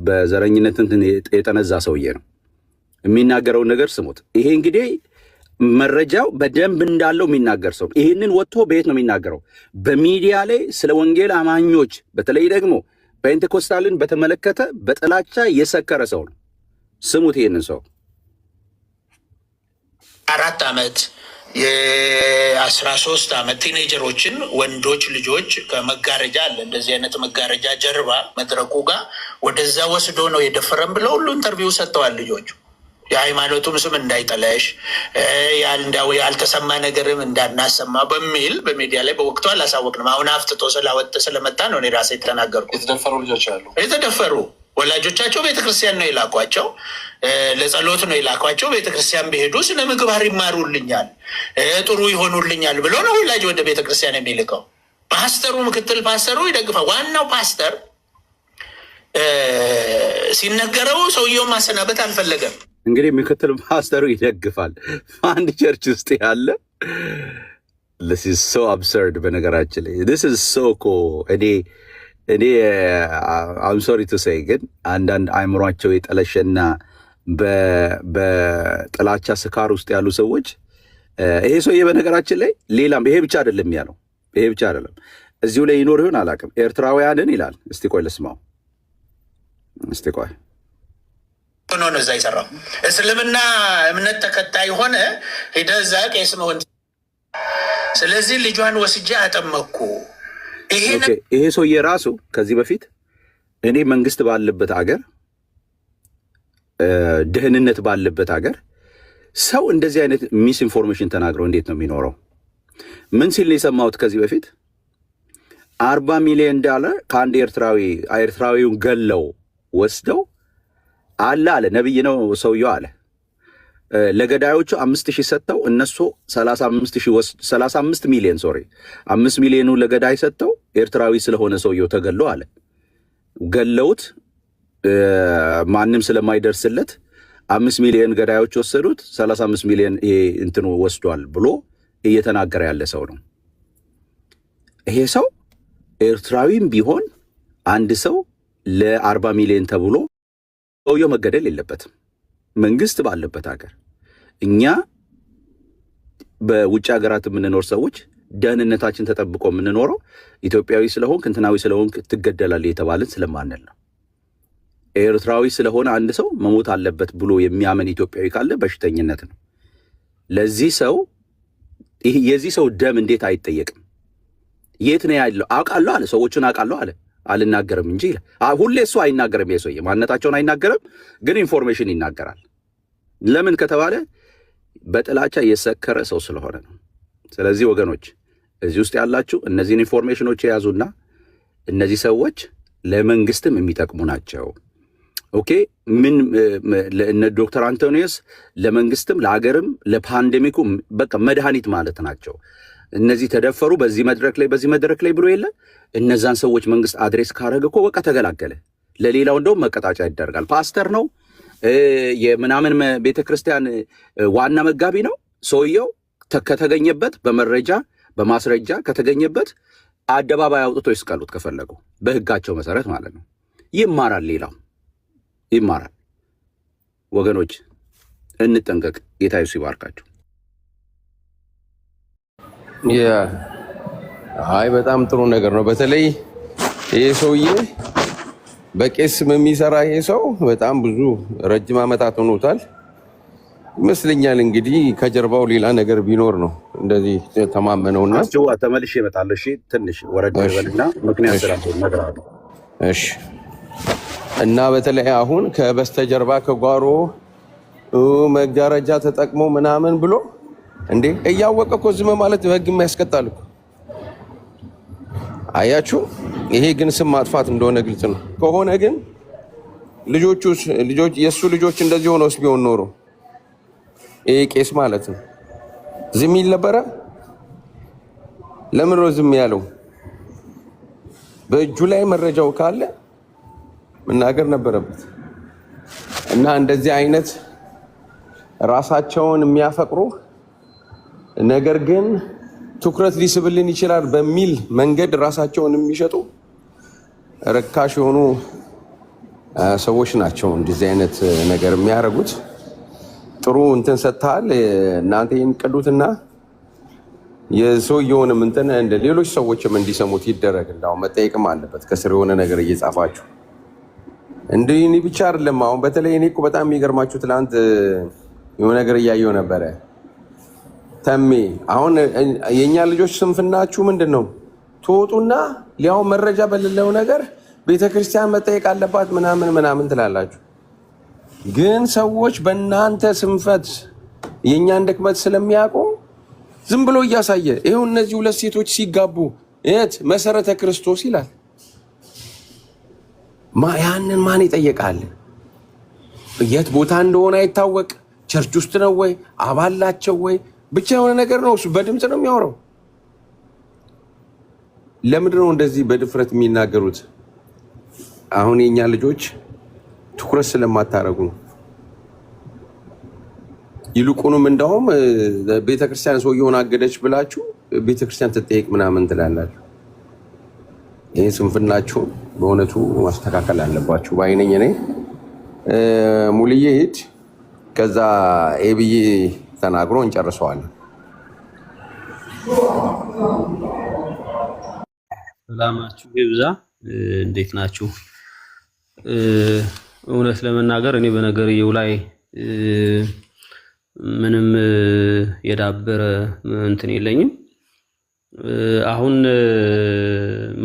በዘረኝነት የጠነዛ ሰውዬ ነው። የሚናገረውን ነገር ስሙት። ይሄ እንግዲህ መረጃው በደንብ እንዳለው የሚናገር ሰው። ይህንን ወጥቶ በየት ነው የሚናገረው? በሚዲያ ላይ ስለ ወንጌል አማኞች በተለይ ደግሞ ፔንቴኮስታልን በተመለከተ በጥላቻ የሰከረ ሰው ነው። ስሙት ይህንን ሰው። 4 ዓመት የ13 ዓመት ቲኔጀሮችን ወንዶች ልጆች ከመጋረጃ አለ እንደዚህ አይነት መጋረጃ ጀርባ መድረኩ ጋር ወደዛ ወስዶ ነው የደፈረን ብለው ሁሉ ኢንተርቪው ሰጥተዋል ልጆቹ። የሃይማኖቱም ስም እንዳይጠለሽ ያልተሰማ ነገርም እንዳናሰማ በሚል በሚዲያ ላይ በወቅቱ አላሳወቅንም። አሁን አፍጥጦ ስለመጣ ነው እኔ ራሴ የተናገርኩ። የተደፈሩ ልጆች አሉ። የተደፈሩ ወላጆቻቸው ቤተክርስቲያን ነው የላኳቸው፣ ለጸሎት ነው የላኳቸው። ቤተክርስቲያን ቢሄዱ ስነ ምግባር ይማሩልኛል፣ ጥሩ ይሆኑልኛል ብሎ ነው ወላጅ ወደ ቤተክርስቲያን የሚልከው። ፓስተሩ ምክትል ፓስተሩ ይደግፋል። ዋናው ፓስተር ሲነገረው ሰውየው ማሰናበት አልፈለገም። እንግዲህ ምክትል ፓስተሩ ይደግፋል። አንድ ቸርች ውስጥ ያለ this is so absurd። በነገራችን ላይ this is so cool። እኔ I'm sorry to say ግን አንዳንድ አእምሯቸው የጠለሸና በጥላቻ ስካር ውስጥ ያሉ ሰዎች ይሄ ሰውዬ በነገራችን ላይ ሌላም ይሄ ብቻ አይደለም ያለው። ይሄ ብቻ አይደለም እዚሁ ላይ ይኖር ይሆን አላውቅም። ኤርትራውያንን ይላል። እስቲ ቆይ ልስማው። እስቲ ቆይ ሆኖ ነው እዛ ይሰራው። እስልምና እምነት ተከታይ ሆነ ሄደህ እዛ ቄስ መሆን። ስለዚህ ልጇን ወስጄ አጠመኩ። ይሄ ሰውዬ ራሱ ከዚህ በፊት እኔ መንግስት ባለበት አገር ደህንነት ባለበት አገር ሰው እንደዚህ አይነት ሚስ ኢንፎርሜሽን ተናግረው እንዴት ነው የሚኖረው? ምን ሲል ነው የሰማሁት ከዚህ በፊት $40 ሚሊዮን ከአንድ ኤርትራዊውን ገለው ወስደው አለ ነብይ ነው ሰውየው አለ ለገዳዮቹ 5,000 ሰጥተው እነሱ 35 ሚሊዮን 5 ሚሊዮኑ ለገዳይ ሰጥተው ኤርትራዊ ስለሆነ ሰውየው ተገሎ አለ ገለውት ማንም ስለማይደርስለት 5 ሚሊዮን ገዳዮች ወሰዱት 35 ሚሊዮን እንትኑ ወስዷል ብሎ እየተናገረ ያለ ሰው ነው። ይሄ ሰው ኤርትራዊም ቢሆን አንድ ሰው ለ40 ሚሊዮን ተብሎ ሰውየው መገደል የለበትም። መንግስት ባለበት ሀገር እኛ በውጭ ሀገራት የምንኖር ሰዎች ደህንነታችን ተጠብቆ የምንኖረው ኢትዮጵያዊ ስለሆንክ እንትናዊ ስለሆንክ ትገደላለህ የተባልን ስለማንል ነው። ኤርትራዊ ስለሆነ አንድ ሰው መሞት አለበት ብሎ የሚያምን ኢትዮጵያዊ ካለ በሽተኝነት ነው። ለዚህ ሰው የዚህ ሰው ደም እንዴት አይጠየቅም? የት ነው ያለው? አውቃለሁ አለ። ሰዎችን አውቃለሁ አለ። አልናገርም እንጂ ሁሌ እሱ አይናገርም። የሰውዬ ማንነታቸውን አይናገርም፣ ግን ኢንፎርሜሽን ይናገራል። ለምን ከተባለ በጥላቻ የሰከረ ሰው ስለሆነ ነው። ስለዚህ ወገኖች እዚህ ውስጥ ያላችሁ እነዚህን ኢንፎርሜሽኖች የያዙና እነዚህ ሰዎች ለመንግስትም የሚጠቅሙ ናቸው። ኦኬ ምን እነ ዶክተር አንቶኒዮስ ለመንግስትም ለሀገርም ለፓንዴሚኩ በቃ መድኃኒት ማለት ናቸው። እነዚህ ተደፈሩ በዚህ መድረክ ላይ ብሎ የለ እነዛን ሰዎች መንግስት አድሬስ ካረገ እኮ በቃ ተገላገለ። ለሌላው እንደውም መቀጣጫ ይደረጋል። ፓስተር ነው የምናምን ቤተክርስቲያን ዋና መጋቢ ነው ሰውየው። ከተገኘበት በመረጃ በማስረጃ ከተገኘበት አደባባይ አውጥቶ ይስቀሉት ከፈለጉ በህጋቸው መሰረት ማለት ነው። ይማራል፣ ሌላው ይማራል። ወገኖች እንጠንቀቅ። ጌታ ኢየሱስ ይባርካችሁ። አይ በጣም ጥሩ ነገር ነው። በተለይ ይሄ ሰውዬ በቄስ ስም የሚሰራ ይሄ ሰው በጣም ብዙ ረጅም ዓመታት ሆኖታል ይመስለኛል። እንግዲህ ከጀርባው ሌላ ነገር ቢኖር ነው እንደዚህ ተማመነውና አስጀዋ ተመልሼ እመጣለሁ። እሺ ትንሽ ወረድ በልና ምክንያት ስላለው ነገር አለ። እሺ እና በተለይ አሁን ከበስተጀርባ ከጓሮ መጋረጃ ተጠቅሞ ምናምን ብሎ እንዴ እያወቀ እኮ ዝም ማለት በህግ የሚያስቀጣል እኮ አያችሁ። ይሄ ግን ስም ማጥፋት እንደሆነ ግልጽ ነው። ከሆነ ግን ልጆች የሱ ልጆች እንደዚህ ሆነውስ ቢሆን ኖሮ ይሄ ቄስ ማለት ነው ዝም ይል ነበረ? ለምን ነው ዝም ያለው? በእጁ ላይ መረጃው ካለ መናገር ነበረበት። እና እንደዚህ አይነት ራሳቸውን የሚያፈቅሩ ነገር ግን ትኩረት ሊስብልን ይችላል በሚል መንገድ ራሳቸውን የሚሸጡ ርካሽ የሆኑ ሰዎች ናቸው እንደዚህ አይነት ነገር የሚያደርጉት። ጥሩ እንትን ሰጥተሃል። እናንተ ይህን ቅዱትና የሰውየውንም እንትን እንደ ሌሎች ሰዎችም እንዲሰሙት ይደረግ። እንዳው መጠየቅም አለበት ከስር የሆነ ነገር እየጻፋችሁ እንዲህ እኔ ብቻ አይደለም። አሁን በተለይ እኔ እኮ በጣም የሚገርማችሁ ትናንት የሆነ ነገር እያየሁ ነበረ። ተሜ አሁን የኛ ልጆች ስንፍናችሁ ምንድን ነው? ትወጡና ሊያው መረጃ በሌለው ነገር ቤተክርስቲያን መጠየቅ አለባት ምናምን ምናምን ትላላችሁ። ግን ሰዎች በእናንተ ስንፈት የእኛን ድክመት ስለሚያውቁ ዝም ብሎ እያሳየ ይኸው እነዚህ ሁለት ሴቶች ሲጋቡ የት መሰረተ ክርስቶስ ይላል። ያንን ማን ይጠየቃል? የት ቦታ እንደሆነ አይታወቅ። ቸርች ውስጥ ነው ወይ አባላቸው ወይ ብቻ የሆነ ነገር ነው። እሱ በድምፅ ነው የሚያወራው። ለምንድን ነው እንደዚህ በድፍረት የሚናገሩት? አሁን የኛ ልጆች ትኩረት ስለማታረጉ ነው። ይልቁንም እንደውም ቤተክርስቲያን ሰውየውን አገደች ብላችሁ ቤተክርስቲያን ትጠየቅ ምናምን ትላላችሁ። ይህ ስንፍናችሁን በእውነቱ ማስተካከል አለባችሁ ባይነኝ ነኝ። ሙልዬ ሂድ፣ ከዛ ኤብዬ ተናግሮ እንጨርሰዋለን። ሰላማችሁ ይብዛ። እንዴት ናችሁ? እውነት ለመናገር እኔ በነገርየው ላይ ምንም የዳበረ እንትን የለኝም። አሁን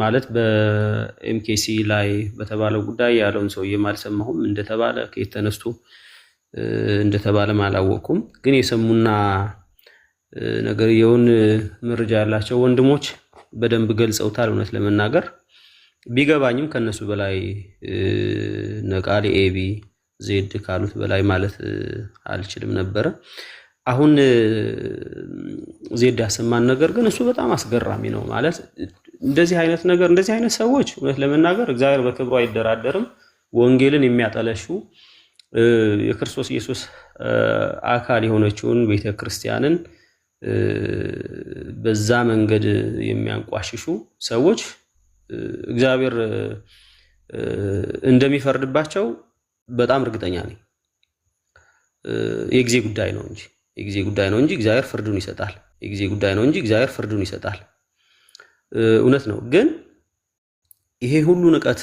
ማለት በኤምኬሲ ላይ በተባለው ጉዳይ ያለውን ሰውዬም አልሰማሁም። እንደተባለ ከየት ተነስቶ እንደተባለም አላወቅኩም። ግን የሰሙና ነገርየውን መረጃ ያላቸው ወንድሞች በደንብ ገልጸውታል። እውነት ለመናገር ቢገባኝም ከነሱ በላይ ነቃሊ ኤቢ ዜድ ካሉት በላይ ማለት አልችልም ነበረ። አሁን ዜድ ያሰማን ነገር ግን እሱ በጣም አስገራሚ ነው። ማለት እንደዚህ አይነት ነገር እንደዚህ አይነት ሰዎች እውነት ለመናገር እግዚአብሔር በክብሩ አይደራደርም። ወንጌልን የሚያጠለሹ የክርስቶስ ኢየሱስ አካል የሆነችውን ቤተክርስቲያንን በዛ መንገድ የሚያንቋሽሹ ሰዎች እግዚአብሔር እንደሚፈርድባቸው በጣም እርግጠኛ ነኝ። የጊዜ ጉዳይ ነው እንጂ እግዚአብሔር ፍርዱን ይሰጣል። የጊዜ ጉዳይ ነው እንጂ እግዚአብሔር ፍርዱን ይሰጣል። እውነት ነው። ግን ይሄ ሁሉ ንቀት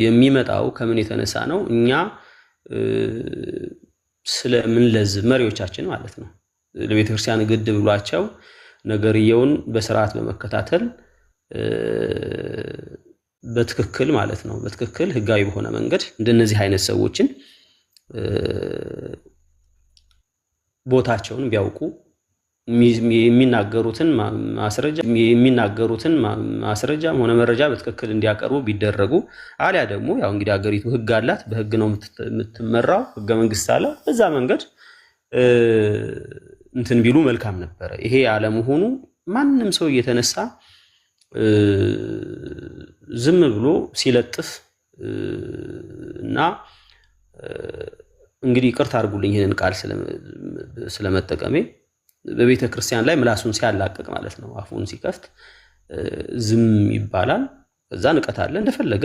የሚመጣው ከምን የተነሳ ነው? እኛ ስለምንለዝብ መሪዎቻችን ማለት ነው ለቤተክርስቲያን ግድ ብሏቸው ነገርየውን በስርዓት በመከታተል በትክክል ማለት ነው በትክክል ህጋዊ በሆነ መንገድ እንደነዚህ አይነት ሰዎችን ቦታቸውን ቢያውቁ የሚናገሩትን ማስረጃም ሆነ መረጃ በትክክል እንዲያቀርቡ ቢደረጉ፣ አሊያ ደግሞ ያው እንግዲህ ሀገሪቱ ህግ አላት፣ በህግ ነው የምትመራው፣ ህገ መንግስት አለ። በዛ መንገድ እንትን ቢሉ መልካም ነበረ። ይሄ አለመሆኑ ማንም ሰው እየተነሳ ዝም ብሎ ሲለጥፍ እና እንግዲህ ይቅርታ አድርጉልኝ ይህንን ቃል ስለመጠቀሜ በቤተ ክርስቲያን ላይ ምላሱን ሲያላቅቅ ማለት ነው፣ አፉን ሲከፍት ዝም ይባላል። ከዛ ንቀት አለ እንደፈለገ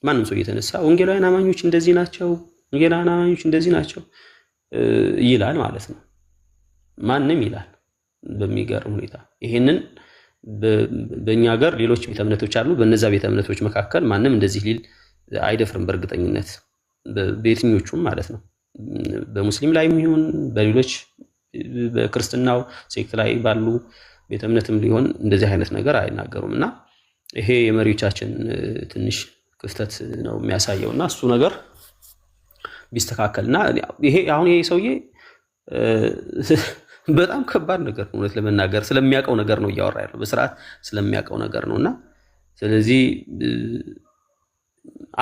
ማንም ሰው እየተነሳ ወንጌላውያን አማኞች እንደዚህ ናቸው፣ ወንጌላውያን አማኞች እንደዚህ ናቸው ይላል ማለት ነው። ማንም ይላል። በሚገርም ሁኔታ ይሄንን በእኛ ሀገር ሌሎች ቤተ እምነቶች አሉ። በነዛ ቤተ እምነቶች መካከል ማንም እንደዚህ ሊል አይደፍርም በእርግጠኝነት በየትኞቹም ማለት ነው። በሙስሊም ላይ ይሁን በሌሎች በክርስትናው ሴክት ላይ ባሉ ቤተ እምነትም ሊሆን እንደዚህ አይነት ነገር አይናገሩም እና ይሄ የመሪዎቻችን ትንሽ ክፍተት ነው የሚያሳየውና እሱ ነገር ቢስተካከልና ይሄ አሁን ይሄ ሰውዬ በጣም ከባድ ነገር ነው እውነት ለመናገር ስለሚያውቀው ነገር ነው እያወራ ያለው በስርዓት ስለሚያውቀው ነገር ነውና ስለዚህ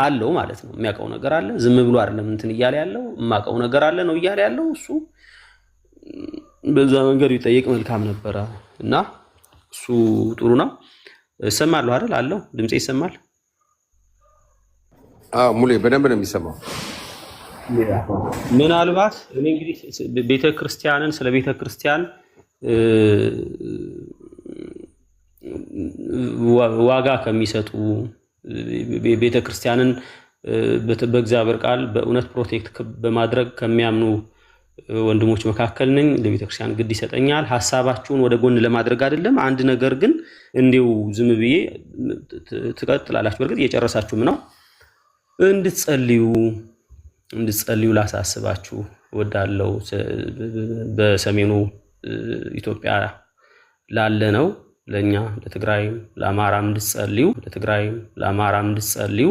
አለው ማለት ነው የሚያውቀው ነገር አለ ዝም ብሎ አይደለም እንትን እያለ ያለው የማውቀው ነገር አለ ነው እያለ ያለው እሱ በዛ መንገድ ይጠይቅ መልካም ነበረ እና እሱ ጥሩ ነው እሰማለሁ አይደል አለው ድምጼ ይሰማል ሙሌ በደንብ ነው የሚሰማው ምናልባት እኔ እንግዲህ ቤተክርስቲያንን ስለ ቤተክርስቲያን ዋጋ ከሚሰጡ ቤተክርስቲያንን በእግዚአብሔር ቃል በእውነት ፕሮቴክት በማድረግ ከሚያምኑ ወንድሞች መካከል ነኝ ለቤተክርስቲያን ግድ ይሰጠኛል ሐሳባችሁን ወደ ጎን ለማድረግ አይደለም አንድ ነገር ግን እንዲው ዝም ብዬ ትቀጥላላችሁ በርግጥ እየጨረሳችሁም ነው እንድትጸልዩ ላሳስባችሁ ወዳለው በሰሜኑ ኢትዮጵያ ላለ ነው ለኛ ለትግራይ ለአማራም እንድትጸልዩ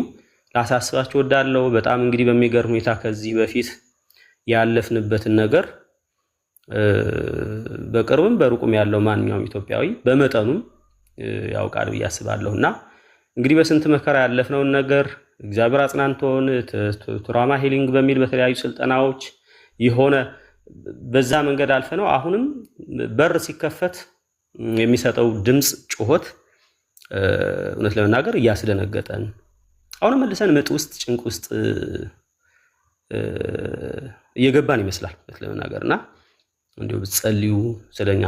ላሳስባችሁ ወዳለው በጣም እንግዲህ በሚገርም ሁኔታ ከዚህ በፊት ያለፍንበትን ነገር በቅርብም በሩቁም ያለው ማንኛውም ኢትዮጵያዊ በመጠኑም ያውቃል ብዬ አስባለሁና እንግዲህ በስንት መከራ ያለፍነውን ነገር እግዚአብሔር አጽናንቶን ትራማ ሂሊንግ በሚል በተለያዩ ስልጠናዎች የሆነ በዛ መንገድ አልፈነው አሁንም በር ሲከፈት የሚሰጠው ድምጽ ጩኸት እውነት ለመናገር እያስደነገጠን አሁንም መልሰን ምጥ ውስጥ ጭንቅ ውስጥ እየገባን ይመስላል እውነት ለመናገርና እንዲሁ ብትጸልዩ ስለኛ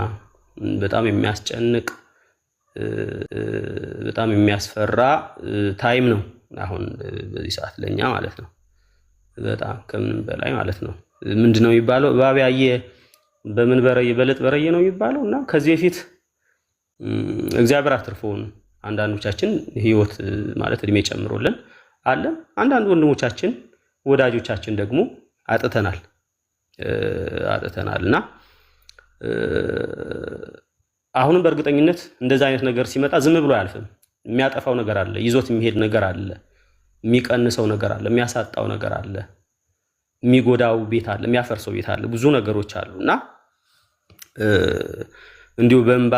በጣም የሚያስጨንቅ በጣም የሚያስፈራ ታይም ነው አሁን በዚህ ሰዓት ለኛ ማለት ነው በጣም ከምንም በላይ ማለት ነው ምንድነው የሚባለው እባብ ያየ በምን በረየ በለጥ በረየ ነው የሚባለው እና ከዚህ በፊት እግዚአብሔር አትርፎን አንዳንዶቻችን ህይወት ማለት እድሜ ጨምሮልን አለ አንዳንድ ወንድሞቻችን ወዳጆቻችን ደግሞ አጥተናልና አሁንም በእርግጠኝነት እንደዛ አይነት ነገር ሲመጣ ዝም ብሎ አያልፍም የሚያጠፋው ነገር አለ ይዞት የሚሄድ ነገር አለ የሚቀንሰው ነገር አለ የሚያሳጣው ነገር አለ የሚጎዳው ቤት አለ የሚያፈርሰው ቤት አለ ብዙ ነገሮች አሉና እንዲሁ በእንባ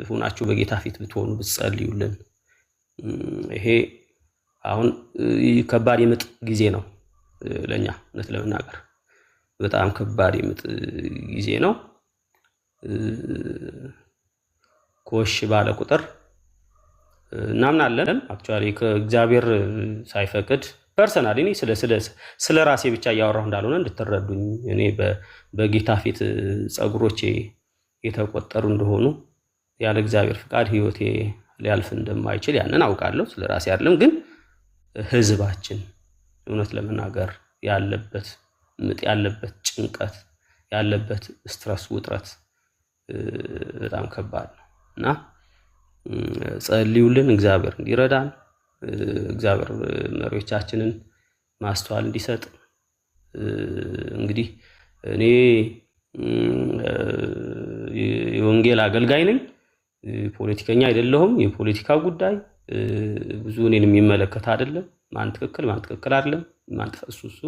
ሆናችሁ በጌታ ፊት ብትሆኑ ብትጸልዩልን ይሄ አሁን ከባድ የምጥ ጊዜ ነው ለኛ እውነት ለመናገር በጣም ከባድ የምጥ ጊዜ ነው ኮሽ ባለ ቁጥር እናምናለን አክቹአሊ ከእግዚአብሔር ሳይፈቅድ ፐርሰናሊ እኔ ስለ ራሴ ብቻ እያወራሁ እንዳልሆነ እንድትረዱኝ እኔ በጌታ ፊት ጸጉሮቼ የተቆጠሩ እንደሆኑ ያለ እግዚአብሔር ፍቃድ ህይወቴ ሊያልፍ እንደማይችል ያንን አውቃለሁ ስለ ራሴ አይደለም ግን ህዝባችን እውነት ለመናገር ያለበት ምጥ ያለበት ጭንቀት ያለበት ስትረስ ውጥረት በጣም ከባድ ነውና ጸልዩልን እግዚአብሔር እንዲረዳን እግዚአብሔር መሪዎቻችንን ማስተዋል እንዲሰጥ እንግዲህ እኔ የወንጌል አገልጋይ ነኝ ፖለቲከኛ አይደለሁም የፖለቲካ ጉዳይ ብዙ እኔን የሚመለከት አይደለም ማን ትክክል አይደለም ማን ተፈሱሱ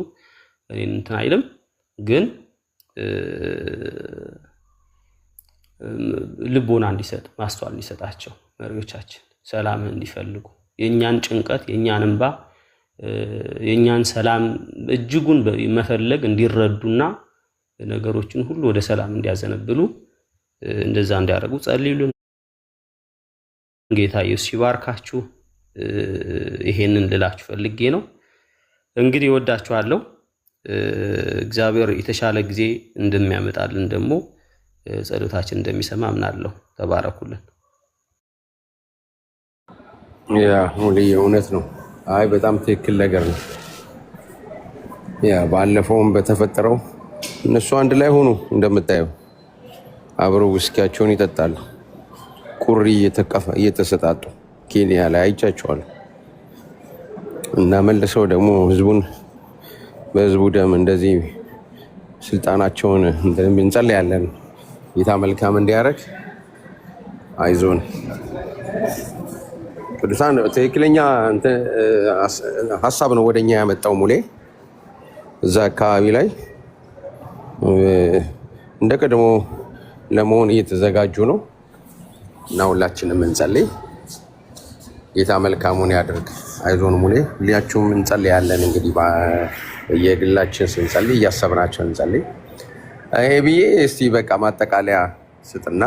እኔን እንትን አይልም ግን ልቦና እንዲሰጥ ማስተዋል እንዲሰጣቸው መሪዎቻችን ሰላም እንዲፈልጉ የኛን ጭንቀት የኛን እንባ የኛን ሰላም እጅጉን መፈለግ እንዲረዱና ነገሮችን ሁሉ ወደ ሰላም እንዲያዘነብሉ እንደዛ እንዲያደርጉ ጸልዩልን ጌታ ኢየሱስ ይባርካችሁ ይሄንን ልላችሁ ፈልጌ ነው እንግዲህ ወዳችኋለሁ እግዚአብሔር የተሻለ ጊዜ እንደሚያመጣልን ደግሞ ጸሎታችን እንደሚሰማ አምናለሁ ተባረኩልን ያ ሙሌ እውነት ነው አይ በጣም ትክክል ነገር ነው ያ ባለፈውም በተፈጠረው እነሱ አንድ ላይ ሆኑ እንደምታየው አብረው ውስኪያቸውን ይጠጣሉ። ቁሪ እየተሰጣጡ ኬንያ ላይ አይቻቸዋል። እና መልሰው ደግሞ ህዝቡን በህዝቡ ደም እንደዚህ ስልጣናቸውን እንጸልያለን። ጌታ መልካም እንዲያደርግ አይዞን ቅዱሳን። ትክክለኛ ሀሳብ ነው ወደኛ ያመጣው ሙሌ። እዛ አካባቢ ላይ እንደ ቀድሞ ለመሆን እየተዘጋጁ ነው እና ሁላችንም እንጸልይ። ጌታ መልካሙን ያድርግ። አይዞን ሙሌ። ሁላችሁም እንጸልያለን። እንግዲህ በየግላችን ስንጸልይ እያሰብናቸው እንጸልይ። ይሄ ብዬ እስቲ በቃ ማጠቃለያ ስጥና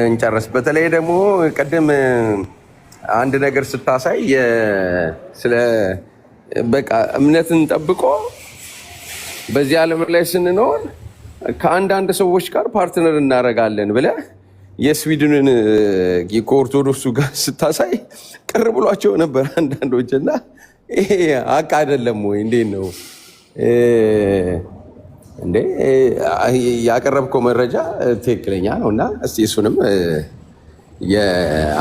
እንጨርስ። በተለይ ደግሞ ቅድም አንድ ነገር ስታሳይ ስለ በቃ እምነትን ጠብቆ በዚህ ዓለም ላይ ስንኖር ከአንዳንድ ሰዎች ጋር ፓርትነር እናደርጋለን ብለህ የስዊድንን ከኦርቶዶክሱ ጋር ስታሳይ ቅር ብሏቸው ነበር አንዳንዶች። እና ይሄ ሀቅ አይደለም ወይ? እንዴት ነው እንዴ? ያቀረብከው መረጃ ትክክለኛ ነው እና እስቲ እሱንም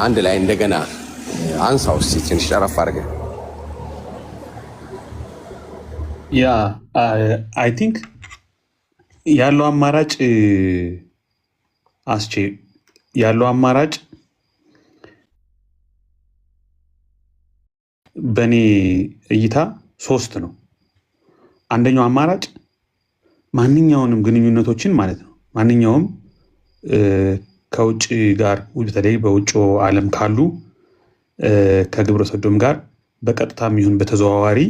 አንድ ላይ እንደገና አንሳው እስቲ ትንሽ ጨረፍ አድርገህ። ያ አይ ቲንክ ያለው አማራጭ ያለው አማራጭ በእኔ እይታ 3 ነው። አንደኛው አማራጭ ማንኛውንም ግንኙነቶችን ማለት ነው ማንኛውም ከውጭ ጋር በተለይ በውጭ ዓለም ካሉ ከግብረ ሰዶም ጋር በቀጥታም ይሁን በተዘዋዋሪ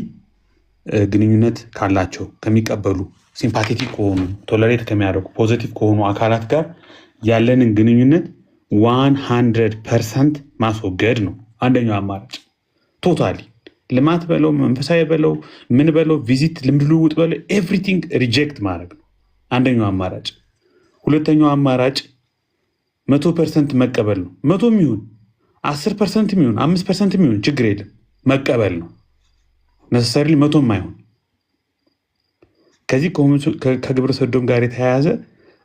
ግንኙነት ካላቸው ከሚቀበሉ ሲምፓቴቲክ ከሆኑ ቶለሬት ከሚያደርጉ ፖዚቲቭ ከሆኑ አካላት ጋር ያለንን ግንኙነት 100% ማስወገድ ነው አንደኛው አማራጭ። ቶታሊ ልማት በለው መንፈሳዊ በለው ምን በለው ቪዚት ልምድ ልውውጥ በለው ኤቭሪቲንግ ሪጀክት ማድረግ ነው አንደኛው አማራጭ። ሁለተኛው አማራጭ 100% መቀበል ነው። 100 የሚሆን 10% የሚሆን 5% የሚሆን ችግር የለም መቀበል ነው። ነሰሰሪ 100 የማይሆን ከዚህ ከግብረ ሰዶም ጋር የተያያዘ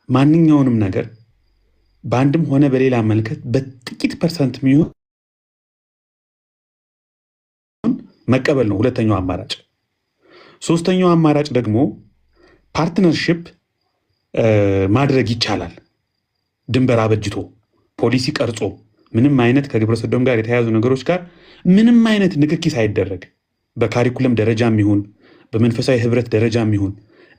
ማንኛውንም ነገር በአንድም ሆነ በሌላ መልከት በጥቂት ፐርሰንት የሚሆን መቀበል ነው ሁለተኛው አማራጭ። ሶስተኛው አማራጭ ደግሞ ፓርትነርሺፕ ማድረግ ይቻላል። ድንበር አበጅቶ ፖሊሲ ቀርጾ ምንም አይነት ከግብረ ሰዶም ጋር የተያያዙ ነገሮች ጋር ምንም አይነት ንክኪ ሳይደረግ በካሪኩለም ደረጃም ይሁን በመንፈሳዊ ህብረት ደረጃም ይሁን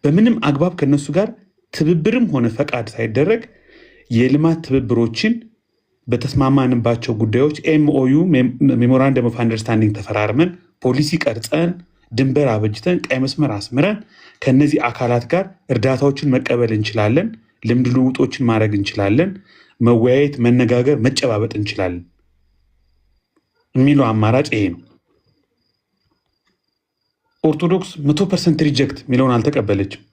በምንም አግባብ ከነሱ ጋር ትብብርም ሆነ ፈቃድ ሳይደረግ የልማት ትብብሮችን በተስማማንባቸው ጉዳዮች ኤምኦዩ ሜሞራንደም ኦፍ አንደርስታንዲንግ ተፈራርመን ፖሊሲ ቀርጸን ድንበር አበጅተን ቀይ መስመር አስምረን ከነዚህ አካላት ጋር እርዳታዎችን መቀበል እንችላለን። ልምድ ልውጦችን ማድረግ እንችላለን። መወያየት፣ መነጋገር፣ መጨባበጥ እንችላለን የሚለው አማራጭ ይሄ ነው። ኦርቶዶክስ 100% ሪጀክት የሚለውን አልተቀበለችም።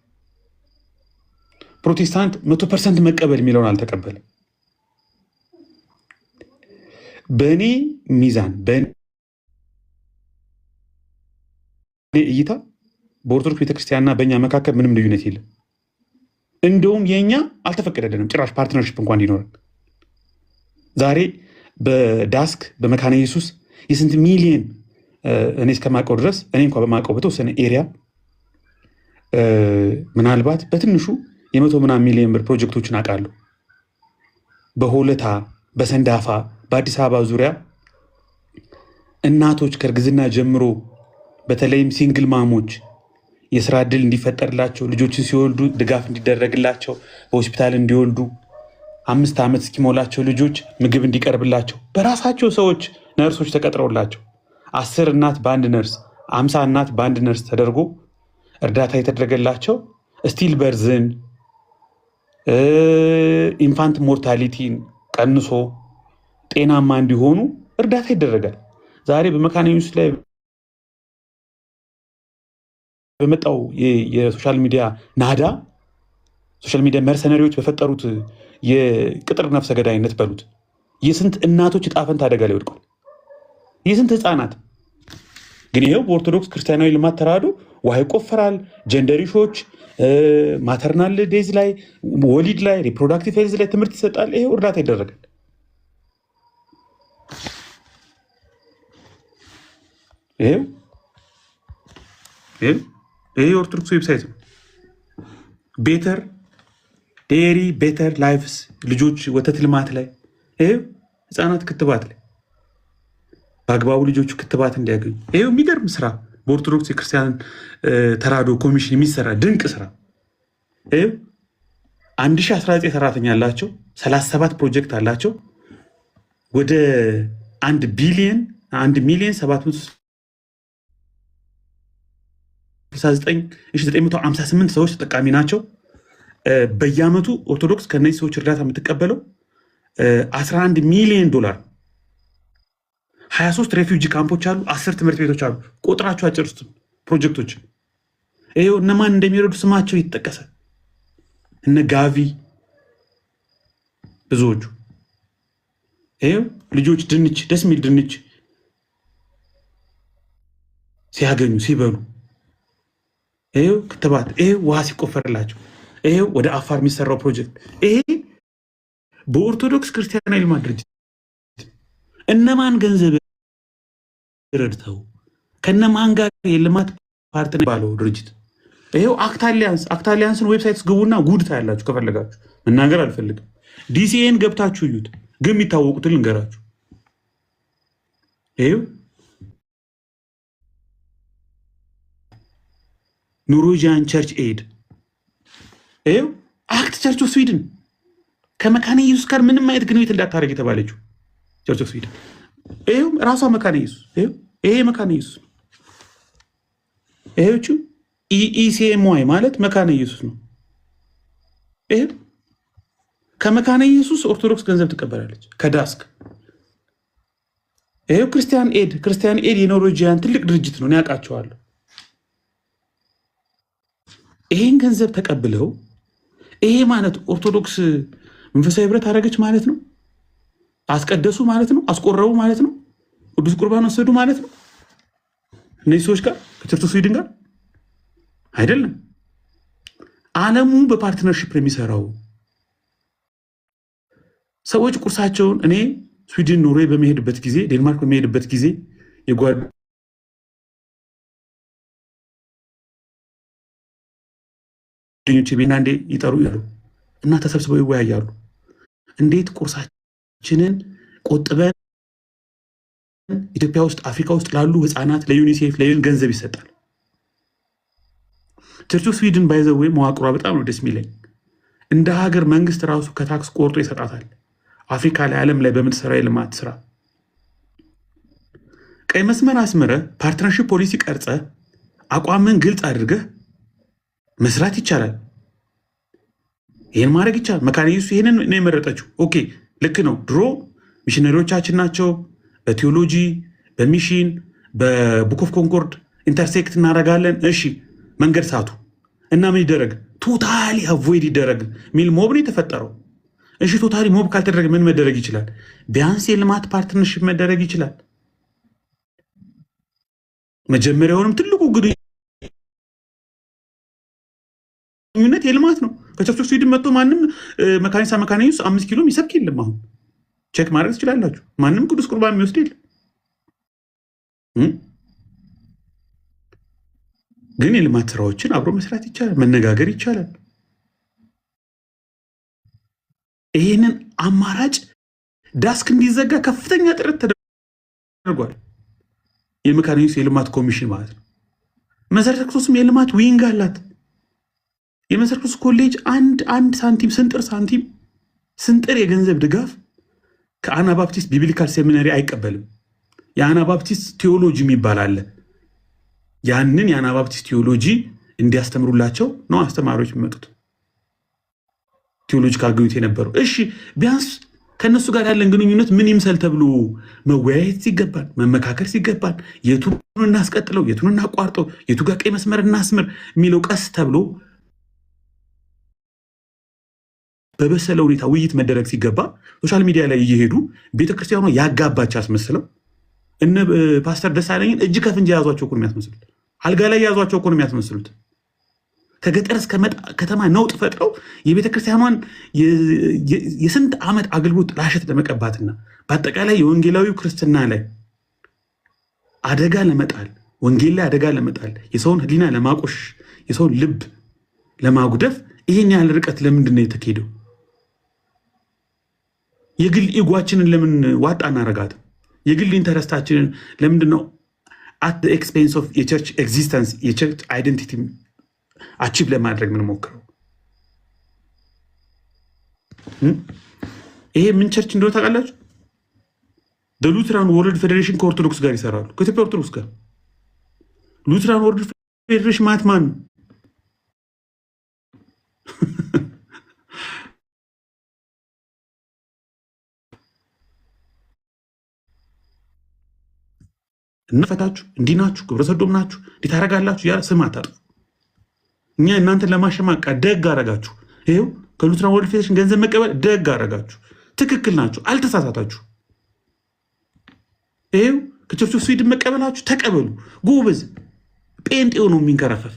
ፕሮቴስታንት 100% መቀበል የሚለውን አልተቀበለም። በእኔ ሚዛን በእኔ እይታ በኦርቶዶክስ ቤተክርስቲያንና በእኛ መካከል ምንም ልዩነት የለም። እንደውም የእኛ አልተፈቀደልንም ጭራሽ ፓርትነርሽፕ እንኳን እንዲኖረን። ዛሬ በዳስክ በመካነ ኢየሱስ የስንት ሚሊየን እኔ እስከማውቀው ድረስ እኔ እንኳ በማውቀው በተወሰነ ኤሪያ ምናልባት በትንሹ 100 ምናምን ሚሊዮን ብር ፕሮጀክቶችን አውቃለሁ። በሆለታ በሰንዳፋ በአዲስ አበባ ዙሪያ እናቶች ከእርግዝና ጀምሮ በተለይም ሲንግል ማሞች የስራ ዕድል እንዲፈጠርላቸው ልጆችን ሲወልዱ ድጋፍ እንዲደረግላቸው በሆስፒታል እንዲወልዱ 5 ዓመት እስኪሞላቸው ልጆች ምግብ እንዲቀርብላቸው በራሳቸው ሰዎች ነርሶች ተቀጥረውላቸው 10 እናት በአንድ ነርስ 50 እናት በአንድ ነርስ ተደርጎ እርዳታ የተደረገላቸው ስቲል በርዝን ኢንፋንት ሞርታሊቲን ቀንሶ ጤናማ እንዲሆኑ እርዳታ ይደረጋል። ዛሬ በመካነ ኢየሱስ ላይ በመጣው የሶሻል ሚዲያ ናዳ ሶሻል ሚዲያ መርሰነሪዎች በፈጠሩት የቅጥር ነፍሰ ገዳይነት በሉት የስንት እናቶች ዕጣ ፈንታ አደጋ ላይ ወድቋል። የስንት ህፃናት ግን ይሄው በኦርቶዶክስ ክርስቲያናዊ ልማት ተራድኦ ውሃ ይቆፈራል። ጀንደር ኢሹዎች፣ ማተርናል ዴዝ ላይ፣ ወሊድ ላይ፣ ሪፕሮዳክቲቭ ሄልዝ ላይ ትምህርት ይሰጣል። ይሄ እርዳታ ይደረጋል። ይሄ የኦርቶዶክስ ዌብሳይት ነው። ቤተር ዴሪ ቤተር ላይፍስ ልጆች ወተት ልማት ላይ ይሄው ህፃናት ክትባት ላይ በአግባቡ ልጆቹ ክትባት እንዲያገኙ ይሄው የሚገርም ስራ በኦርቶዶክስ የክርስቲያን ተራድኦ ኮሚሽን የሚሰራ ድንቅ ስራ። ይሄው 1019 ሰራተኛ አላቸው፣ 37 ፕሮጀክት አላቸው። ወደ 1 ሚሊዮን 769,958 ሰዎች ተጠቃሚ ናቸው። በየአመቱ ኦርቶዶክስ ከነዚህ ሰዎች እርዳታ የምትቀበለው $11 ሚሊዮን። 23 ሬፊውጂ ካምፖች አሉ፣ 10 ትምህርት ቤቶች አሉ። ቁጥራቸው አጭርስቱም ፕሮጀክቶች ይሄው እነማን እንደሚረዱ ስማቸው ይጠቀሳል። እነ ጋቪ ብዙዎቹ ይሄው ልጆች ድንች ደስ የሚል ድንች ሲያገኙ ሲበሉ፣ ይሄው ክትባት፣ ይሄው ውሃ ሲቆፈርላቸው፣ ይሄው ወደ አፋር የሚሰራው ፕሮጀክት ይሄ በኦርቶዶክስ ክርስቲያን ልማት ድርጅት እነማን ገንዘብ ረድተው ከነማን ጋር የልማት ፓርትነር ባለው ድርጅት ይሄው አክታሊያንስን ዌብሳይት ግቡና ጉድ ታያላችሁ። ከፈለጋችሁ መናገር አልፈልግም። ዲሲኤን ገብታችሁ እዩት። ግን የሚታወቁትን ልንገራችሁ። ይሄው ኖርዌጂያን ቸርች ኤድ፣ ይሄው አክት ቸርች ኦፍ ስዊድን ከመካነ ኢየሱስ ጋር ምንም አይነት ግንኙነት እንዳታደርግ የተባለችው ቸርች ኦፍ ስዊድን ይሄው ራሷ መካነ ኢየሱስ ይሄ መካነ ኢየሱስ ነው። ይሄዎቹ ኢሲኤምዋይ ማለት መካነ ኢየሱስ ነው። ይሄ ከመካነ ኢየሱስ ኦርቶዶክስ ገንዘብ ትቀበላለች ከዳስክ። ይሄው ክርስቲያን ኤድ የኖርዌጂያን ትልቅ ድርጅት ነው፣ ያውቃቸዋለሁ። ይሄን ገንዘብ ተቀብለው ይሄ ማለት ኦርቶዶክስ መንፈሳዊ ህብረት አደረገች ማለት ነው። አስቀደሱ ማለት ነው። አስቆረቡ ማለት ነው። ቅዱስ ቁርባን ወሰዱ ማለት ነው። እነዚህ ሰዎች ጋር ከቸርች ኦፍ ስዊድን ጋር አይደለም። ዓለሙ በፓርትነርሺፕ የሚሰራው ሰዎች ቁርሳቸውን እኔ ስዊድን፣ ኖርዌይ በሚሄድበት ጊዜ፣ ዴንማርክ በሚሄድበት ጊዜ የጓደኞቼ ቤና እንዴ ይጠሩ ያሉ እና ተሰብስበው ይወያያሉ። እንዴት ቁርሳችንን ቆጥበን ኢትዮጵያ ውስጥ አፍሪካ ውስጥ ላሉ ህፃናት ለዩኒሴፍ ለዩን ገንዘብ ይሰጣል። ቸርች ኦፍ ስዊድን ባይዘዌ መዋቅሯ በጣም ነው ደስ የሚለኝ። እንደ ሀገር መንግስት ራሱ ከታክስ ቆርጦ ይሰጣታል። አፍሪካ ላይ ዓለም ላይ በምትሰራ የልማት ስራ ቀይ መስመር አስምረ ፓርትነርሺፕ ፖሊሲ ቀርጸ አቋምን ግልጽ አድርገህ መስራት ይቻላል። ይህን ማድረግ ይቻላል። መካነ ኢየሱስ ይህንን ነው የመረጠችው። ኦኬ ልክ ነው። ድሮ ሚሽነሪዎቻችን ናቸው በቴዎሎጂ በሚሽን በቡክ ኦፍ ኮንኮርድ ኢንተርሴክት እናደርጋለን። እሺ መንገድ ሳቱ እና ምን ይደረግ? ቶታሊ አቮይድ ይደረግ ሚል ሞብ ነው የተፈጠረው። እሺ ቶታሊ ሞብ ካልተደረገ ምን መደረግ ይችላል? ቢያንስ የልማት ፓርትነርሺፕ መደረግ ይችላል። መጀመሪያውንም ትልቁ ግንኙነት የልማት ነው። ከቸርች ኦፍ ስዊድን መጥቶ ማንም መካነ ኢየሱስ 5 ኪሎ የሚሰብክ የለም። አሁን ቼክ ማድረግ ትችላላችሁ። ማንም ቅዱስ ቁርባን የሚወስድ የለም። ግን የልማት ስራዎችን አብሮ መስራት ይቻላል፣ መነጋገር ይቻላል። ይህንን አማራጭ ዳስክ እንዲዘጋ ከፍተኛ ጥረት ተደርጓል። የመካነ ኢየሱስ የልማት ኮሚሽን ማለት ነው። መሰረተ ክርስቶስም የልማት ዊንግ አላት። የመሰረተ ክርስቶስ ኮሌጅ አንድ ሳንቲም ስንጥር የገንዘብ ድጋፍ ከአናባፕቲስት ቢብሊካል ሴሚናሪ አይቀበልም። የአናባፕቲስት ቴዎሎጂ የሚባል አለ። ያንን የአናባፕቲስት ቴዎሎጂ እንዲያስተምሩላቸው ነው አስተማሪዎች የሚመጡት። ቴዎሎጂካል ግንኙነት የነበረው እሺ፣ ቢያንስ ከእነሱ ጋር ያለን ግንኙነት ምን ይምሰል ተብሎ መወያየት ሲገባል፣ መመካከር ሲገባል፣ የቱን እናስቀጥለው፣ የቱን እናቋርጠው፣ የቱ ጋር ቀይ መስመር እናስምር የሚለው ቀስ ተብሎ በበሰለ ሁኔታ ውይይት መደረግ ሲገባ ሶሻል ሚዲያ ላይ እየሄዱ ቤተክርስቲያኗ ያጋባች አስመስለው እነ ፓስተር ደሳለኝን እጅ ከፍንጅ የያዟቸው እኮ የሚያስመስሉት አልጋ ላይ ያዟቸው እኮ ነው የሚያስመስሉት። ከገጠር እስከ ከተማ ነውጥ ፈጥረው የቤተክርስቲያኗን የስንት ዓመት አገልግሎት ላሸት ለመቀባትና በአጠቃላይ የወንጌላዊው ክርስትና ላይ አደጋ ለመጣል ወንጌል ላይ አደጋ ለመጣል የሰውን ሕሊና ለማቆሸሽ የሰውን ልብ ለማጉደፍ ይህን ያህል ርቀት ለምንድን ነው የተካሄደው? የግል ኢጓችንን ለምን ዋጣ እናረጋት? የግል ኢንተረስታችንን ለምንድን ነው አት ዘ ኤክስፔንስ ኦፍ የቸርች ኤግዚስተንስ የቸርች አይደንቲቲ አቺቭ ለማድረግ ምን ሞክረው? ይሄ ምን ቸርች እንደሆነ ታውቃላችሁ? ሉትራን ወርልድ ፌዴሬሽን ከኦርቶዶክስ ጋር ይሰራሉ፣ ከኢትዮጵያ ኦርቶዶክስ ጋር። ሉትራን ወርልድ ፌዴሬሽን ማለት ማን ነው? እናፈታችሁ እንዲህ ናችሁ፣ ግብረ ሰዶም ናችሁ፣ እንዲህ ታረጋላችሁ ያለ ስም አታጥፉ። እኛ እናንተን ለማሸማቃ ደግ አረጋችሁ። ይኸው ከሉትራን ወርልድ ፌዴሬሽን ገንዘብ መቀበል ደግ አረጋችሁ። ትክክል ናችሁ፣ አልተሳሳታችሁ። ይኸው ከቸርች ኦፍ ስዊድን መቀበላችሁ ተቀበሉ። ጎበዝ ጴንጤው ነው የሚንከረፈፍ።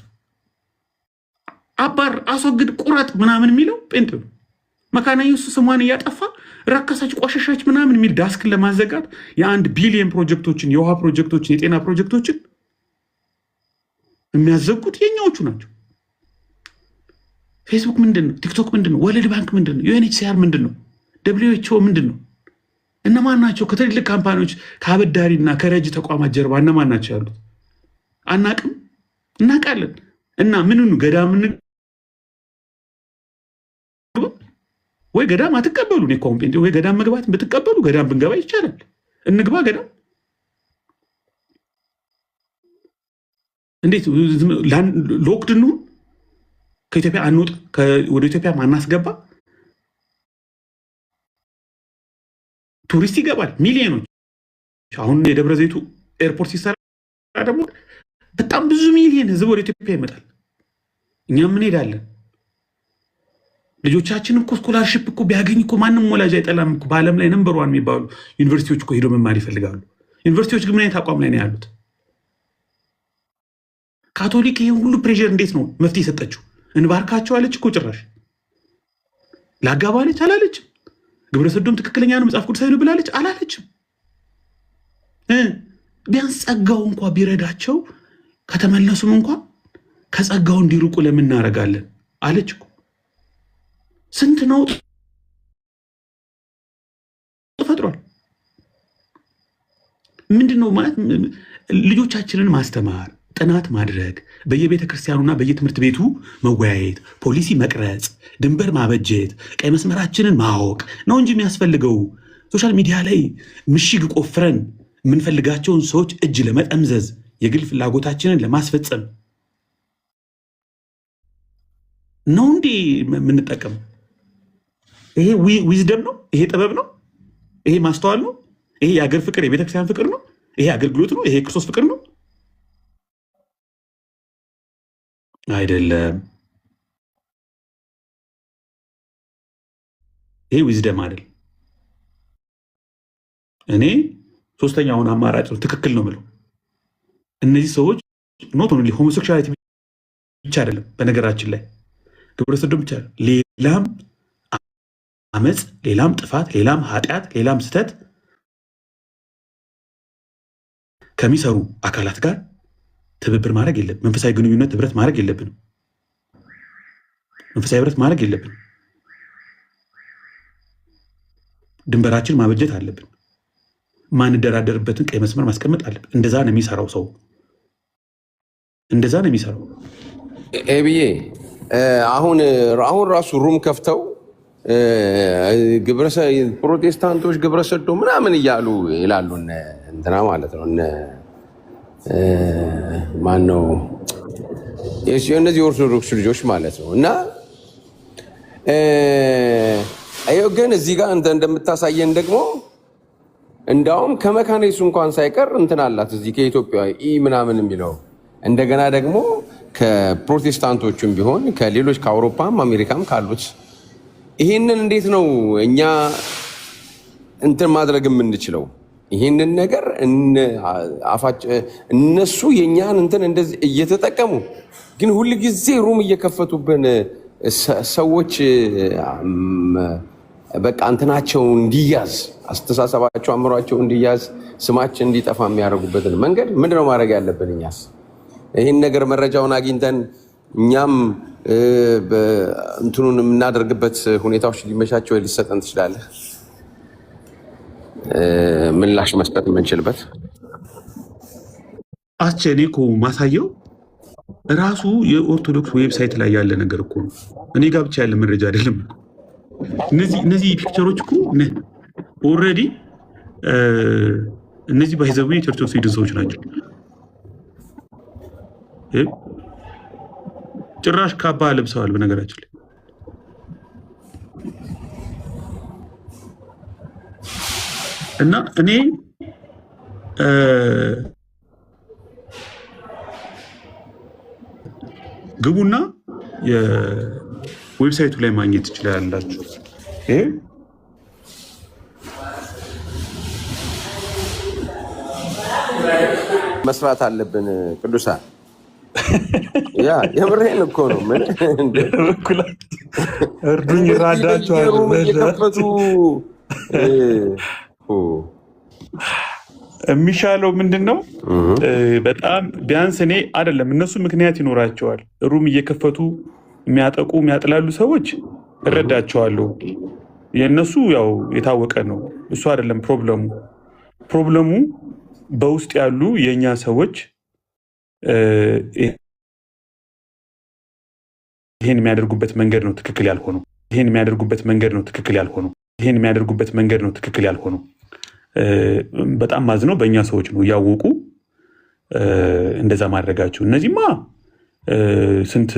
አባር አስወግድ ቁረጥ ምናምን የሚለው ጴንጤው ነው። መካነ ኢየሱስ ስሟን እያጠፋ ረከሳች ቆሸሻች ምናምን የሚል ዳስክን ለማዘጋት የ1 ቢሊዮን ፕሮጀክቶችን የውሃ ፕሮጀክቶችን የጤና ፕሮጀክቶችን የሚያዘጉት የኛዎቹ ናቸው። ፌስቡክ ምንድን ነው? ቲክቶክ ምንድን ነው? ወርልድ ባንክ ምንድን ነው? ዩኤንኤችሲአር ምንድን ነው? WHO ምንድን ነው? እነማን ናቸው? ከትልልቅ ካምፓኒዎች ከአበዳሪና ከረጅ ተቋማት ጀርባ እነማን ናቸው ያሉት? አናቅም? እናቃለን። እና ምንኑ ገዳም ወይ ገዳም አትቀበሉ። እኔ እኮ አሁን ወይ ገዳም መግባት ብትቀበሉ ገዳም ብንገባ ይቻላል። እንግባ ገዳም። እንዴት ሎክድ እንሁን? ከኢትዮጵያ አንወጥ? ወደ ኢትዮጵያ ማናስገባ? ቱሪስት ይገባል ሚሊዮኖች። አሁን የደብረ ዘይቱ ኤርፖርት ሲሰራ ደግሞ በጣም ብዙ ሚሊዮን ህዝብ ወደ ኢትዮጵያ ይመጣል። እኛም እንሄዳለን። ልጆቻችን እኮ ስኮላርሽፕ እኮ ቢያገኝ እኮ ማንም ወላጅ አይጠላም እኮ። በዓለም ላይ ነምበር 1 የሚባሉ ዩኒቨርሲቲዎች እኮ ሄዶ መማር ይፈልጋሉ። ዩኒቨርሲቲዎች ግን ምን አይነት አቋም ላይ ነው ያሉት? ካቶሊክ ይሄን ሁሉ ፕሬሸር እንዴት ነው መፍትሄ የሰጠችው? እንባርካቸው አለች እኮ ጭራሽ። ላጋባለች አላለችም። ግብረ ሰዶም ትክክለኛ ነው መጽሐፍ ቅዱሳዊ ነው ብላለች አላለችም። ቢያንስ ጸጋው እንኳ ቢረዳቸው ከተመለሱም እንኳ ከጸጋው እንዲርቁ ለምን እናደርጋለን አለች እኮ። ስንት ነው ተፈጥሯል። ምንድን ነው ማለት? ልጆቻችንን ማስተማር፣ ጥናት ማድረግ፣ በየቤተ ክርስቲያኑና በየትምህርት ቤቱ መወያየት፣ ፖሊሲ መቅረጽ፣ ድንበር ማበጀት፣ ቀይ መስመራችንን ማወቅ ነው እንጂ የሚያስፈልገው ሶሻል ሚዲያ ላይ ምሽግ ቆፍረን የምንፈልጋቸውን ሰዎች እጅ ለመጠምዘዝ የግል ፍላጎታችንን ለማስፈጸም ነው እንዴ የምንጠቀም? ይሄ ዊዝደም ነው? ይሄ ጥበብ ነው? ይሄ ማስተዋል ነው? ይሄ የአገር ፍቅር የቤተክርስቲያን ፍቅር ነው? ይሄ አገልግሎት ነው? ይሄ ክርስቶስ ፍቅር ነው? አይደለም። ይሄ ዊዝደም አይደል። እኔ ሶስተኛውን አማራጭ ነው ትክክል ነው የምለው። እነዚህ ሰዎች ኖት ኦንሊ ሆሞሴክሹዋሊቲ ብቻ አይደለም፣ በነገራችን ላይ ግብረ ሰዶም ብቻ አይደለም፣ ሌላም አመፅ፣ ሌላም ጥፋት፣ ሌላም ኃጢአት፣ ሌላም ስተት ከሚሰሩ አካላት ጋር ትብብር ማድረግ የለብን። መንፈሳዊ ግንኙነት ህብረት ማድረግ የለብንም። መንፈሳዊ ህብረት ማድረግ የለብንም። ድንበራችን ማበጀት አለብን። ማንደራደርበትን ቀይ መስመር ማስቀመጥ አለብን። እንደዛ ነው የሚሰራው ሰው፣ እንደዛ ነው የሚሰራው። ብዬ አሁን ራሱ ሩም ከፍተው ፕሮቴስታንቶች ግብረ ሰዶም ምናምን እያሉ ይላሉ። እንትና ማለት ነው ማነው እነዚህ ኦርቶዶክስ ልጆች ማለት ነው። እና ይኸው ግን እዚህ ጋር እንደምታሳየን ደግሞ እንዳውም ከመካኒሱ እንኳን ሳይቀር እንትን አላት እዚህ ከኢትዮጵያ ምናምን የሚለው እንደገና ደግሞ ከፕሮቴስታንቶቹም ቢሆን ከሌሎች ከአውሮፓም አሜሪካም ካሉት ይህንን እንዴት ነው እኛ እንትን ማድረግ የምንችለው? ይህንን ነገር እነሱ የእኛን እንትን እንደዚህ እየተጠቀሙ ግን ሁል ጊዜ ሩም እየከፈቱብን ሰዎች በቃ እንትናቸው እንዲያዝ አስተሳሰባቸው አእምሯቸው እንዲያዝ ስማችን እንዲጠፋ የሚያደርጉበትን መንገድ ምንድነው ማድረግ ያለብን? እኛስ ይህን ነገር መረጃውን አግኝተን እኛም እንትኑን የምናደርግበት ሁኔታዎች ሊመቻቸው ሊሰጠን ትችላለህ? ምላሽ መስጠት የምንችልበት እኔ እኮ ማሳየው ራሱ የኦርቶዶክስ ዌብሳይት ላይ ያለ ነገር እኮ ነው። እኔ ጋር ብቻ ያለ መረጃ አይደለም። እነዚህ ፒክቸሮች እኮ ኦልሬዲ እነዚህ ባይዘቡ የቸርች ኦፍ ስዊድን ሰዎች ናቸው። ጭራሽ ካባ ለብሰዋል። በነገራችን ላይ እና እኔ ግቡና የዌብሳይቱ ላይ ማግኘት ትችላላችሁ። መስራት አለብን ቅዱሳን። ያ የምሬን እኮ ነው። ምን እርዱኝ፣ ይራዳችኋል። እየከፈቱ የሚሻለው ምንድን ነው? በጣም ቢያንስ እኔ አይደለም እነሱ ምክንያት ይኖራቸዋል። ሩም እየከፈቱ የሚያጠቁ የሚያጥላሉ ሰዎች እረዳቸዋለሁ። የእነሱ ያው የታወቀ ነው። እሱ አይደለም ፕሮብለሙ በውስጥ ያሉ የእኛ ሰዎች ይህን የሚያደርጉበት መንገድ ነው ትክክል ያልሆነው። በጣም ማዝነው በእኛ ሰዎች ነው እያወቁ እንደዛ ማድረጋቸው። እነዚህማ ስንት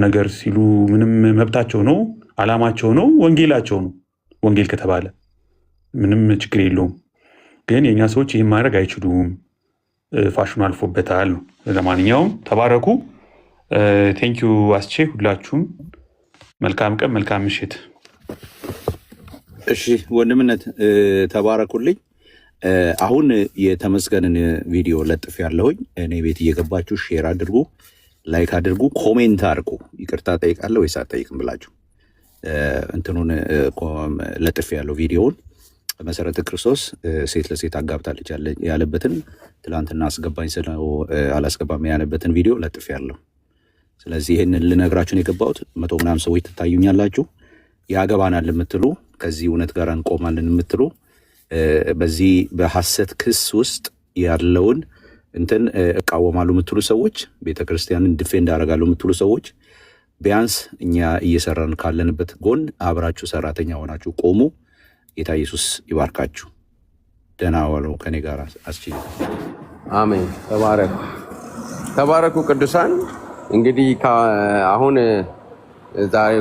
ነገር ሲሉ ምንም መብታቸው ነው፣ አላማቸው ነው፣ ወንጌላቸው ነው። ወንጌል ከተባለ ምንም ችግር የለውም። ግን የእኛ ሰዎች ይህን ማድረግ አይችሉም። ፋሽኑ አልፎበታል ነው። ለማንኛውም ተባረኩ። ቴንኪዩ አስቼ፣ ሁላችሁም መልካም ቀን፣ መልካም ምሽት። እሺ ወንድምነት ተባረኩልኝ። አሁን የተመስገንን ቪዲዮ ለጥፍ ያለሁኝ እኔ ቤት እየገባችሁ ሼር አድርጉ፣ ላይክ አድርጉ፣ ኮሜንት አድርጉ። ይቅርታ ጠይቃለሁ ወይስ አጠይቅም ብላችሁ እንትኑን ለጥፍ ያለው ቪዲዮውን መሰረተ ክርስቶስ ሴት ለሴት አጋብታለች ያለበትን ትላንትና አስገባኝ ስለው አላስገባም ያለበትን ቪዲዮ ለጥፍ ያለው። ስለዚህ ይህንን ልነግራችሁን የገባሁት 100 ምናምን ሰዎች ትታዩኛላችሁ። ያገባናል የምትሉ ከዚህ እውነት ጋር እንቆማለን የምትሉ በዚህ በሐሰት ክስ ውስጥ ያለውን እንትን እቃወማሉ የምትሉ ሰዎች፣ ቤተክርስቲያንን ዲፌንድ አደርጋለሁ የምትሉ ሰዎች ቢያንስ እኛ እየሰራን ካለንበት ጎን አብራችሁ ሰራተኛ ሆናችሁ ቆሙ። ጌታ ኢየሱስ ይባርካችሁ። ደህና ዋሉ። ከኔ ጋር አስችል። አሜን። ተባረኩ ቅዱሳን። እንግዲህ አሁን ዛሬ